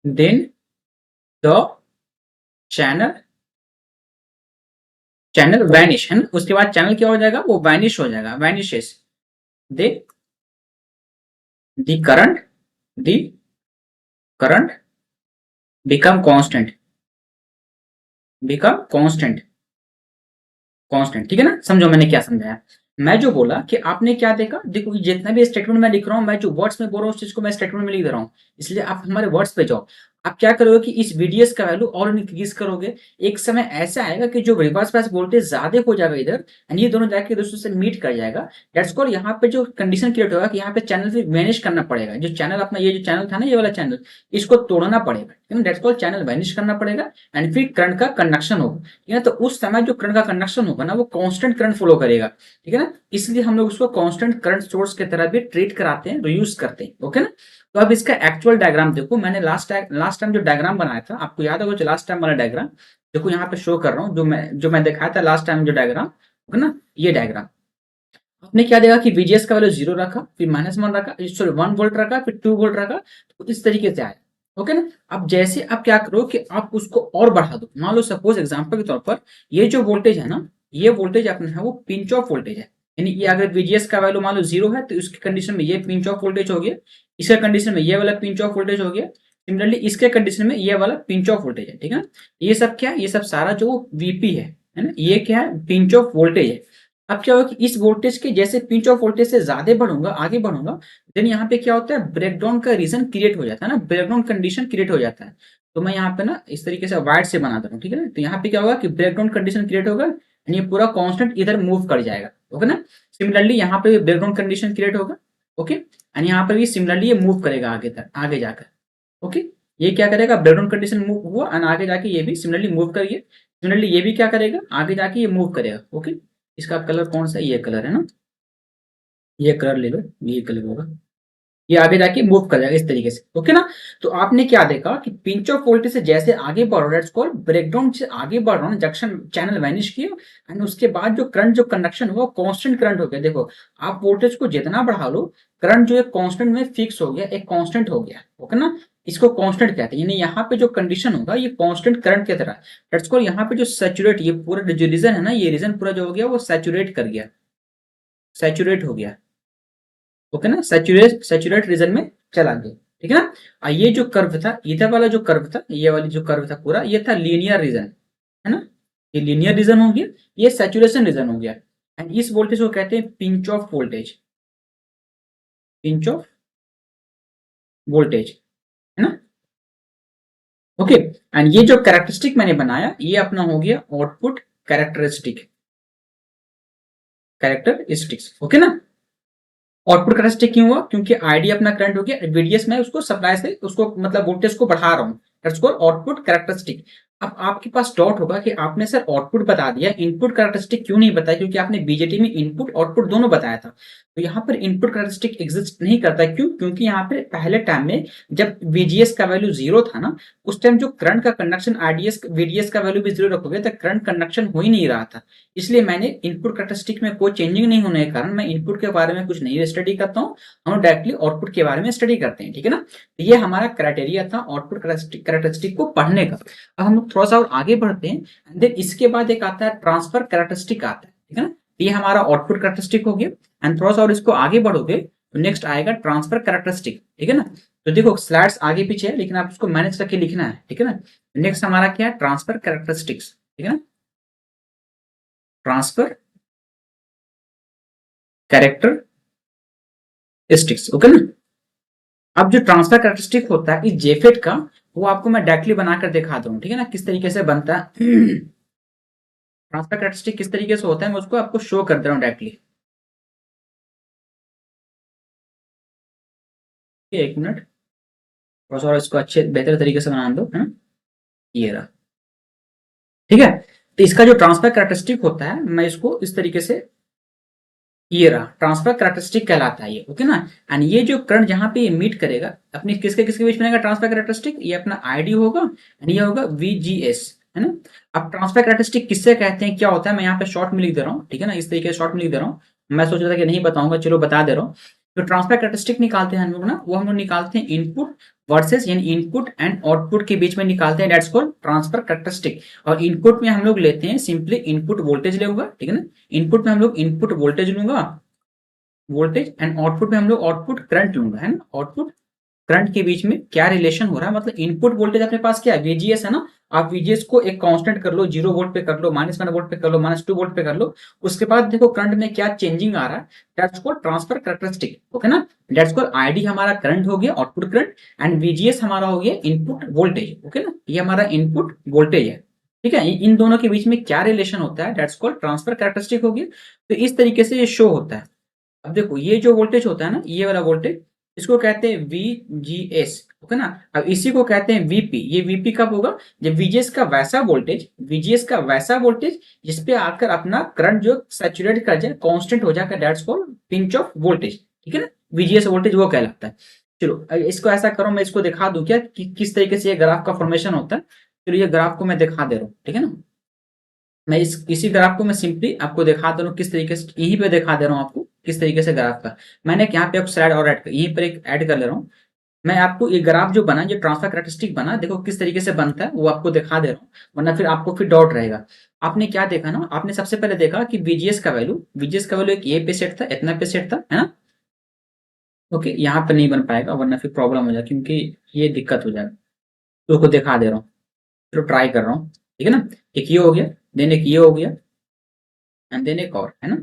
then the channel channel vanish, है ना। उसके बाद चैनल क्या हो जाएगा, वो वैनिश हो जाएगा, vanishes, they the current become constant, become constant, constant, ठीक है ना। समझो मैंने क्या समझाया। मैं जो बोला कि आपने क्या देखा, देखो जितना भी स्टेटमेंट मैं लिख रहा हूँ, मैं जो वर्ड्स में बोल रहा हूँ उस चीज को मैं स्टेटमेंट में लिख दे रहा हूँ, इसलिए आप हमारे वर्ड्स पे जाओ। आप क्या करोगे कि इस VDS का वैल्यू और इंक्रीज करोगे, एक समय ऐसा आएगा कि जो रिवर्स बायस वोल्टेज ज्यादा हो जाएगा इधर, एंड ये दोनों जाके दूसरे से मीट कर जाएगा। दैट्स कॉल्ड, यहाँ पे जो कंडीशन क्रिएट होगा कि यहाँ पे चैनल फिर मैनेज करना पड़ेगा, जो चैनल अपना ये जो चैनल था ना, ये वाला चैनल, इसको तोड़ना पड़ेगा, दैट्स कॉल्ड चैनल मैनेज करना पड़ेगा, एंड फिर करंट का कंडक्शन होगा, ठीक है। तो उस समय जो करंट का कंडक्शन होगा ना, वो कांस्टेंट करंट फ्लो करेगा, ठीक है ना। इसलिए हम लोग उसको कांस्टेंट करंट सोर्स की तरह भी ट्रीट कराते हैं, यूज करते हैं, ओके ना। तो अब इसका एक्चुअल डायग्राम देखो, मैंने लास्ट टाइम जो डायग्राम बनाया था, आपको याद होगा जो लास्ट टाइम वाला डायग्राम, देखो यहाँ पे शो कर रहा हूँ, जो मैं दिखाया था लास्ट टाइम जो डायग्राम, ओके ना, ये डायग्राम। आपने क्या देखा कि VGS का वैल्यू 0 रखा, फिर -1 रखा, सॉरी 1 वोल्ट रखा, फिर 2 वोल्ट रखा, तो इस तरीके से आया, ओके ना। अब जैसे आप क्या करो कि आप उसको और बढ़ा दो, मान लो सपोज एग्जांपल के तौर पर ये जो वोल्टेज है ना, ये वोल्टेज अपना है वो पिंच ऑफ वोल्टेज है, यानी ये अगर VGS का वैल्यू मान लो 0 है, तो इसके कंडीशन में ये पिंच ऑफ वोल्टेज हो गया, इसके कंडीशन में ये वाला पिंच ऑफ वोल्टेज हो गया, सिमिलरली इसके कंडीशन में ये वाला पिंच ऑफ वोल्टेज है, ठीक है ना। ये सब क्या है, ये सब सारा जो VP है ना, ये क्या है, पिंच ऑफ वोल्टेज है। अब क्या होगा कि इस वोल्टेज के जैसे पिंच ऑफ वोल्टेज से ज्यादा बढ़ूंगा, आगे बढ़ूंगा, देन यहाँ पे क्या होता है, ब्रेकडाउन का रीजन क्रिएट हो जाता है ना, ब्रेकडाउन कंडीशन क्रिएट हो जाता है। तो मैं यहाँ पे ना इस तरीके से वाइट से बना दे रहा हूँ, ठीक है ना। तो यहाँ पे क्या होगा कि ब्रेकडाउन कंडीशन क्रिएट होगा, ये पूरा कांस्टेंट इधर मूव कर जाएगा, ओके ना। सिमिलरली यहाँ पे ब्रेकडाउन कंडीशन क्रिएट होगा, ओके, एंड यहाँ पर भी सिमिलरली ये मूव करेगा आगे तक, आगे जाकर, ओके। ये क्या करेगा, ब्रेकडाउन कंडीशन मूव हुआ, एंड आगे जाके ये भी सिमिलरली मूव करिए, सिमिलरली ये भी क्या करेगा, आगे जाके ये मूव करेगा, ओके। इसका कलर कौन सा है, ये कलर है ना, ये कलर ले लो, ये कलर होगा, ये आगे जाके मूव कर जाएगा इस तरीके से, ओके ना। तो आपने क्या देखा कि पिंच ऑफ वोल्टेज से जैसे आगे बढ़ रहा है, दैट्स कॉल्ड ब्रेकडाउन से आगे बढ़ रहा है, जंक्शन चैनल वैनिश किया, एंड उसके बाद जो करंट जो कंडक्शन हुआ कांस्टेंट करंट हो गया। देखो आप वोल्टेज को जितना बढ़ा लो, करंट जो है कांस्टेंट में फिक्स हो गया, एक कांस्टेंट हो गया, ओके ना। इसको कांस्टेंट कहते हैं, यानी यहाँ पे जो कंडीशन होगा ये कांस्टेंट करंट की तरह, दैट्स कॉल्ड यहाँ पे जो सैचुरेट, ये पूरा जो रीजन है ना, ये रीजन पूरा जो हो गया वो सैचुरेट कर गया, सैचुरेट हो गया, ओके ना, सैचुरेट रीजन में चला गया, ठीक है ना। ये जो कर्व था, इधर वाला जो कर्व था, ये वाली जो कर्व था पूरा, ये था लीनियर रीजन, है ना। ये लीनियर रीजन हो गया, ये सैचुरेशन रीजन हो गया, एंड इस वोल्टेज को कहते हैं pinch off voltage, pinch off voltage, है ना, ओके। एंड ये जो कैरेक्टरिस्टिक मैंने बनाया, ये अपना हो गया आउटपुट कैरेक्टरिस्टिक, कैरेक्टरिस्टिक्स, ओके ना। आउटपुट कैरेक्टरिस्टिक क्यों हुआ? क्योंकि आईडी अपना करंट हो गया, वीडीएस में उसको सप्लाई से उसको मतलब वोल्टेज को बढ़ा रहा हूँ, दैट्स कॉल्ड आउटपुट कैरेक्टरिस्टिक। अब आपके पास डाउट होगा कि आपने सर आउटपुट बता दिया, इनपुट कैरेक्टरिस्टिक क्यों नहीं बताया? क्योंकि आपने बीजेटी में इनपुट आउटपुट दोनों बताया था। तो यहाँ पर इनपुट कैरेक्टरिस्टिक एग्जिस्ट नहीं करता। क्यों? क्योंकि यहाँ पे पहले टाइम में जब वीजीएस का वैल्यू जीरो था ना, उस टाइम जो करंट का कंडक्शन आईडीएस वीडीएस का वैल्यू भी जीरो रखोगे तो करंट कंडक्शन हो ही नहीं रहा था। इसलिए मैंने इनपुट कैरेक्टरिस्टिक में कोई चेंजिंग नहीं होने के कारण मैं इनपुट के बारे में कुछ नहीं स्टडी करता हूँ, हम डायरेक्टली आउटपुट के बारे में स्टडी करते हैं। ठीक है ना? तो ये हमारा क्राइटेरिया था आउटपुट कैरेक्टरिस्टिक को पढ़ने का। अब हम लोग थोड़ा सा और आगे बढ़ते हैं। देन इसके बाद एक आता है ट्रांसफर कैरेक्टरिस्टिक आता है। ठीक है ना? ये हमारा आउटपुट कैरेक्टरिस्टिक हो गया। एंड थोड़ा सा और इसको आगे बढ़ोगे तो नेक्स्ट आएगा ट्रांसफर कैरेक्टरिस्टिक। ठीक है ना? तो देखो स्लाइड्स आगे पीछे है, लेकिन आप उसको मैनेज करके लिखना है। ठीक है ना? नेक्स्ट हमारा क्या है? Transfer characteristics. ठीक है ना? Transfer characteristics. ओके ना? अब जो ट्रांसफर कैरेक्टरिस्टिक होता है इस जेफेट का, वो आपको मैं डायरेक्टली बनाकर दिखा दूं। ठीक है ना? किस तरीके से बनता है ट्रांसफर कैरेक्टरिस्टिक किस तरीके से होता है, मैं उसको आपको शो कर दे रहा हूँ डायरेक्टली। एक मिनट, थोड़ा सा और इसको अच्छे बेहतर तरीके से बना दो, है ना? ये रहा। ठीक है? तो इसका जो ट्रांसफर कैरेक्टरिस्टिक होता है, मैं इसको इस तरीके से, ये रहा ट्रांसफर कैरेक्टरिस्टिक कहलाता है ये। ओके ना? एंड ये जो करंट जहां पे ये मीट करेगा अपने किसके किसके बीच में ट्रांसफर कैरेक्टरिस्टिक, ये अपना आईडी होगा एंड ये होगा वीजीएस, है ना? अब ट्रांसफर कैरेक्टरिस्टिक किससे कहते हैं, क्या होता है, मैं यहाँ पे शॉर्ट में लिख दे रहा हूँ। ठीक है ना? इस तरीके से शॉर्ट में लिख दे रहा हूँ। मैं सोच रहा था कि नहीं बताऊंगा, चलो बता दे रहा हूँ। तो ट्रांसफर कैरेक्टरिस्टिक निकालते हैं हम लोग ना, वो हम लोग निकालते हैं इनपुट वर्सेस यानी इनपुट एंड आउटपुट के बीच में निकालते हैं, दैट्स कॉल्ड ट्रांसफर कैरेक्टरिस्टिक। और इनपुट में हम लोग लेते हैं सिंपली इनपुट वोल्टेज लेगा। ठीक है ना? इनपुट में हम लोग इनपुट वोल्टेज लूंगा, वोल्टेज, एंड आउटपुट में हम लोग आउटपुट करंट लूंगा, है ना? आउटपुट करंट के बीच में क्या रिलेशन हो रहा है, मतलब इनपुट वोल्टेज अपने पास क्या है, वीजीएस है ना? आप वीजीएस को एक कांस्टेंट कर लो, 0 वोल्ट पे कर लो, -1 वोल्ट पे कर लो, -2 वोल्ट पे कर लो। उसके बाद देखो करंट में क्या चेंजिंग आ रहा है, that's called transfer characteristic. Okay ना? दैट्स कॉल्ड आईडी हमारा करंट हो गया, आउटपुट करंट, एंड वीजीएस हमारा हो गया इनपुट वोल्टेज। ओके ना? ये हमारा इनपुट वोल्टेज है। ठीक है? इन दोनों के बीच में क्या रिलेशन होता है, दैट्स कॉल्ड ट्रांसफर कैरेक्टरिस्टिक हो गया। तो इस तरीके से ये शो होता है। अब देखो ये जो वोल्टेज होता है ना, ये वाला वोल्टेज, इसको कहते हैं VGS। ओके ना? अब इसी को कहते हैं VP। ये VP कब होगा, जब VGS का वैसा वोल्टेज, VGS का वैसा वोल्टेज जिसपे आकर अपना करंट जो सैचुरेट कर जाए, कांस्टेंट हो जाएगा, that's called pinch off voltage. ठीक है ना? VGS वोल्टेज वो कहलाता है। चलो अब इसको ऐसा करो, मैं इसको दिखा दूं क्या कि किस तरीके से ये ग्राफ का फॉर्मेशन होता है। चलो ये ग्राफ को मैं दिखा दे रहा हूँ। ठीक है ना? मैं इसी ग्राफ को मैं सिंपली आपको दिखा दे रहा हूँ किस तरीके से, यहीं पे दिखा दे रहा हूँ आपको किस तरीके से ग्राफ का। मैंने यहाँ पे आपको स्लाइड और ऐड कर, यहीं पर एक ऐड कर ले रहा हूँ। मैं आपको ये ग्राफ जो बना, जो ट्रांसफर कैरेक्टरिस्टिक बना, देखो किस तरीके से बनता है वो आपको दिखा दे रहा हूँ, वरना फिर आपको फिर डाउट रहेगा। आपने क्या देखा ना, आपने सबसे पहले देखा कि वीजीएस का वैल्यू एक ये पे सेट था, इतना पे सेट था, है ना? ओके, यहाँ पे नहीं बन पाएगा वरना फिर प्रॉब्लम हो जाएगा, क्योंकि ये दिक्कत हो जाएगा। तो उसको दिखा दे रहा हूँ, चलो ट्राई कर रहा हूँ। ठीक है ना? एक ये हो गया, देन एक ये हो गया, एंड देन एक और, है ना?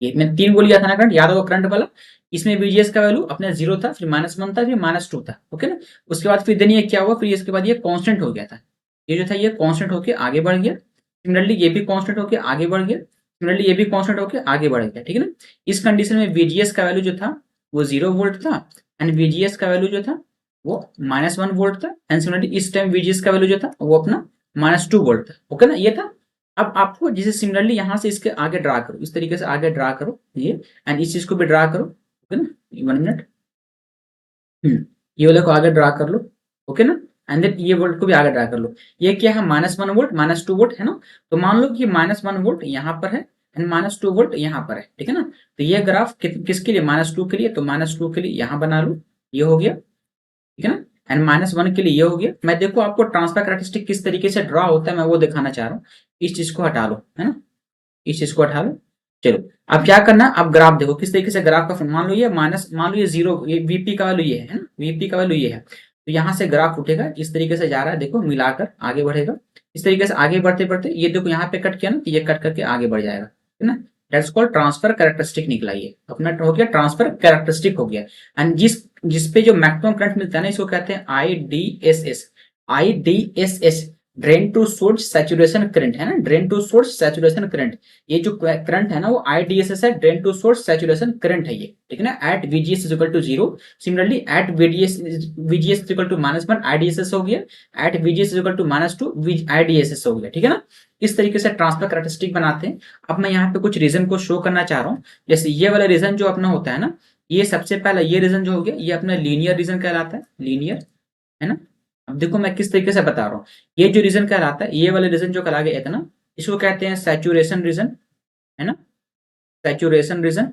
ये मैंने 3 गो लिया था ना करंट, याद होगा करंट वाला। इसमें वीजीएस का वैल्यू अपने 0 था, फिर -1 था, फिर -2 था। ओके ना? उसके बाद फिर देन ये क्या हुआ, फिर इसके बाद ये कांस्टेंट हो गया था। ये जो था ये कांस्टेंट होके आगे बढ़ गया। सिमिलरली ये भी कांस्टेंट होके आगे बढ़ गया। सिमिलरली ये भी कांस्टेंट होके आगे बढ़ गया। ठीक है ना? इस कंडीशन में वीजीएस का वैल्यू जो था वो 0 वोल्ट था, एंड वीजीएस का वैल्यू जो था वो -1 वोल्ट था, एंड सिमिलरली इस टाइम वीजीएस का वैल्यू जो था वो अपना -2 वोल्ट था। ओके ना? ये था। अब आपको जैसे सिमिलरली यहां से इसके आगे ड्रा करो, इस तरीके से आगे ड्रा करो ये, एंड इस चीज को भी ड्रा करो। ओके ना? 1 मिनट। ये वाले को आगे ड्रा कर लो। ओके ना? एंड देन ये वोल्ट को भी आगे ड्रा कर लो। ये क्या है, -1 वोल्ट, -2 वोल्ट, है ना? तो मान लो कि -1 वोल्ट यहाँ पर है एंड -2 वोल्ट यहाँ पर है। ठीक है ना? तो ये ग्राफ किसके लिए, -2 के लिए, तो -2 के लिए यहाँ बना लो, ये हो गया। ठीक है ना? एंड -1 के लिए ये हो गया। मैं देखो आपको ट्रांसफर कैरेक्टरिस्टिक किस तरीके से ड्रा होता है मैं वो दिखाना चाह रहा हूँ। इस चीज को हटा लो, है ना? इस चीज को हटा लो। चलो अब क्या करना, अब ग्राफ देखो किस तरीके से ग्राफ का, मान लो ये मान लो ये 0, ये वीपी का वैल्यू ये है ना, वीपी का वैल्यू ये है। तो यहाँ से ग्राफ उठेगा, इस तरीके से जा रहा है, देखो मिलाकर आगे बढ़ेगा। इस तरीके से आगे बढ़ते बढ़ते ये देखो यहाँ पे कट किया ना, तो ये कट करके आगे बढ़ जाएगा, है ना? दैट्स कॉल्ड ट्रांसफर कैरेक्टरिस्टिक निकला, ये अपना हो गया ट्रांसफर कैरेक्टरिस्टिक हो गया। एंड जिस पे जो मैक्सिमम करंट मिलता है ना, इसको कहते हैं IDSS। IDSS drain to source saturation current है ना, drain to source saturation current, ये जो करंट है ना वो IDSS है, drain to source saturation current है ये, ठीक है ना, at VGS is equal to 0। Similarly at VGS is equal to -1 IDSS हो गया, at VGS is equal to -2 IDSS हो गया, ठीक है ना। इस तरीके से ट्रांसफर कैरेक्टरिस्टिक बनाते हैं। अब मैं यहाँ पे कुछ रीजन को शो करना चाह रहा हूँ। जैसे ये वाला रीजन जो अपना होता है ना, ये सबसे पहला ये रीजन जो हो गया ये अपना लीनियर रीजन कहलाता है, लीनियर, है ना। अब देखो मैं किस तरीके से बता रहा हूँ, ये जो रीजन कहलाता है, ये वाले रीजन जो कहला गया इतना, इसको कहते हैं सैचुरेशन रीजन, है ना, सैचुरेशन रीजन।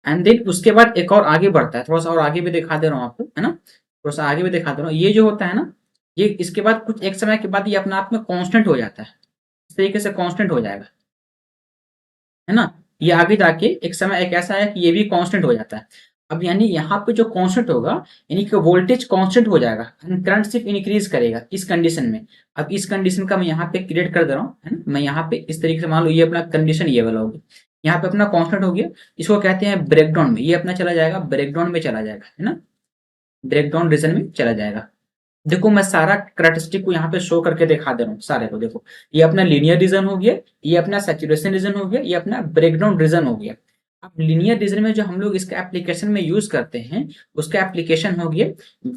एंड देन उसके बाद एक और आगे बढ़ता है, थोड़ा सा और आगे भी दिखा दे रहा हूँ आपको, है ना, थोड़ा सा आगे भी दिखा दे रहा हूँ। ये जो होता है ना, ये इसके बाद कुछ एक समय के बाद ये अपने आप में कांस्टेंट हो जाता है, इस तरीके से कांस्टेंट हो जाएगा, है ना। ये आगे जाके एक समय एक ऐसा है कि ये भी कांस्टेंट हो जाता है। अब यानी यहाँ पे जो कांस्टेंट होगा, यानी कि वोल्टेज कांस्टेंट हो जाएगा, करंट सिर्फ इंक्रीज करेगा इस कंडीशन में। अब इस कंडीशन का मैं यहाँ पे क्रिएट कर दे रहा हूँ, है ना, मैं यहाँ पे इस तरीके से मान लो ये अपना कंडीशन ये वाला होगा, यहाँ पे अपना कांस्टेंट हो गया, इसको कहते हैं ब्रेकडाउन में, ये अपना चला जाएगा ब्रेकडाउन में चला जाएगा, है ना, ब्रेकडाउन रीजन में चला जाएगा। देखो मैं सारा कैरेक्टरिस्टिक को यहाँ पे शो करके दिखा दे रहा हूँ सारे को। देखो ये अपना लीनियर रीजन हो गया, ये अपना सैचुरेशन रीजन हो गया, ये अपना ब्रेकडाउन रीजन हो गया। अब लीनियर रीजन में जो हम लोग इसका एप्लीकेशन में यूज करते हैं, उसका एप्लीकेशन हो गया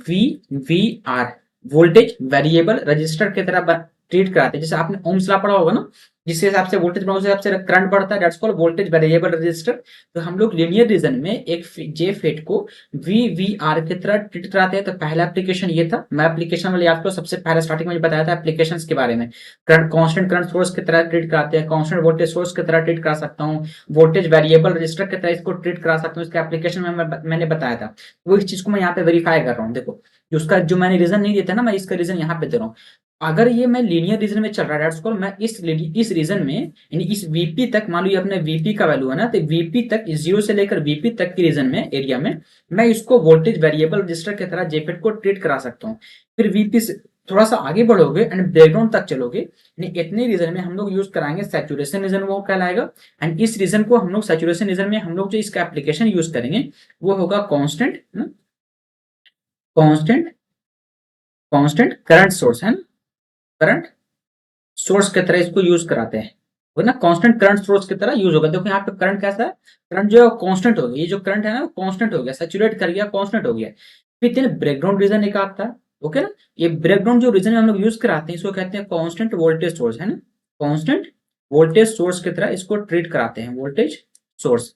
VVR, वोल्टेज वेरिएबल रजिस्टर की तरह ट्रीट कराते हैं। जैसे आपने ओम्स लॉ पढ़ा होगा ना, जिसके हिसाब से वोल्टेज बढ़ा उस हिसाब से करंट बढ़ता है, that's called voltage variable register. तो हम लोग लीनियर रीजन में एक जे फेट को VVR की तरह ट्रीट कराते हैं। तो पहला एप्लीकेशन ये था, मैं एप्लीकेशन वाले आपको सबसे पहले स्टार्टिंग में बताया था एप्लीकेशंस के बारे में। करंट कांस्टेंट करंट सोर्स की तरह ट्रीट कराते हैं, कांस्टेंट वोल्टेज सोर्स की तरह ट्रीट करा सकता हूँ, वोल्टेज वेरिएबल रजिस्टर की तरह इसको ट्रीट करा सकता हूँ, इसका एप्लीकेशन में मैंने बताया था। वो इस चीज को मैं यहाँ पे वेरीफाई कर रहा हूँ। देखो उसका जो मैंने रीजन नहीं दिया था ना, मैं इसका रीजन यहाँ पे दे रहा हूँ। अगर ये मैं लीनियर रीजन में चल रहा है, दैट्स कॉल्ड मैं इस रीजन में, यानी इस VP तक, मान लो ये अपने VP का वैल्यू है ना, तो VP तक, 0 से लेकर VP तक की रीजन में, एरिया में, मैं इसको वोल्टेज वेरिएबल रजिस्टर की तरह जेफेट को ट्रीट करा सकता हूँ। फिर VP से थोड़ा सा आगे बढ़ोगे एंड बैकग्राउंड तक चलोगे, यानी इतने रीजन में हम लोग यूज कराएंगे सैचुरेशन रीजन, वो कहलाएगा। एंड इस रीजन को हम लोग सैचुरेशन रीजन में हम लोग जो इसका एप्लीकेशन यूज करेंगे वो होगा constant, constant constant current source, है ना, करंट सोर्स की तरह इसको यूज कराते हैं, वो ना कांस्टेंट करंट सोर्स की तरह यूज होगा। देखो यहाँ पे करंट कैसा है, करंट जो है कांस्टेंट हो गया, ये जो करंट है ना वो कांस्टेंट हो गया, सैचुरेट कर गया, कांस्टेंट हो गया। फिर तेरे ब्रेकडाउन रीजन एक आता है, ओके ना। ये ब्रेकडाउन जो रीजन हम लोग यूज कराते हैं इसको कहते हैं कांस्टेंट वोल्टेज सोर्स, है ना, कांस्टेंट वोल्टेज सोर्स की तरह इसको ट्रीट कराते हैं, वोल्टेज सोर्स।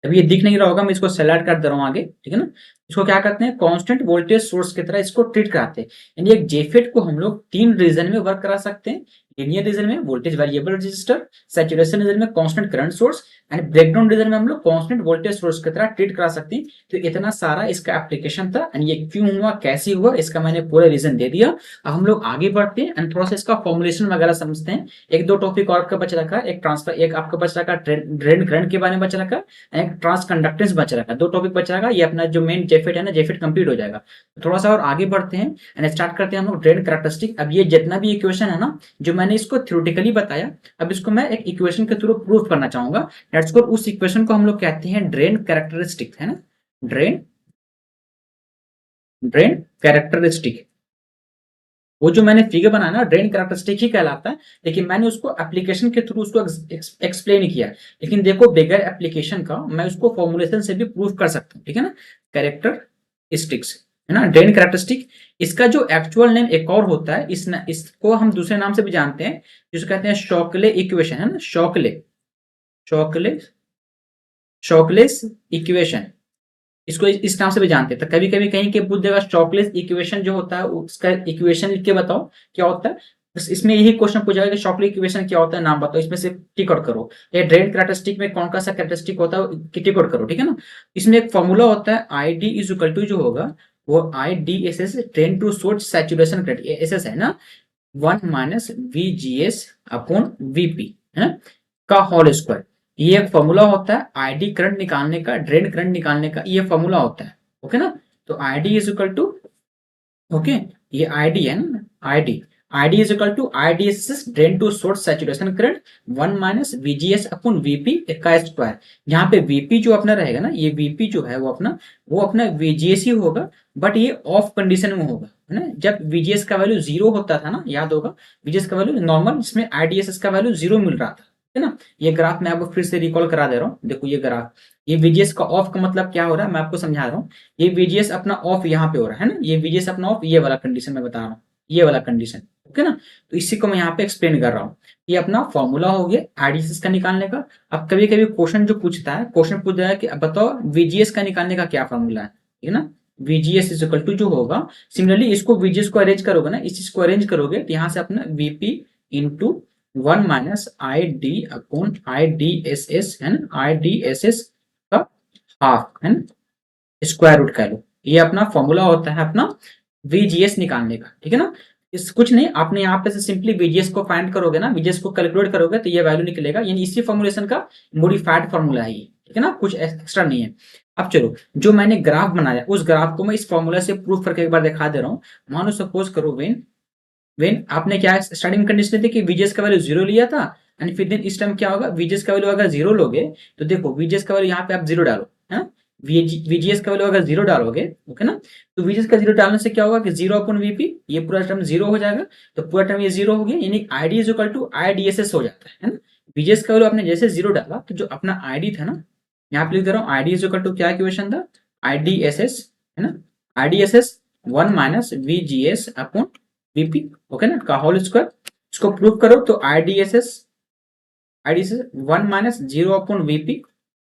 अभी ये दिख नहीं रहा होगा, मैं इसको सेलेक्ट कर दे रहा हूँ आगे, ठीक है ना। इसको क्या करते हैं, कांस्टेंट वोल्टेज सोर्स की तरह इसको ट्रीट कराते हैं। यानी एक जेफेट को हम लोग 3 रीजन में वर्क करा सकते हैं, लीनियर रीजन में voltage variable resistor, saturation region में constant current source, and breakdown region में हम लोग कांस्टेंट वोल्टेज सोर्स की तरह ट्रीट करा सकते हैं। तो इतना सारा इसका एप्लीकेशन था, एंड ये क्यों हुआ, कैसे हुआ, इसका मैंने पूरा रीजन दे दिया। अब हम लोग आगे बढ़ते हैं एंड थोड़ा सा इसका फॉर्मुलेशन वगैरह समझते हैं। एक दो टॉपिक और का बच रखा है, एक ट्रांसफर, एक आपका बच रखा ड्रेन करंट के बारे में बच रखा, एक ट्रांस कंडक्टेंस बच रखा, 2 टॉपिक बच रखा। ये अपना जो मेन जेफेट है ना, जेफेट कंप्लीट हो जाएगा। थोड़ा सा और आगे बढ़ते हैं एंड स्टार्ट करते हैं हम लोग ड्रेन कैरेक्टरिस्टिक। अब ये जितना भी इक्वेशन है ना, जो मैंने इसको थ्योरेटिकली बताया, अब इसको मैं एक इक्वेशन के थ्रू प्रूफ करना चाहूंगा। लेट्स गो, उस इक्वेशन को हम लोग कहते हैं ड्रेन कैरेक्टरिस्टिक, है ना, ड्रेन ड्रेन कैरेक्टरिस्टिक। वो जो मैंने फिगर बनाया ना, ड्रेन कैरेक्टरिस्टिक ही कहलाता है, लेकिन मैंने उसको एप्लीकेशन के थ्रू उसको एक्सप्लेन किया। लेकिन देखो बगैर एप्लीकेशन का मैं उसको फॉर्मुलेशन से भी प्रूफ कर सकता हूँ, ठीक है ना। कैरेक्टरिस्टिक्स, है ना, ड्रेन कैरेक्टरिस्टिक। इसका जो एक्चुअल नेम एक और होता है, इसको हम दूसरे नाम से भी जानते हैं, जिसको कहते हैं शॉकले इक्वेशन, है ना, शॉकले शॉकले शॉकलेस इक्वेशन, इसको इस नाम से भी जानते हैं। तो कभी कभी कहीं के पूछ देगा शॉकलेस इक्वेशन जो होता है उसका इक्वेशन लिख के बताओ क्या होता है। बस इसमें यही क्वेश्चन पूछा जाएगा कि शॉकलेस इक्वेशन क्या होता है, नाम बताओ, इसमें से टिक आउट करो। ये ड्रेन कैरेक्टरिस्टिक में कौन सा कैरेक्टरिस्टिक होता है टिक आउट करो, ठीक है ना। इसमें एक फॉर्मूला होता है ID इज इक्वल टू, जो होगा वो IDSS, drain to source saturation current, SS है ना, 1 माइनस VGS अपॉन VP, है ना, का होल स्क्वायर। ये एक फॉर्मूला होता है आईडी करंट निकालने का, ड्रेन करंट निकालने का, ये फॉर्मूला होता है, ओके ना। तो ID is equal to, okay, ये आईडी है ना, ID is equal to IDSS drain to source saturation current 1 minus VGS upon VP का स्क्वायर। यहाँ पे VP जो अपना रहेगा ना, ये VP जो है वो अपना VGS ही होगा, बट ये ऑफ कंडीशन में होगा, है ना, जब VGS का वैल्यू 0 होता था ना, याद होगा VGS का वैल्यू नॉर्मल, इसमें IDSS का वैल्यू 0 मिल रहा था, है ना। ये ग्राफ मैं आपको फिर से रिकॉल करा दे रहा हूँ, देखो ये ग्राफ, ये VGS का ऑफ का मतलब क्या हो रहा है मैं आपको समझा रहा हूँ। ये VGS अपना ऑफ यहाँ पे हो रहा है ना, ये VGS अपना ऑफ, ये वाला कंडीशन मैं बता रहा हूँ, ये वाला कंडीशन, ओके ना। तो इसी को मैं यहाँ पे एक्सप्लेन कर रहा हूँ। ये अपना फॉर्मूला हो गया IDSS का निकालने का। अब कभी कभी क्वेश्चन जो पूछता है, क्वेश्चन पूछ रहा है कि अब बताओ VGS का निकालने का क्या फॉर्मूला है, ठीक है ना। VGS इज इक्वल टू जो होगा, सिमिलरली इसको VGS को अरेंज करोगे ना, इस चीज को अरेंज करोगे तो यहाँ से अपना VP into 1 minus ID upon IDSS, है ना, IDSS का हाफ, है ना, स्क्वायर रूट कह लो। ये अपना फॉर्मूला होता है अपना VGS निकालने का, ठीक है ना। इस कुछ नहीं, आपने यहाँ पे से सिंपली VGS को फाइंड करोगे ना, VGS को कैलकुलेट करोगे तो ये वैल्यू निकलेगा, यानी इसी फॉर्मुलेशन का मॉडिफाइड फॉर्मूला है ये, ठीक है ना, कुछ एक्स्ट्रा नहीं है। अब चलो, जो मैंने ग्राफ बनाया उस ग्राफ को मैं इस फॉर्मूला से प्रूफ करके एक बार दिखा दे रहा हूँ। मानो सपोज करो वेन वेन आपने क्या स्टार्टिंग कंडीशन थी कि VGS का वैल्यू 0 लिया था, एंड फिर दिन इस टाइम क्या होगा, VGS का वैल्यू अगर 0 लोगे तो देखो VGS का वैल्यू यहाँ पे आप 0 डालो, है ना। VGS का वैल्यू अगर 0 डालोगे, ओके ना, तो VGS का 0 डालने से क्या होगा कि 0 अपॉन VP, ये पूरा टर्म 0 हो जाएगा, तो पूरा टर्म ये 0 हो गया, यानी ID is equal to IDSS हो जाता है ना। VGS का वैल्यू आपने जैसे 0 डाला तो जो अपना ID था ना, यहाँ पे लिख दे रहा हूँ ID इज इक्वल टू क्या इक्वेशन था, IDSS, है ना, IDSS 1 minus VGS upon VP, okay ना, का होल स्क्वायर। इसको प्रूव करो तो IDSS 1 माइनस 0 अपॉन VP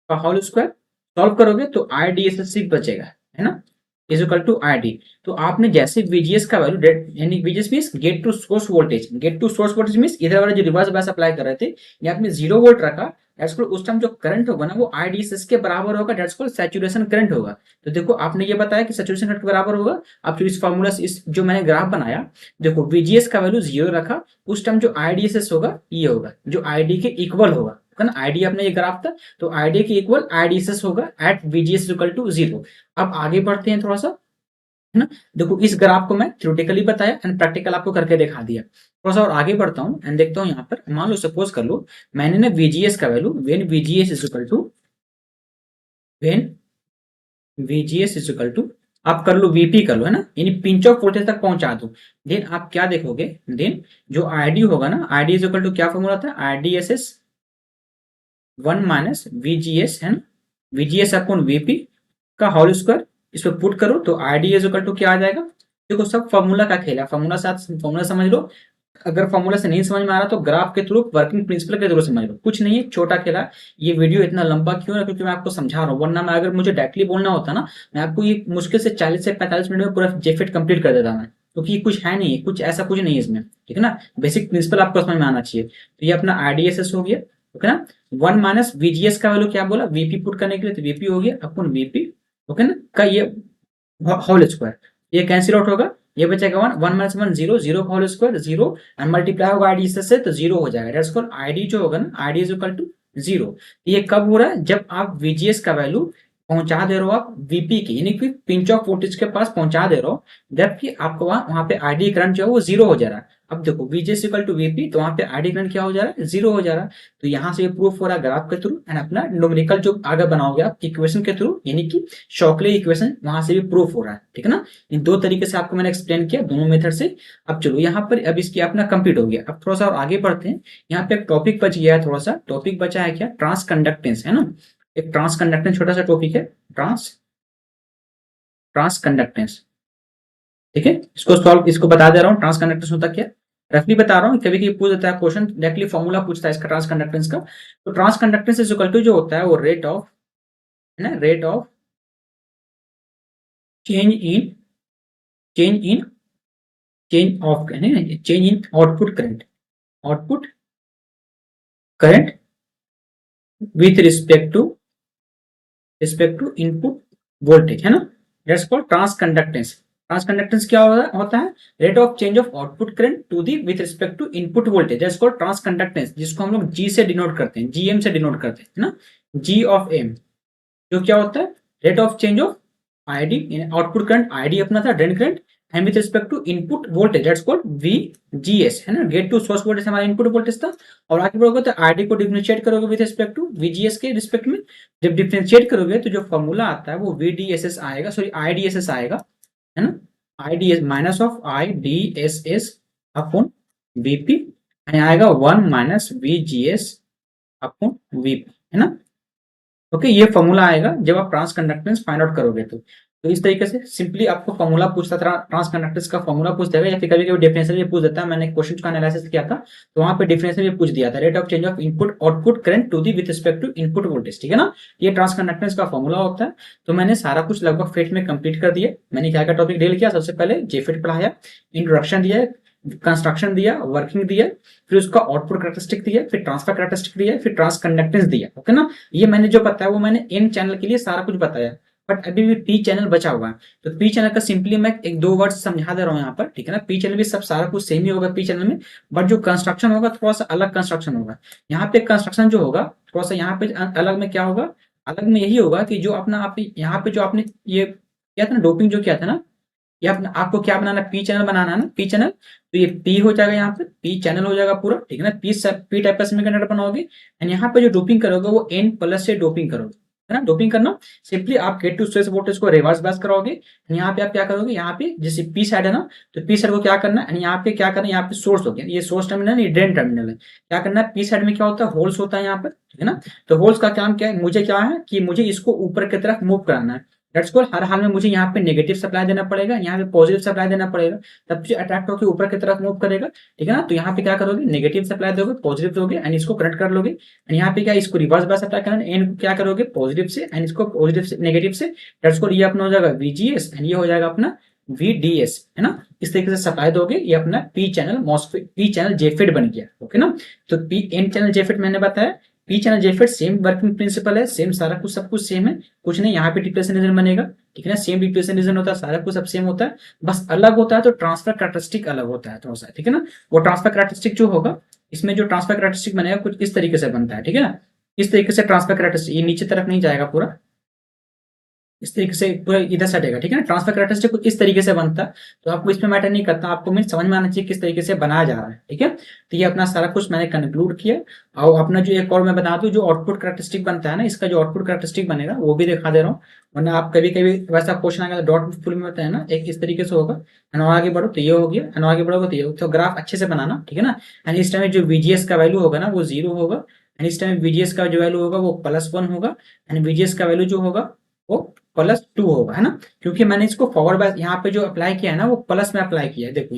का होल स्क्वायर, सॉल्व करोगे तो IDSS 6 बचेगा, है ना, इज इक्वल टू ID। तो आपने जैसे VGS का वैल्यू, यानी VGS means gate to source voltage, gate to source voltage means इधर वाला जो रिवर्स बायस अप्लाई कर रहे थे, ये आपने 0 वोल्ट रखा, दैट्स कॉल्ड उस टाइम जो करंट होगा ना वो IDSS के बराबर होगा, दैट्स कॉल्ड सैचुरेशन करंट होगा। तो देखो आपने ये बताया कि सैचुरेशन करंट के बराबर होगा। अब जो इस फार्मूला से इस जो मैंने ग्राफ बनाया, देखो VGS का वैल्यू 0 रखा, उस टाइम जो IDSS होगा ये होगा, जो ID के इक्वल होगा, है ना। ID अपने ये ग्राफ था, तो ID के इक्वल IDSS होगा एट VGS इक्वल टू 0। अब आगे बढ़ते हैं थोड़ा सा, है ना। देखो इस ग्राफ को मैं थ्योरेटिकली बताया एंड प्रैक्टिकल आपको करके दिखा दिया। थोड़ा सा और आगे बढ़ता हूँ एंड देखता हूँ यहाँ पर, मान लो सपोज कर लो मैंने ना VGS का value, when VGS is equal to, when VGS is equal to, आप कर लो VP कर लो, है ना, यानी पिंच ऑफ वोल्टेज तक पहुंचा दो। देन आप क्या देखोगे, देन जो ID होगा ना, ID इज इक्वल टू क्या फॉर्मूला था, IDSS 1 माइनस VGS, है ना, VGS अपॉन VP का होल स्क्वायर, इसको पुट करो तो ID इज इक्वल टू क्या आ जाएगा। देखो सब फॉर्मूला का खेल है, फॉर्मूला साथ फॉर्मूला समझ लो। अगर फॉर्मूला से नहीं समझ में आ रहा तो ग्राफ के थ्रू, वर्किंग प्रिंसिपल के थ्रू समझ लो, कुछ नहीं है, छोटा खेला। ये वीडियो इतना लंबा क्यों है, क्योंकि मैं आपको समझा रहा हूँ, वरना मैं अगर मुझे डायरेक्टली बोलना होता ना, मैं आपको ये मुश्किल से 40 से 45 मिनट में पूरा जेफिट कंप्लीट कर देता मैं, क्योंकि ये कुछ है नहीं, कुछ ऐसा कुछ नहीं है इसमें, ठीक है ना। बेसिक प्रिंसिपल आपको समझ में आना चाहिए। तो ये अपना IDSS हो गया, ओके ना। 1 माइनस VGS का वैल्यू क्या बोला, VP पुट करने के लिए, तो VP हो गया अपन VP, ओके ना, का ये होल स्क्वायर, ये कैंसिल आउट होगा, ये बचेगा 1, 1 माइनस 1 0, 0 का होल स्क्वायर 0, एंड मल्टीप्लाई होगा ID से तो 0 हो जाएगा, दैट्स कॉल्ड ID जो होगा ना, ID इज इक्वल टू 0। ये कब हो रहा है, जब आप VGS का वैल्यू पहुंचा दे रहे हो आप VP की, यानी कि पिंच ऑफ वोल्टेज के पास पहुंचा दे रहे हो, जबकि आपको वहां पे ID करंट जो है वो 0 हो जा रहा है। अब देखो VGS इक्वल टू VP, तो वहां पे ID करंट क्या हो जा रहा है, 0 हो जा रहा है। तो यहाँ से ये प्रूफ हो रहा है ग्राफ के थ्रू, एंड अपना न्यूमेरिकल जो आगे बनाओगे आप इक्वेशन के थ्रू, यानी कि शॉकली इक्वेशन, वहां से भी प्रूफ हो रहा है, ठीक है ना। इन दो तरीके से आपको मैंने एक्सप्लेन किया, दोनों मेथड से। अब चलो यहाँ पर, अब इसकी अपना कंप्लीट हो गया। अब थोड़ा सा और आगे बढ़ते हैं, यहाँ पे एक टॉपिक बच गया है, थोड़ा सा टॉपिक बचा है क्या, ट्रांस कंडक्टेंस, है ना। एक ट्रांस कंडक्टेंस छोटा सा टॉपिक है, ट्रांस कंडक्टेंस, ठीक है। इसको बता दे रहा हूँ ट्रांस कंडक्टेंस होता क्या, रफली बता रहा हूँ, कभी कभी पूछ देता है क्वेश्चन, डायरेक्टली फॉर्मूला पूछता है इसका ट्रांस कंडक्टेंस का। तो transconductance is equal to जो होता है वो रेट ऑफ, है ना, rate of change in change in change of, change in output current, output current with respect to input voltage, है ना, that's called transconductance. Transconductance क्या होता है, rate of change of output current to the with respect to input voltage, that's called transconductance, जिसको हम लोग G से डिनोट करते हैं, GM से डिनोट करते हैं, है ना, G ऑफ M, जो क्या होता है, rate of change of ID, output current ID अपना था, drain current, and with respect to input voltage, that's called VGS, है ना, गेट टू सोर्स वोल्टेज हमारा इनपुट वोल्टेज था। और आगे बढ़ोगे तो ID को डिफरेंशिएट करोगे विथ रिस्पेक्ट टू VGS के रिस्पेक्ट में, जब डिफरेंशिएट करोगे तो जो फॉर्मूला आता है वो VDSS आएगा, सॉरी IDSS आएगा, है ना, IDS minus of IDSS upon VP यानी आएगा 1 माइनस VGS अपॉन VP, है ना। ओके, ये फॉर्मूला आएगा जब आप ट्रांस कंडक्टेंस फाइंड आउट करोगे तो इस तरीके से सिंपली आपको फॉर्मूला पूछता था, ट्रांस कंडक्टेंस का फॉर्मूला पूछ देगा, या फिर कभी कभी डिफरेंशियल भी पूछ देता है। मैंने क्वेश्चन का एनालिसिस किया था तो वहां पे डिफरेंशियल भी पूछ दिया था, rate of change of input output current to the with respect to input voltage, ठीक है ना। ये ट्रांस कंडक्टेंस का फॉर्मूला होता है। तो मैंने सारा कुछ लगभग फेट में कंप्लीट कर दिया। मैंने क्या क्या टॉपिक डील किया, सबसे पहले जेफेट पढ़ाया, इंट्रोडक्शन दिया, कंस्ट्रक्शन दिया, वर्किंग दिया, फिर उसका आउटपुट कैरेक्टरिस्टिक दिया, फिर ट्रांसफर कैरेक्टरिस्टिक दिया, फिर ट्रांस कंडक्टेंस दिया। ओके ना, ये मैंने जो बताया वो मैंने एन चैनल के लिए सारा कुछ बताया। बट अभी भी पी चैनल बचा हुआ है, तो पी चैनल का सिंपली मैं एक दो वर्ड समझा दे रहा हूँ यहाँ पर, ठीक है ना। पी चैनल भी सब सारा कुछ सेम ही होगा पी चैनल में, बट जो कंस्ट्रक्शन होगा थोड़ा सा अलग कंस्ट्रक्शन होगा। यहाँ पे कंस्ट्रक्शन जो होगा थोड़ा सा यहाँ पे अलग में क्या होगा, अलग में यही होगा कि जो अपना आप यहाँ पे जो आपने ये किया था ना, डोपिंग जो किया था ना, ये अपना आपको क्या बनाना, पी चैनल बनाना है ना, पी चैनल। तो ये पी हो जाएगा, यहाँ पे पी चैनल हो जाएगा पूरा, ठीक है ना। पी टाइप का सेमीकंडक्टर बनाओगे एंड यहाँ पे जो डोपिंग करोगे वो एन प्लस से डोपिंग करोगे, है ना। डोपिंग करना सिंपली आप गेट टू सोर्स वोल्टेज को रिवर्स बायस कराओगे। यहाँ पे आप क्या करोगे, यहाँ पे जैसे पी साइड है ना, तो पी साइड को क्या करना है, यहाँ पे क्या करना है, यहाँ पे सोर्स हो गया, ये सोर्स टर्मिनल, ये ड्रेन टर्मिनल है। क्या करना है, पी साइड में क्या होता है, होल्स होता है यहाँ पर, ठीक है ना। तो होल्स का काम क्या है, मुझे क्या है कि मुझे इसको ऊपर की तरफ मूव कराना है। दैट्स कॉल्ड, हर हाल में मुझे यहाँ पे नेगेटिव सप्लाई देना पड़ेगा, यहाँ पे पॉजिटिव सप्लाई देना पड़ेगा, तब से अट्रैक्ट होकर ऊपर की तरफ मूव करेगा, ठीक है ना। तो यहाँ पे क्या करोगे, नेगेटिव सप्लाई दोगे, पॉजिटिव दोगे एंड इसको कनेक्ट कर लोगे। एंड यहाँ पे क्या, इसको रिवर्स बाय सप्लाई करना, एंड क्या करोगे, पॉजिटिव से एंड इसको पॉजिटिव से नेगेटिव से। दैट्स कॉल्ड, ये अपना हो जाएगा VGS एंड ये हो जाएगा अपना VDS, है ना। इस तरीके से सप्लाई दोगे, ये अपना P channel MOSFET, P channel JFET बन गया, ओके ना। तो पी एन चैनल जेफेट मैंने बताया, P channel JFET same working principle है, सेम सारा कुछ सब कुछ सेम है, कुछ नहीं। यहाँ पे डिप्लेशन रीजन बनेगा, ठीक है ना, सेम डिप्लेशन रीजन होता है, सारा कुछ सब सेम होता है, बस अलग होता है तो ट्रांसफर कैरेक्टरिस्टिक अलग होता है थोड़ा सा, ठीक है ना। वो ट्रांसफर कैरेक्टरिस्टिक जो होगा, इसमें जो ट्रांसफर कैरेक्टरिस्टिक बनेगा कुछ इस तरीके से बनता है, ठीक है ना। इस तरीके से ट्रांसफर कैरेक्टरिस्टिक, ये नीचे तरफ नहीं जाएगा पूरा, इस तरीके से पूरा इधर सटेगा, ठीक है ना। ट्रांसफर कैरेक्टरिस्टिक कुछ इस तरीके से बनता है। तो आपको इसमें मैटर नहीं करता, आपको मीन समझ में आना चाहिए किस तरीके से बनाया जा रहा है, ठीक है। तो ये अपना सारा कुछ मैंने कंक्लूड किया। और अपना जो एक और मैं बता दूं, जो आउटपुट कैरेक्टरिस्टिक बनता है ना, इसका जो आउटपुट कैरेक्टरिस्टिक बनेगा वो भी दिखा दे रहा हूँ, वरना आप कभी कभी वैसा क्वेश्चन आएगा डॉट फुल में होता है ना, एक इस तरीके से होगा, एंड आगे बढ़ो तो ये हो गया, एंड आगे बढ़ोगे तो ये, तो ग्राफ अच्छे से बनाना, ठीक है ना। एंड इस टाइम जो VGS का वैल्यू होगा ना वो 0 होगा, एंड इस टाइम VGS का जो वैल्यू होगा वो +1 होगा, एंड VGS का वैल्यू जो होगा वो +2 होगा, है ना। क्योंकि मैंने इसको फॉरवर्ड बाय यहाँ पे जो अप्लाई किया है ना वो प्लस में अप्लाई किया है, देखो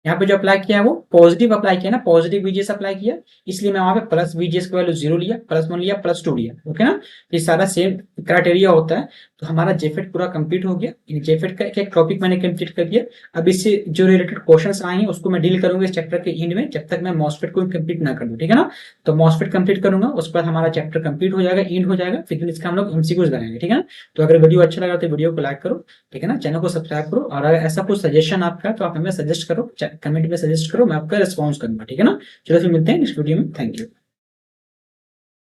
यहाँ पे जो अप्लाई किया है वो पॉजिटिव अप्लाई किया है ना, पॉजिटिव VGS अप्लाई किया, इसलिए मैं वहां पे प्लस VGS का वैल्यू 0 लिया, +1 लिया, +2 लिया, ओके ना। ये सारा सेम क्राइटेरिया होता है। तो हमारा जेफेट पूरा कंप्लीट हो गया। जेफेट का एक टॉपिक मैंने कंप्लीट कर दिया। अब इससे जो रिलेटेड क्वेश्चंस आए हैं उसको मैं डील करूंगा इस चैप्टर के एंड में, जब तक मैं मॉसफेट को कंप्लीट ना कर दूं, ठीक है ना। तो मॉसफेट कंप्लीट करूंगा, उस पर हमारा चैप्टर कंप्लीट हो जाएगा, एंड हो जाएगा, फिर इसका हम लोग MCQs बनाएंगे, ठीक है ना। तो अगर वीडियो अच्छा लगा तो वीडियो को लाइक करो, ठीक है ना, चैनल को सब्सक्राइब करो, और अगर ऐसा कुछ सजेशन आपका है तो आप हमें सजेस्ट करो, कमेंट में सजेस्ट करो, मैं आपका रिस्पॉन्स करूंगा, ठीक है ना। चलो फिर मिलते हैं नेक्स्ट वीडियो में, थैंक यू।